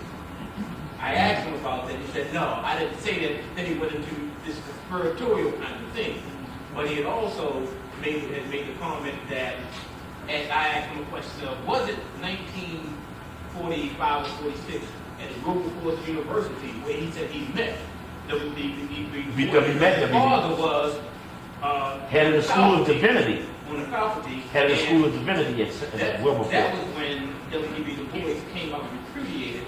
I asked him about that. He said, no, I didn't say that. Then he went into this conspiratorial kind of thing. But he had also made the comment that, and I asked him a question of, was it 1945 or 46 at Wilberforce University where he said he met the father was head of the School of Divinity. On the faculty. Head of the School of Divinity at Wilberforce. That was when W.E.B. Du Bois came up and repudiated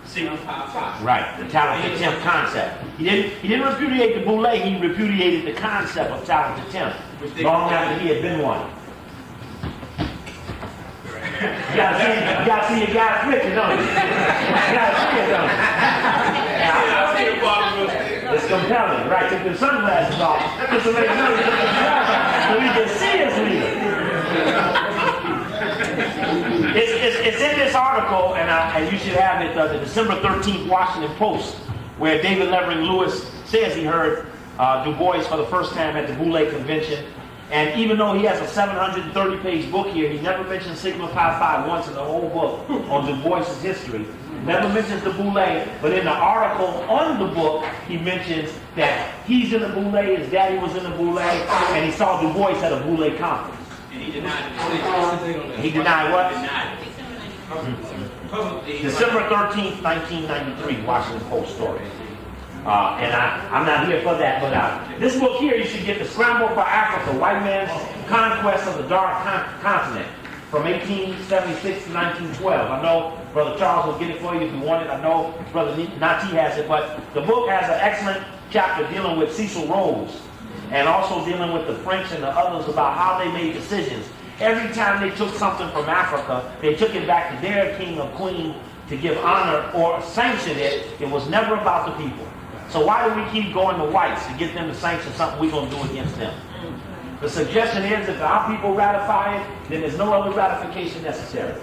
Sigma Pi Phi. Right, the talented temp concept. He didn't repudiate the boule, he repudiated the concept of talented temp, long after he had been one. You gotta see your guy switching, don't you? You gotta see it, don't you? It's compelling, right? Take the sunglasses off, just to make sure so we can see his leader. It's in this article, and you should have it, the December 13th Washington Post, where David Levering Lewis says he heard Du Bois for the first time at the Boule Convention. And even though he has a 730-page book here, he never mentions Sigma Pi Phi once in the whole book on Du Bois' history. Never mentions the Boule, but in the article on the book, he mentions that he's in the Boule, his daddy was in the Boule, and he saw Du Bois at a Boule conference. And he denied it. He denied what? Denied it. Publicly. December 13th, 1993, Washington Post story. And I'm not here for that, but this book here, you should get The Scramble for Africa, White Man's Conquest of the Dark Continent, from 1876 to 1912. I know Brother Charles will get it for you if you want it. I know Brother Nati has it, but the book has an excellent chapter dealing with Cecil Rhodes, and also dealing with the French and the others about how they made decisions. Every time they took something from Africa, they took it back to their king or queen to give honor or sanction it. It was never about the people. So why do we keep going to whites to get them to sanction something we're going to do against them? The suggestion is if our people ratify it, then there's no other ratification necessary.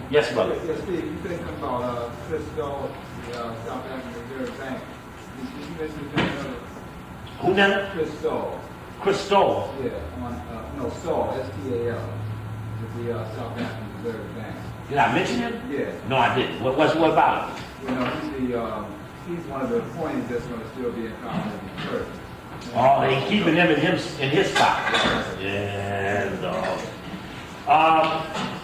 Yes, brother. Yes, Steve, you said something about Chris Stoll, the South African Reserve Bank. Did you mention his name? Who now? Chris Stoll. Chris Stoll. Yeah, Stoll, S-T-A-L, with the South African Reserve Bank. Did I mention him? Yeah. No, I didn't. What about him? You know, he's one of the appointees that's going to still be in Congress in church. Oh, they keeping him in his spot. Yeah, no.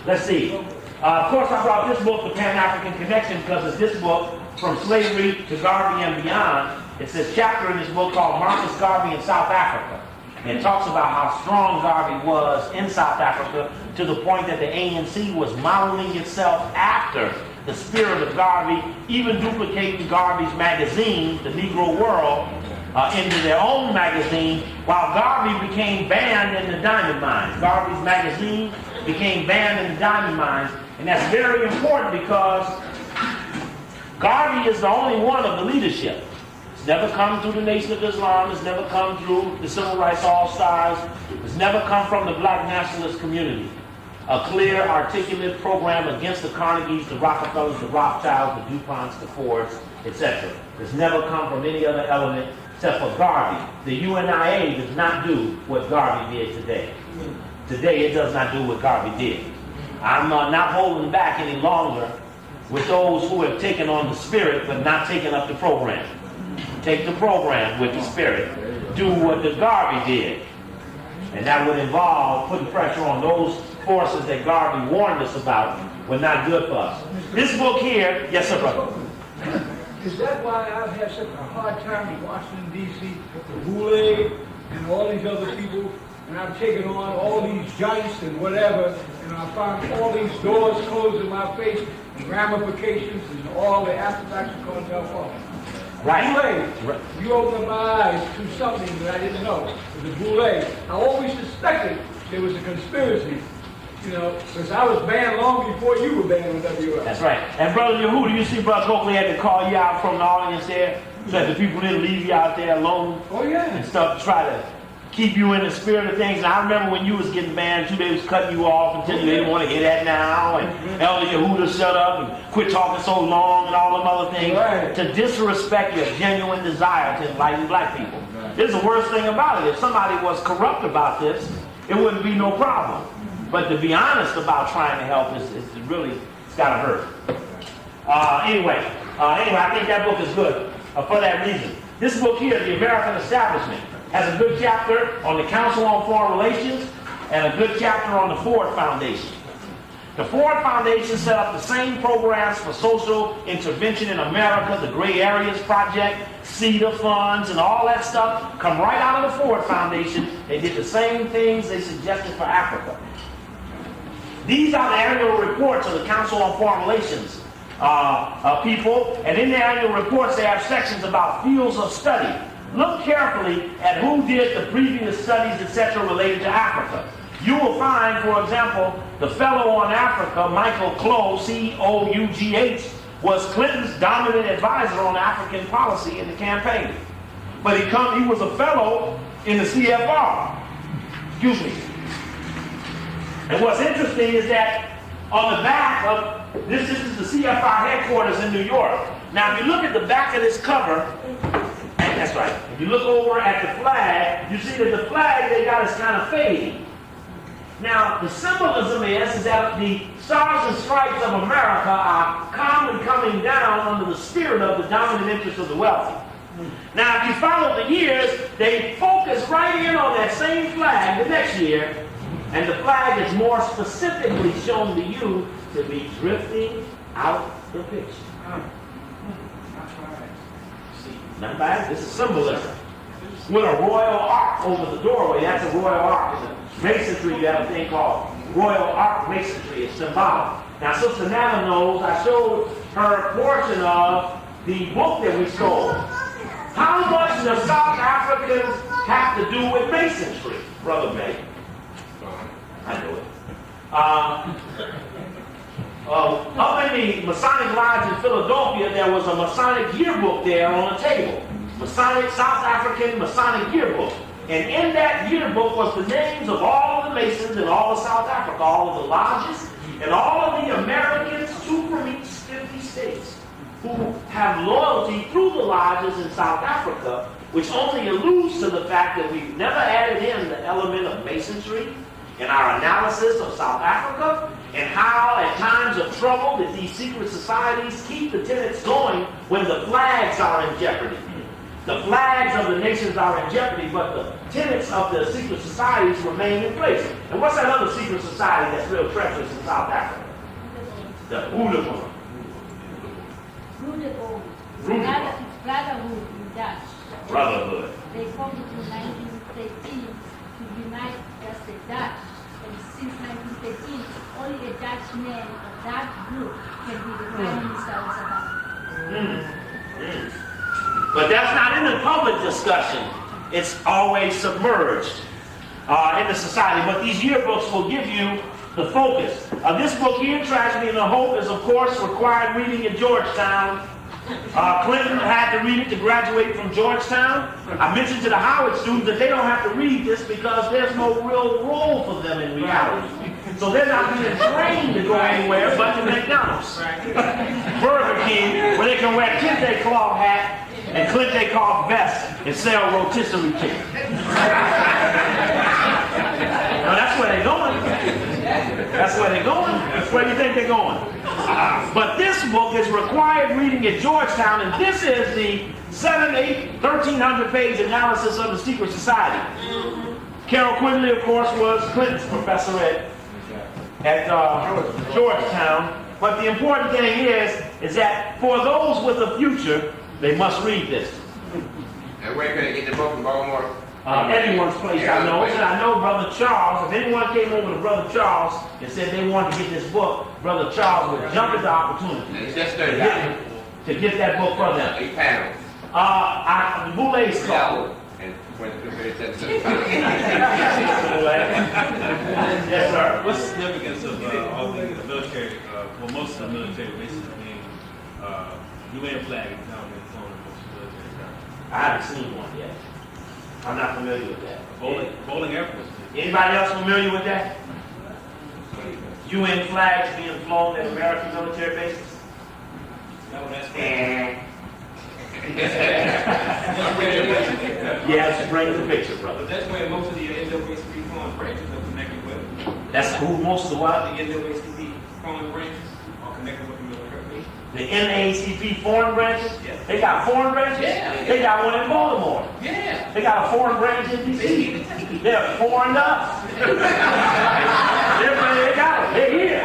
Let's see. Of course, I brought this book, The Pan-African Connection, because it's this book, From Slavery to Garvey and Beyond. It's this chapter in this book called Marcus Garvey in South Africa. And it talks about how strong Garvey was in South Africa to the point that the ANC was modeling itself after the spirit of Garvey, even duplicating Garvey's magazine, The Negro World, into their own magazine, while Garvey became banned in the diamond mines. Garvey's magazine became banned in the diamond mines, and that's very important because Garvey is the only one of the leadership. It's never come through the Nation of Islam, it's never come through the Civil Rights All-Stars, it's never come from the black nationalist community. A clear, articulate program against the Carnegies, the Rockefellers, the Rothschilds, the DuPonts, the Fords, etc. It's never come from any other element except for Garvey. The UNIA does not do what Garvey did today. Today it does not do what Garvey did. I'm not holding back any longer with those who have taken on the spirit but not taken up the program. Take the program with the spirit. Do what the Garvey did. And that would involve putting pressure on those forces that Garvey warned us about were not good for us. This book here, yes sir, brother. Is that why I've had such a hard time in Washington, D.C., with the Boule and all these other people, and I've taken on all these giants and whatever, and I found all these doors closed in my face, and ramifications, and all the after-effects of cartel. Right. Boule, you opened my eyes to something that I didn't know. The Boule, I always suspected there was a conspiracy. You know, because I was banned long before you were banned on WF. That's right. And Brother Yehuda, you see Brother Coakley had to call you out from the audience there so that the people didn't leave you out there alone. Oh, yeah. And stuff to try to keep you in the spirit of things. And I remember when you was getting banned, too, they was cutting you off and telling you they didn't want to hear that now. And Elder Yehuda shut up and quit talking so long and all them other things. Right. To disrespect your genuine desire to enlighten black people. This is the worst thing about it. If somebody was corrupt about this, it wouldn't be no problem. But to be honest about trying to help is really, it's got to hurt. Anyway, I think that book is good for that reason. This book here, The American Establishment, has a good chapter on the Council on Foreign Relations and a good chapter on the Ford Foundation. The Ford Foundation set up the same programs for social intervention in America, the Gray Areas Project, CEDA funds, and all that stuff come right out of the Ford Foundation. They did the same things they suggested for Africa. These are the annual reports of the Council on Foreign Relations. people, and in their annual reports they have sections about fields of study. Look carefully at who did the previous studies, etc., related to Africa. You will find, for example, the fellow on Africa, Michael Clough, C-O-U-G-H, was Clinton's dominant advisor on African policy in the campaign. But he was a fellow in the CFR. Excuse me. And what's interesting is that on the back of this is the CFR headquarters in New York. Now, if you look at the back of this cover, that's right. If you look over at the flag, you see that the flag they got is kind of fading. Now, the symbolism is that the Stars and Stripes of America are calmly coming down under the spirit of the dominant interest of the wealthy. Now, if you follow the years, they focus right in on that same flag the next year, and the flag is more specifically shown to you to be drifting out the picture. Not bad. This is symbolism. With a royal ark over the doorway. That's a royal ark. In masonry, you have a thing called royal ark masonry. It's symbolic. Now, Sister Nana knows I showed her a portion of the book that we stole. How much does South Africans have to do with masonry, Brother May? I know it. Up in the Masonic Lodge in Philadelphia, there was a Masonic yearbook there on the table. South African Masonic yearbook. And in that yearbook was the names of all of the Masons in all of South Africa, all of the lodges, and all of the Americans, 2 from each 50 states, who have loyalty through the lodges in South Africa, which only alludes to the fact that we've never added in the element of masonry in our analysis of South Africa, and how at times of trouble that these secret societies keep the tenets going when the flags are in jeopardy. The flags of the nations are in jeopardy, but the tenets of the secret societies remain in place. And what's that other secret society that's real treacherous in South Africa? The Oudemont. Brotherhood in Dutch. Brotherhood. They formed it in 1913 to unite just the Dutch. And since 1913, only a Dutch man of that group can be the Prime Minister of South Africa. But that's not in the public discussion. It's always submerged in the society. But these yearbooks will give you the focus. This book here, Tragedy and the Hope, is of course required reading at Georgetown. Clinton had to read it to graduate from Georgetown. I mentioned to the Howard students that they don't have to read this because there's no real role for them in reality. So they're not being trained to go anywhere but to McDonald's, Burger King, where they can wear kente cloth hat and kente cloth vest and sell rotisserie chicken. Now that's where they're going. That's where they're going. That's where you think they're going. But this book is required reading at Georgetown, and this is the 1,300 page analysis of the secret society. Carol Quigley, of course, was Clinton's professor at Georgetown. But the important thing is that for those with a future, they must read this. And where can I get the book in Baltimore? Everyone's place I know. And I know Brother Charles. If anyone came over to Brother Charles and said they wanted to get this book, Brother Charles would jump at the opportunity It's just to get that book for them. A panel. Boulet's called. And when Yes, sir. What's the significance of all the military, well, most of the military bases being UN flag is down in the most military ground? I haven't seen one yet. I'm not familiar with that. Bowling Air Force. Anybody else familiar with that? UN flags being flown at American military bases? Yes, bring the picture, brother. But that's where most of the NAACP foreign branches are connected with. That's who most of the what? The NAACP foreign branches are connected with the military base. The NAACP foreign branches? Yes. They got foreign branches? Yeah. They got one in Baltimore. Yeah. They got a foreign branch in D.C. They're foreign up. They got it. They're here.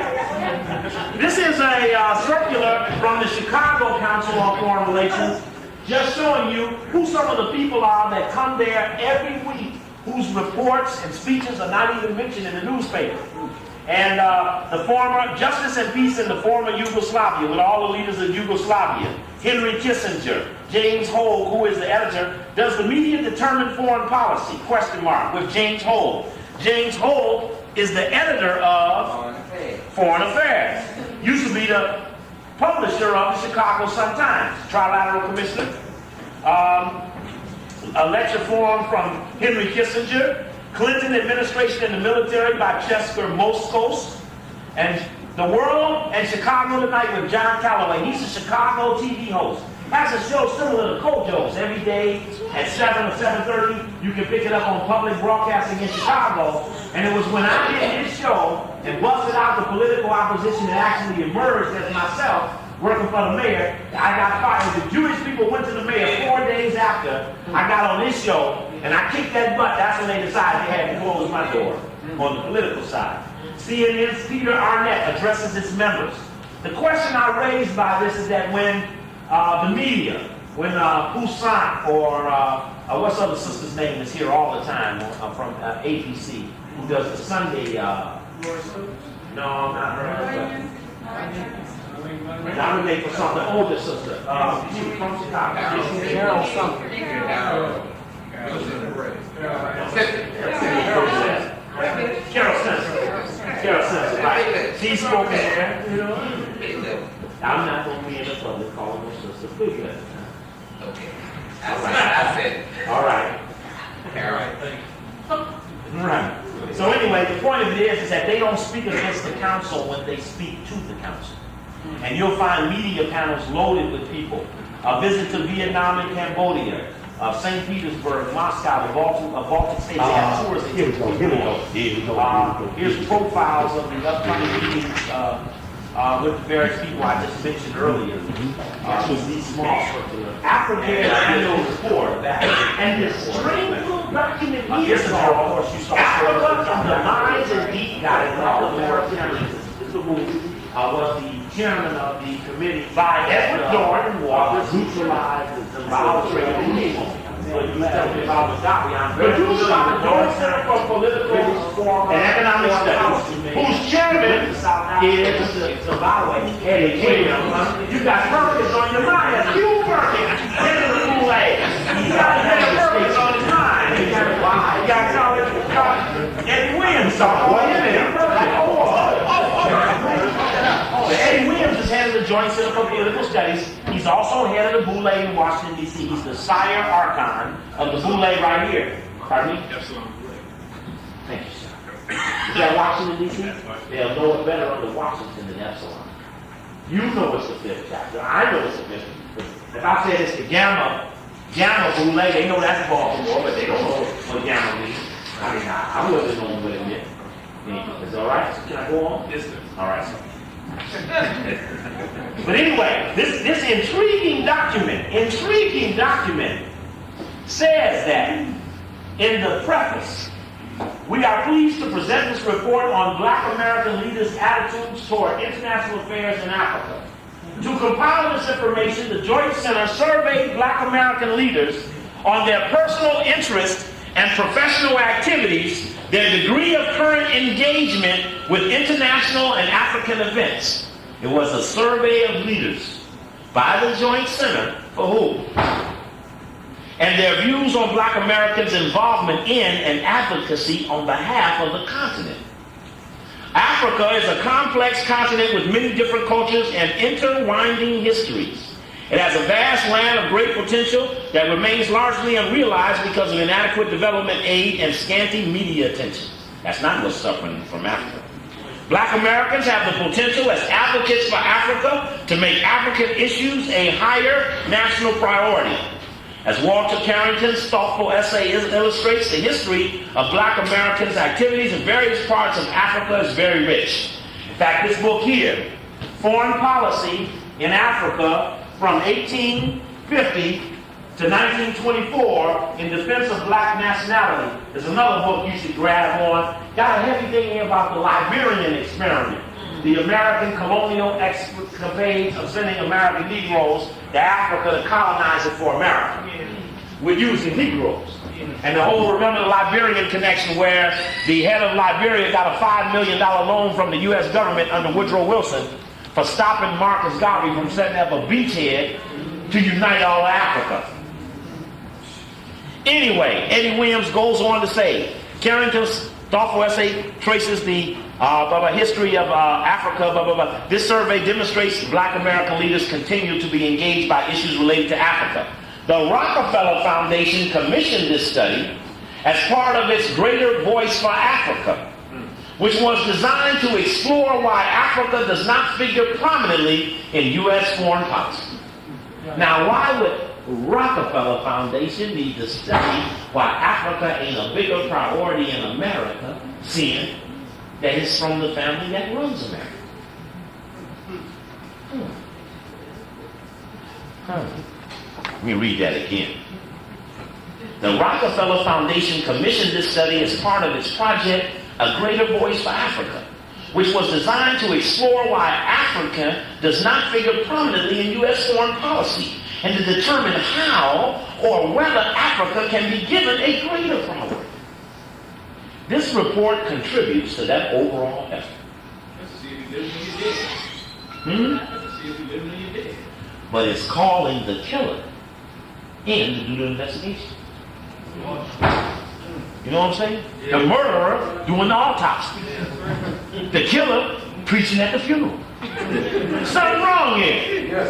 This is a circular from the Chicago Council on Foreign Relations, just showing you who some of the people are that come there every week, whose reports and speeches are not even mentioned in the newspaper. And the former Justice and Peace in the former Yugoslavia, with all the leaders of Yugoslavia. Henry Kissinger, James Holt, who is the editor. Does the media determine foreign policy? Question mark, with James Holt. James Holt is the editor of Foreign Affairs. Used to be the publisher of the Chicago Sun-Times, Trilateral Commissioner. A lecture forum from Henry Kissinger. Clinton administration in the military by Chester Moskos. And The World and Chicago Tonight with John Calloway. He's a Chicago TV host. Has a show similar to Kojo's every day at 7 or 7:30. You can pick it up on public broadcasting in Chicago. And it was when I did his show and busted out the political opposition that actually emerged as myself working for the mayor, I got fired. The Jewish people went to the mayor 4 days after I got on this show, and I kicked that butt. That's when they decided they had to close my door on the political side. CNN's Peter Arnett addresses its members. The question I raised by this is that when the media, when Poussin or what's the other sister's name is here all the time from APC, who does the Sunday, no, not her. Not Renee for something, the older sister. She was from Chicago. Carol something. Carol Simpson. Carol Simpson, right? She's spoken there. You know? I'm not going to be in the public calling her sister figure. Okay. All right. All right. Right. So anyway, the point of it is that they don't speak against the council when they speak to the council. And you'll find media panels loaded with people. A visit to Vietnam and Cambodia, St. Petersburg, Moscow, the Baltic states. They have tours. Here we go. Here's profiles of the upcoming meetings with the various people I just mentioned earlier. These small circular. Africa's annual report. And this strange little document here is Africa from the minds and deep guys and all American was the chairman of the committee by Edward Dorn was neutralized the Zimbabwe trade people. So you tell me about the Zimbabwe. Produced by the Dorn Center for Political and Economic Studies, whose chairman is Zimbabwe. You got Perkins on your mind. Hugh Perkins, head of the Kool-Aid. You got Perkins on his mind. You got Eddie Williams on Eddie Williams is head of the Joint Center for Political Studies. He's also head of the Boule in Washington, D.C. He's the sire archon of the Boule right here. Pardon me? Thank you, sir. Is that Washington, D.C.? They'll know it better under Washington than Epsilon. You know it's the fifth chapter. I know it's the fifth. If I said it's the Gamma Boule, they know that's Baltimore, but they don't know what Gamma means. I mean, I wasn't knowing what it meant. Is it all right? Can I go on? Yes, sir. All right, sir. But anyway, this intriguing document says that in the preface, we are pleased to present this report on Black American leaders' attitudes toward international affairs in Africa. To compile this information, the Joint Center surveyed Black American leaders on their personal interest and professional activities, their degree of current engagement with international and African events. It was a survey of leaders by the Joint Center for who? And their views on Black Americans' involvement in and advocacy on behalf of the continent. Africa is a complex continent with many different cultures and intertwining histories. It has a vast land of great potential that remains largely unrealized because of inadequate development aid and scanty media attention. That's not what's suffering from Africa. Black Americans have the potential as advocates for Africa to make African issues a higher national priority. As Walter Carrington's thoughtful essay illustrates, the history of Black Americans' activities in various parts of Africa is very rich. In fact, this book here, Foreign Policy in Africa, from 1850 to 1924 in defense of black nationality. There's another book you should grab on. Got a heavy thing here about the Liberian experiment. The American colonial escapades of sending American Negroes to Africa to colonize it for America. we're using Negroes. And the whole, remember the Liberian connection where the head of Liberia got a $5 million loan from the U.S. government under Woodrow Wilson for stopping Marcus Garvey from setting up a beachhead to unite all of Africa. Anyway, Eddie Williams goes on to say, Carrington's thoughtful essay traces the history of Africa, This survey demonstrates Black American leaders continue to be engaged by issues related to Africa. The Rockefeller Foundation commissioned this study as part of its Greater Voice for Africa, which was designed to explore why Africa does not figure prominently in U.S. foreign policy. Now, why would Rockefeller Foundation need to study why Africa ain't a bigger priority in America, seeing that it's from the family that runs America? Let me read that again. The Rockefeller Foundation commissioned this study as part of its project, A Greater Voice for Africa, which was designed to explore why Africa does not figure prominently in U.S. foreign policy, and to determine how or whether Africa can be given a greater priority. This report contributes to that overall effort. But it's calling the killer in to do the investigation. You know what I'm saying? The murderer doing the autopsy. The killer preaching at the funeral. Something wrong here.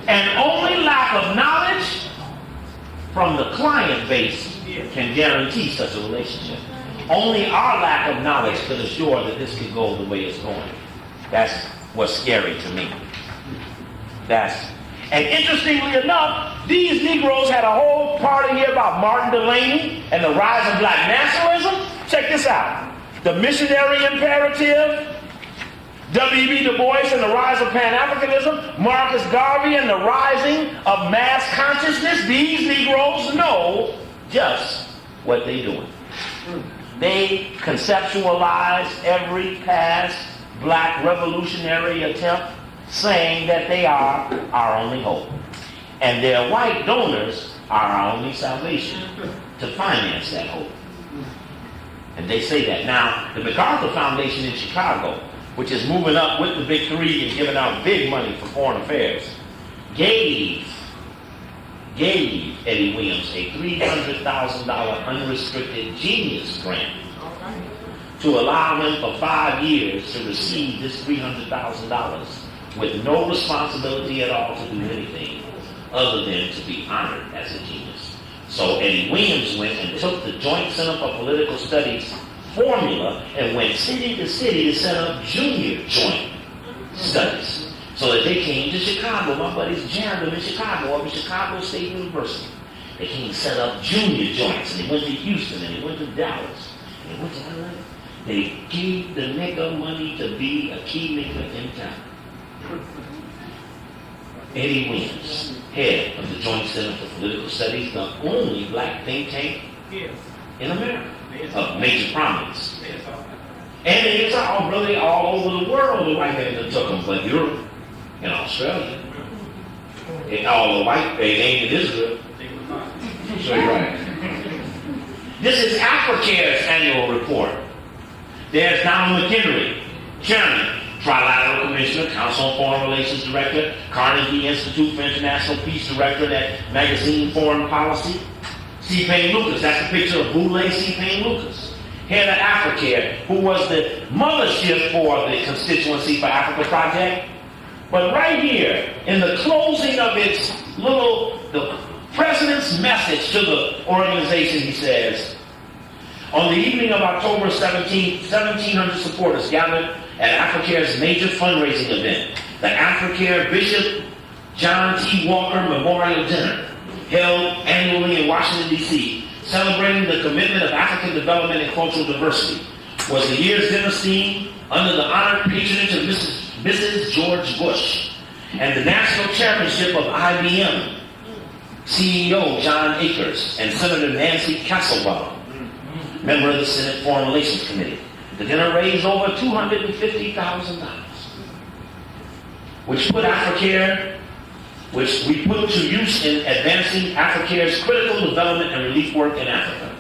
And only lack of knowledge from the client base can guarantee such a relationship. Only our lack of knowledge could assure that this could go the way it's going. That's what's scary to me. And interestingly enough, these Negroes had a whole party here about Martin Delany and the rise of black nationalism. Check this out. The missionary imperative, W.E.B. Du Bois and the rise of Pan-Africanism, Marcus Garvey and the rising of mass consciousness. These Negroes know just what they're doing. They conceptualize every past black revolutionary attempt, saying that they are our only hope. And their white donors are our only salvation to finance that hope. And they say that. Now, the MacArthur Foundation in Chicago, which is moving up with the big three and giving out big money for foreign affairs, gave Eddie Williams a $300,000 unrestricted Genius grant to allow him for 5 years to receive this $300,000 with no responsibility at all to do anything other than to be honored as a genius. So Eddie Williams went and took the Joint Center for Political Studies formula and went city to city to set up junior joint studies. So that they came to Chicago. My buddies Jared in Chicago, up at Chicago State University. They came and set up junior joints, and they went to Houston, and they went to Dallas, and they went to LA. They gave the nigga money to be a key nigga in town. Eddie Williams, head of the Joint Center for Political Studies, the only black think tank in America of major prominence. And it's all really all over the world. The white man took them, but Europe and Australia, and all the white they named in Israel. So you're right. This is Africare's annual report. There's Donald McHenry, Chairman, Trilateral Commissioner, Council on Foreign Relations Director, Carnegie Institute for International Peace Director, that magazine Foreign Policy. C. Payne Lucas, that's the picture of Boulay C. Payne Lucas, head of Africare, who was the mothership for the Constituency for Africa Project. But right here, in the closing of its the president's message to the organization, he says, on the evening of October 17th, 1,700 supporters gathered at Africare's major fundraising event, the Africare Bishop John T. Walker Memorial Dinner, held annually in Washington, D.C., celebrating the commitment of African development and cultural diversity, was the year's dinner scene under the honored patronage of Mrs. George Bush and the national chairmanship of IBM CEO John Akers and Senator Nancy Castlebaum, member of the Senate Foreign Relations Committee. The dinner raised over $250,000, which put Africare which we put to use in advancing Africare's critical development and relief work in Africa.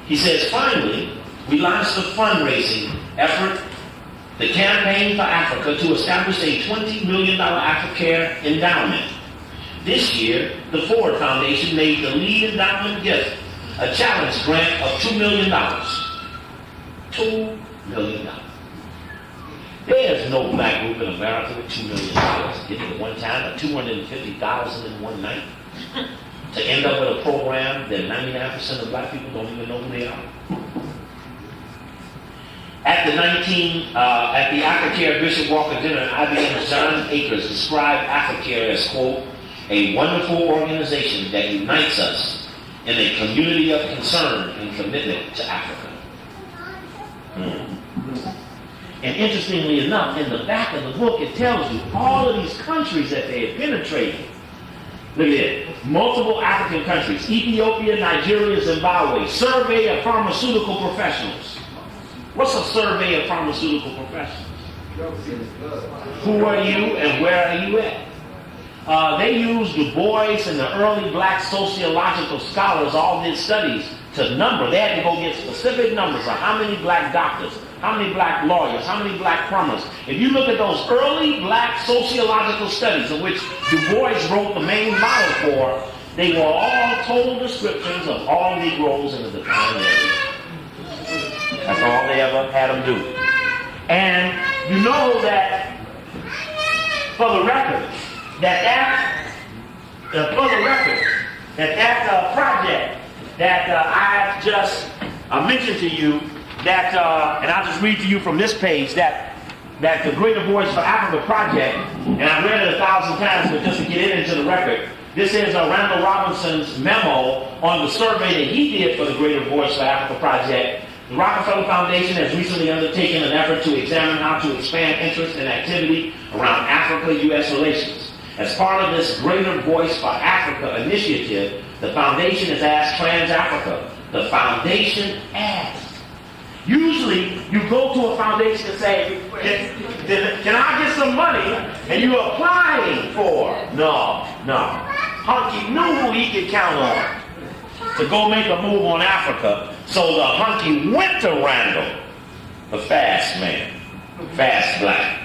He says, finally, we launched a fundraising effort, the Campaign for Africa, to establish a $20 million Africare endowment. This year, the Ford Foundation made the lead endowment gift, a challenge grant of $2 million. $2 million. There's no black group in America with $2 million getting at one time, or $250,000 in one night, to end up with a program that 99% of black people don't even know who they are. At the Africare Bishop Walker dinner, IBM's John Akers described Africare as, quote, a wonderful organization that unites us in a community of concern and commitment to Africa. And interestingly enough, in the back of the book, it tells you all of these countries that they have penetrated. Look at it. Multiple African countries: Ethiopia, Nigeria, Zimbabwe. Survey of pharmaceutical professionals. What's a survey of pharmaceutical professionals? Who are you and where are you at? They used Du Bois and the early black sociological scholars all did studies to number. They had to go get specific numbers of how many black doctors, how many black lawyers, how many black plumbers. If you look at those early black sociological studies in which Du Bois wrote the main model for, they were all total descriptions of all Negroes in the decline area. That's all they ever had them do. And you know that, for the record, that project that I just mentioned to you, that and I'll just read to you from this page, that the Greater Voice for Africa project, and I've read it 1,000 times, but just to get it into the record, this is Randall Robinson's memo on the survey that he did for the Greater Voice for Africa project. The Rockefeller Foundation has recently undertaken an effort to examine how to expand interest and activity around Africa-U.S. relations. As part of this Greater Voice for Africa initiative, the foundation has asked Trans-Africa. The foundation asked. Usually, you go to a foundation and say, can I get some money? And you're applying for. No. Hunky knew who he could count on to go make a move on Africa. So the Hunky went to Randall, the fast man, fast black,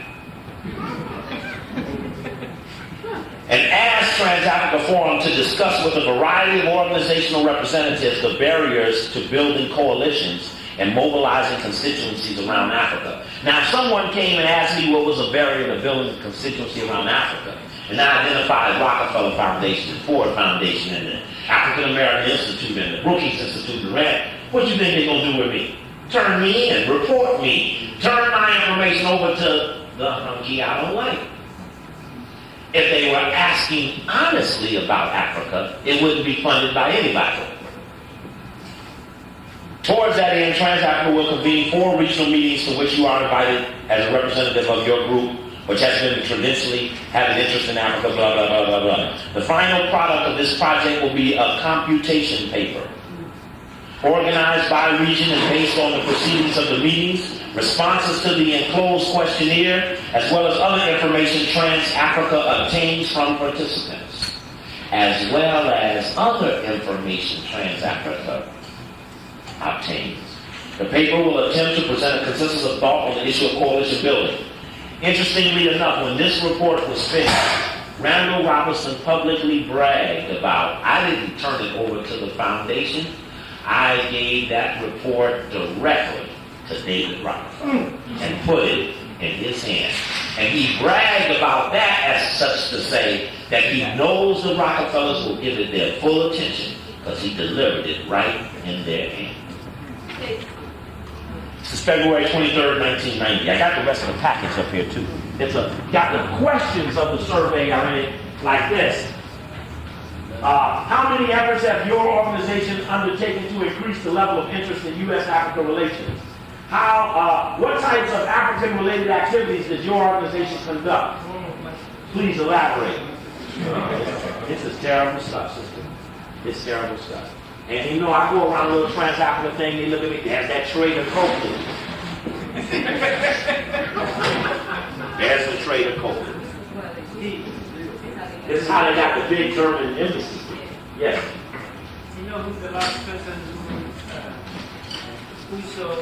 and asked Trans-Africa Forum to discuss with a variety of organizational representatives the barriers to building coalitions and mobilizing constituencies around Africa. Now, if someone came and asked me what was a barrier to building a constituency around Africa, and I identified Rockefeller Foundation, the Ford Foundation, and the African American Institute, and the Brookings Institute, and Rand, what do you think they're going to do with me? Turn me in, report me, turn my information over to the Hunky I don't like. If they were asking honestly about Africa, it wouldn't be funded by anybody. Towards that end, Trans-Africa will convene 4 regional meetings to which you are invited as a representative of your group, which has been traditionally have an interest in Africa, blah, blah, blah, blah, blah. The final product of this project will be a computation paper, organized by region and based on the proceedings of the meetings, responses to the enclosed questionnaire, as well as other information Trans-Africa obtains from participants, as well as other information Trans-Africa obtains. The paper will attempt to present a consensus of thought on the issue of coalition building. Interestingly enough, when this report was finished, Randall Robinson publicly bragged about, I didn't turn it over to the foundation, I gave that report directly to David Rockefeller and put it in his hand. And he bragged about that as such to say that he knows the Rockefellers will give it their full attention because he delivered it right in their hand. This is February 23rd, 1990. I got the rest of the package up here too. Got the questions of the survey already like this. How many efforts have your organization undertaken to increase the level of interest in U.S.-Africa relations? What types of African-related activities does your organization conduct? Please elaborate. This is terrible stuff, sister. It's terrible stuff. And you know, I go around a little Trans-Africa thing, they look at me, there's that trade of coke. There's the trade of coke. This is how they got the big German embassy. Yes. You know who's the last person who saw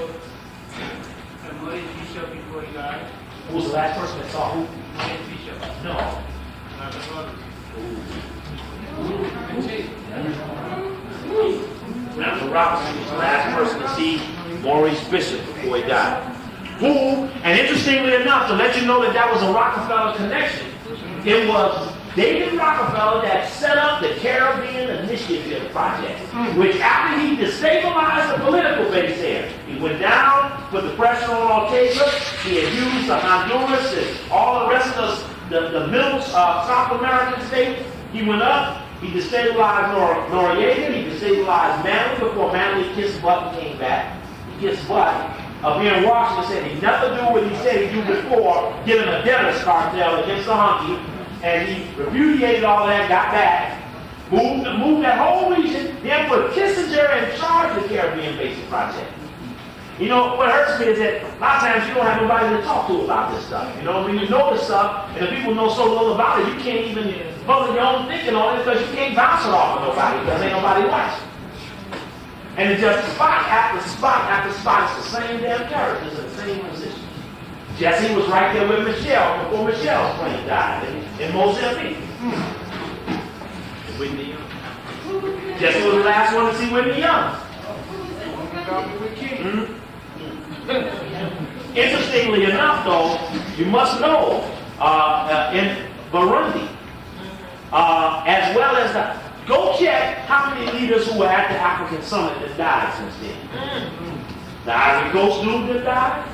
Maurice Bishop before he died? Who was the last person that saw who? Maurice Bishop. No. Randall Robinson was the last person to see Maurice Bishop before he died. Who, and interestingly enough, to let you know that that was a Rockefeller connection, it was David Rockefeller that set up the Caribbean Initiative Project, which after he destabilized the political base there, he went down, put the pressure on Ortega, he had used the Honduras and all the rest of the middle South American states. He went up, he destabilized Noriega, he destabilized Mandela before Mandela kissed butt and came back. He kissed butt. Up here in Washington said he'd never do what he said he'd do before, giving a debtors cartel against the hunky. And he repudiated all that, got back, moved that whole region, then put Kissinger in charge of the Caribbean Basin Project. You know, what hurts me is that a lot of times you don't have nobody to talk to about this stuff. You know, when you know this stuff, and the people know so little about it, you can't even puzzle your own thinking on it because you can't bounce it off of nobody because ain't nobody watching. And it's just spot after spot after spot. It's the same damn characters in the same position. Jesse was right there with Michelle before Michelle's plane died in Mozambique. Whitney Young. Jesse was the last one to see Whitney Young. Interestingly enough, though, you must know in Burundi, as well as go check how many leaders who were at the African Summit that died since then. The Ivory Coast dude that died.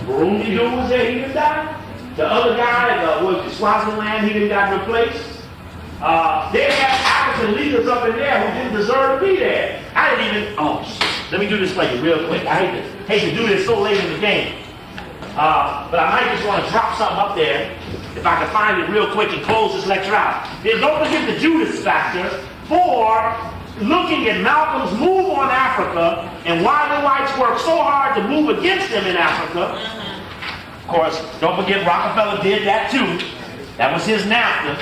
Burundi dude was there, he didn't die. The other guy, was Swaziland, he didn't got replaced. They had African leaders up in there who didn't deserve to be there. I didn't even, let me do this for you real quick. I hate to do this so late in the game. But I might just want to drop something up there, if I can find it real quick and close this lecture out. Don't forget the Judas factor for looking at Malcolm's move on Africa and why the whites worked so hard to move against them in Africa. Of course, don't forget Rockefeller did that too. That was his NAFTA.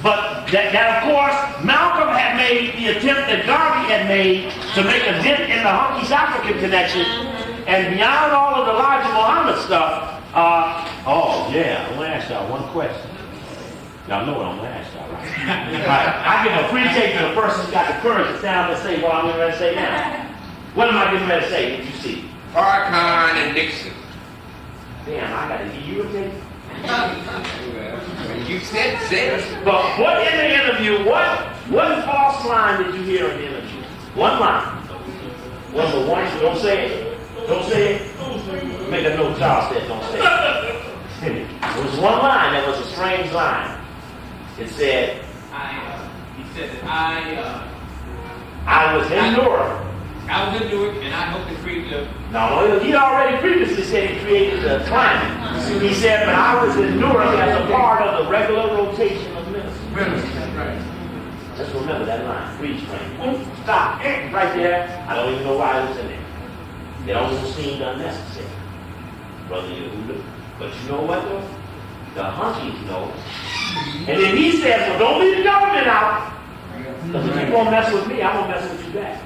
But that of course, Malcolm had made the attempt that Garvey had made to make a dent in the Hunky's African connection. And beyond all of the Elijah Muhammad stuff, I'm going to ask y'all one question. Y'all know what I'm going to ask y'all, right? Right. I give a free take to the person who's got the courage to stand up and say what I'm getting ready to say now. What am I getting ready to say? Did you see? Farrakhan and Nixon. Damn, I got to give you a take. You said it. But what in the interview, what false line did you hear in the interview? One line. Number one, don't say it. Don't say it. Make a note, Charles said don't say it. There was one line that was a strange line. It said, he said that I was in Newark. I was in Newark and I helped to create the... No, he already previously said he created the climate. He said, but I was in Newark as a part of the regular rotation of ministers. Right. Just remember that line. Freeze frame. Stop. Right there. I don't even know why it was in there. It almost seemed unnecessary. Brother Yehuda. But you know what though? The hunkies know. And then he says, well, don't leave the government out. Because if you won't mess with me, I won't mess with you back.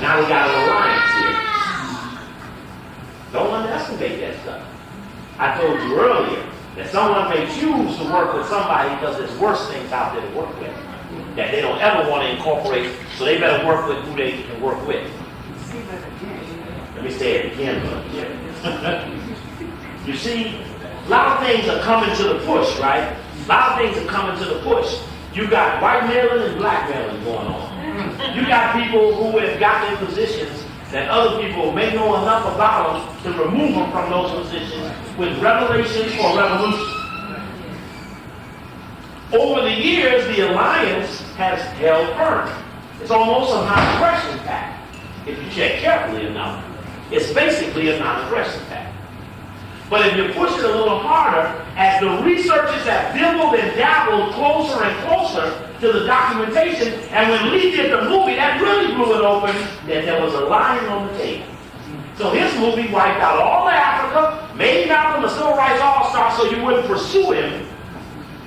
Now we got an alliance here. Don't underestimate that stuff. I told you earlier that someone may choose to work with somebody because there's worse things out there to work with that they don't ever want to incorporate, so they better work with who they can work with. Let me say it again. You see, a lot of things are coming to the push, right? A lot of things are coming to the push. You got white mailing and black mailing going on. You got people who have gotten in positions that other people may know enough about them to remove them from those positions with revelation or revolution. Over the years, the alliance has held firm. It's almost a non-aggression pact. If you check carefully enough, it's basically a non-aggression pact. But if you push it a little harder, as the researchers have dibbled and dabbled closer and closer to the documentation, and when Lee did the movie, that really blew it open, that there was a lion on the table. So his movie wiped out all of Africa, made Malcolm a civil rights all-star so you wouldn't pursue him,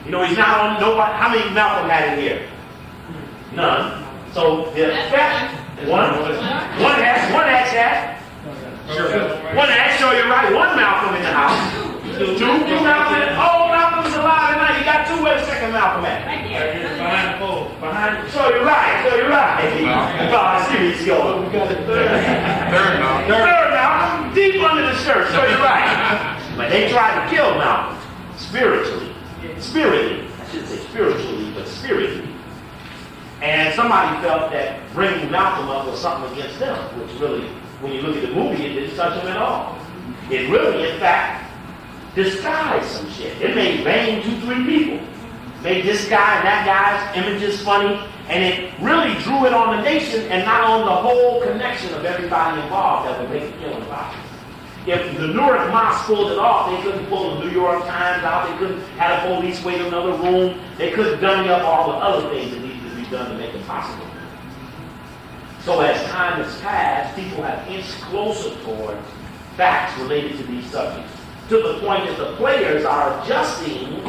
You know, he's not on nobody. How many Malcolm had in here? None. So the effect, one axe that. One axe, show you right. One Malcolm in the house. Two Malcolm. Oh, Malcolm's alive tonight. You got two. Where's the second Malcolm at? Right here. Behind the pole. Behind. Show you right. Oh, serious, yo. Third Malcolm. Deep under the shirt. Show you right. But they tried to kill Malcolm spiritually. I shouldn't say spiritually, but spiritually. And somebody felt that bringing Malcolm up was something against them, which really, when you look at the movie, it didn't touch him at all. It really, in fact, disguised some shit. It made vain 2-3 people. Made this guy and that guy's images funny, and it really drew it on the nation and not on the whole connection of everybody involved that would make the killing possible. If the Newark Mosque pulled it off, they couldn't pull the New York Times out, they couldn't have the police wait in another room, they couldn't dummy up all the other things that needed to be done to make it possible. So as time has passed, people have inched closer toward facts related to these subjects, to the point that the players are adjusting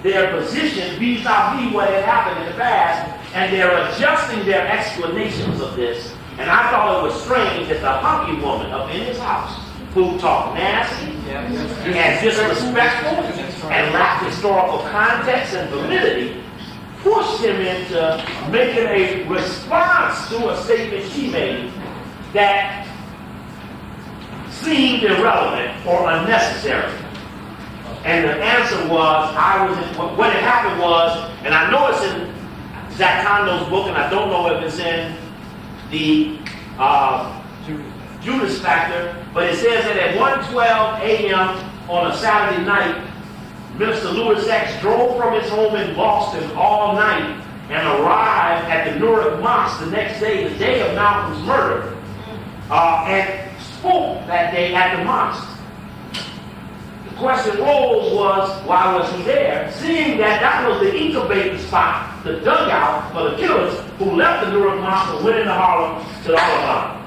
their position vis-a-vis what had happened in the past, and they're adjusting their explanations of this. And I thought it was strange that the hunky woman up in his house, who talked nasty and disrespectful and lacked historical context and validity, pushed him into making a response to a statement she made that seemed irrelevant or unnecessary. And the answer was, what had happened was, and I know it's in Zach Condo's book, and I don't know if it's in the Judas Factor, but it says that at 1:12 a.m. on a Saturday night, Minister Louis X drove from his home in Boston all night and arrived at the Newark Mosque the next day, the day of Malcolm's murder, and spoke that day at the mosque. The question rose was, why was he there? Seeing that that was the incubating spot, the dugout for the killers who left the Newark Mosque and went into Harlem to the Harlem.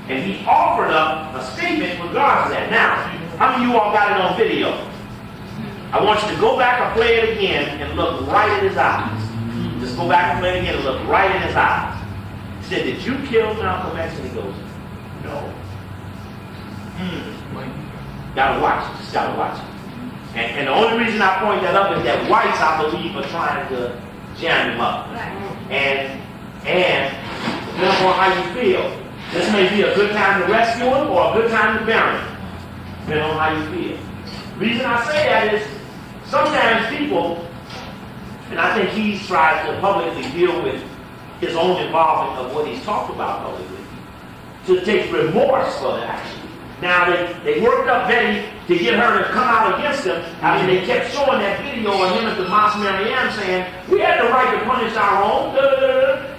And he offered up a statement in regards to that. Now, how many of you all got it on video? I want you to go back and play it again and look right in his eyes. Just go back and play it again and look right in his eyes. He said, did you kill Malcolm X? And he goes, no. Gotta watch it. Just gotta watch it. And the only reason I point that up is that whites, I believe, are trying to jam him up. And depending on how you feel, this may be a good time to rescue him or a good time to bury him, depending on how you feel. The reason I say that is sometimes people, and I think he's tried to publicly deal with his own involvement of what he's talked about publicly, to take remorse for that action. Now, they worked up Betty to get her to come out against him. I mean, they kept showing that video of him at the Mosque Mariam saying, we had the right to punish our own.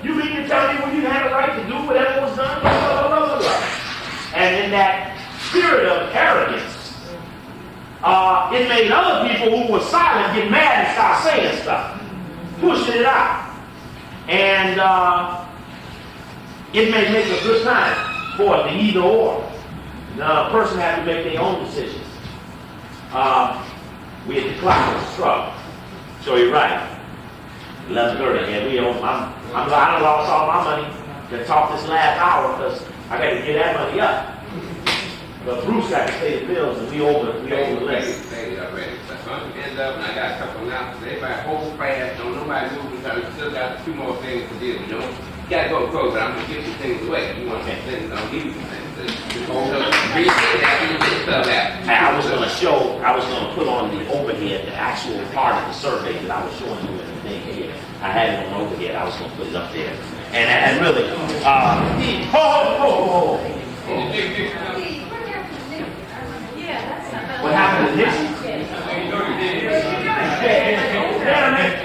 You mean to tell me when you had the right to do whatever was done? Blah, blah, blah, blah, blah. And in that spirit of arrogance, it made other people who were silent get mad and start saying stuff, pushing it out. And it may make a good time for the either or. Now, a person had to make their own decisions. We had the clock was struck. So you're right. 11:30. Yeah, I done lost all my money to talk this last hour because I got to get that money up. But Bruce got to pay the bills and we over the list. End up, and I got a couple announcements. Everybody hold fast, don't nobody move because we still got 2 more things to do. You know, you gotta go close, but I'm gonna give some things away. You want some things, I'll give you some things. Just hold up, reset that, you get stuff out. I was gonna put on the overhead, the actual part of the survey that I was showing you in the thing here. I had it on overhead, I was gonna put it up there. And really, what happened to Nixon?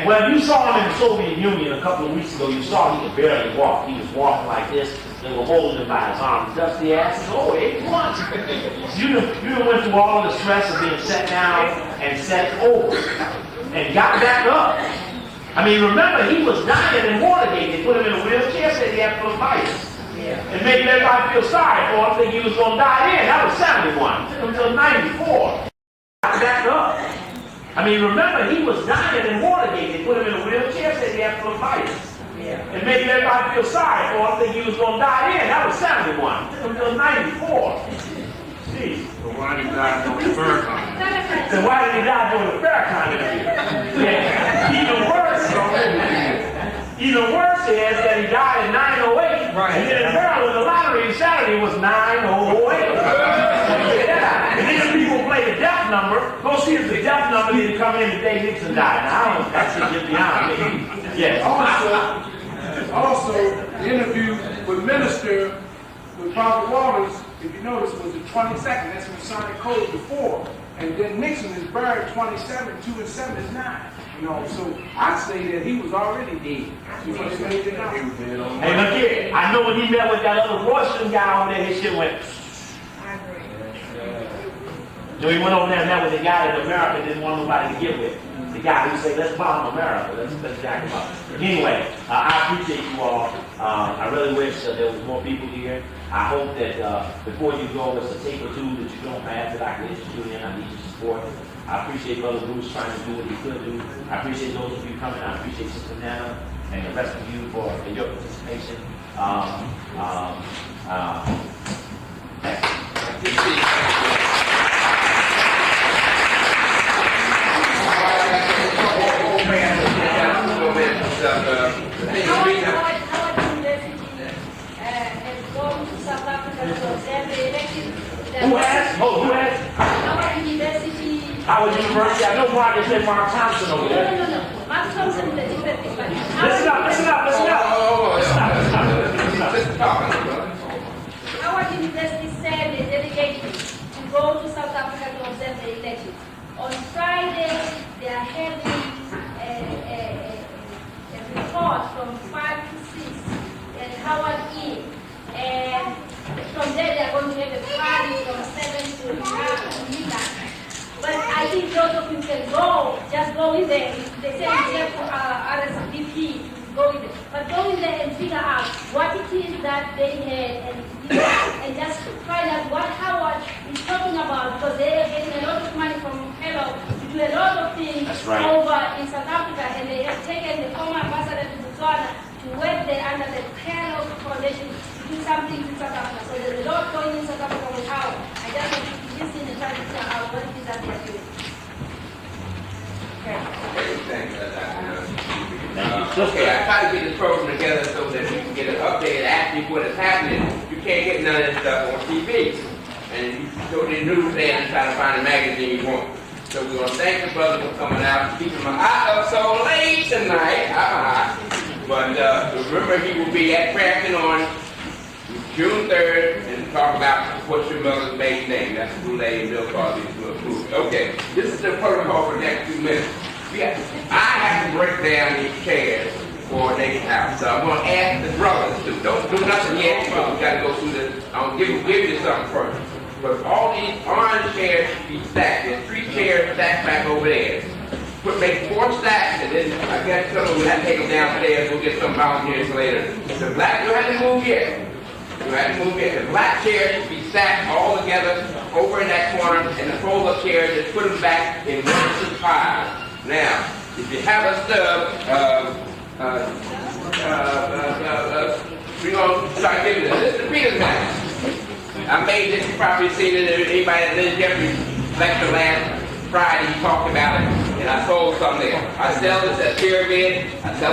Well, you saw him in the Soviet Union a couple of weeks ago. You saw he could barely walk. He was walking like this. They were holding him by his arm. Dusty ass. Oh, 8 months. You went through all of the stress of being set down and set over and got back up. I mean, remember, he was dying in Watergate. They put him in a wheelchair, said he had phlebitis. And maybe everybody feel sorry for him, think he was going to die then. That was 71. It took him until 94. Got back up. I mean, remember, he was dying in Watergate. They put him in a wheelchair, said he had full of violence. And maybe everybody feel sorry for him, think he was going to die then. That was 71. It was 94. Jeez. So why did he die during the Farrakhan? So why did he die during the Farrakhan interview? Yeah. Even worse is that he died in 908. Right. And then in Maryland, the lottery Saturday was 908. And then people play the death number. Go see if the death number didn't come in the day Nixon died. Now, I don't, that shit get beyond me. Yes. Also, the interview with Minister, with Robert Waters, if you notice, was the 22nd. That's when Sonic Code before. And then Nixon is buried 27, 2 and 7 is 9. You know, so I'd say that he was already dead. You know, they made it out. Hey, look here. I know when he met with that other Russian guy over there, his shit went. So he went over there and met with the guy that America didn't want nobody to get with. The guy who said, let's bomb America. Let's jack him up. Anyway, I appreciate you all. I really wish there was more people here. I hope that before you go, there's a tape or two that you don't have that I can interest you in. I need your support. I appreciate Brother Bruce trying to do what he could do. I appreciate those of you coming. I appreciate Sister Nana and the rest of you for your participation. Who has? Oh, who has? Howard University. I know Margaret said Mark Thompson over there. No. Mark Thompson is a different thing. Listen up. Howard University said they delegated to go to South Africa to observe the elections. On Friday, they are having a report from 5 to 6 at Howard Inn. And from there, they are going to have a party from 7 to midnight. But I think those of you can go, just go in there. They say you have to RSVP to go in there. But go in there and figure out what it is that they had and just find out what Howard is talking about, because they are getting a lot of money from Hello to do a lot of things over in South Africa, and they have taken the former ambassador to Botswana to work there under the Hello Foundation to do something in South Africa. So there's a lot going in South Africa with Howard. I just want you to listen and try to figure out what it is that they are doing. Okay, I try to get this program together so that we can get an update and actually what is happening. You can't get none of this stuff on TV. And you go to the newsstand and try to find a magazine you want. So we're going to thank the brother for coming out and keeping my eye up so late tonight. But remember, he will be at Crampton on June 3rd and talk about what's your mother's maiden name. That's Boule and Bill Cosby will approve. Okay, this is the protocol for the next 2 minutes. I have to break down these chairs for Nate's house. So I'm going to ask the brothers to. Don't do nothing yet, because we got to go through this. I'm going to give you something first. But all these orange chairs should be stacked. There's 3 chairs stacked back over there. Make 4 stacks, and then I guess we'll have to take them downstairs. We'll get some volunteers later. The black, you have to move yet. The black chairs should be stacked all together over in that corner, and the fold-up chairs, just put them back in 1 pile. Now, if you have a stub, we're going to start giving this. This is the Peter's knife. I made this, you probably seen it. Anybody that did Jeffrey's lecture last Friday, he talked about it, and I sold some there. I sell this at Pyramid. I sell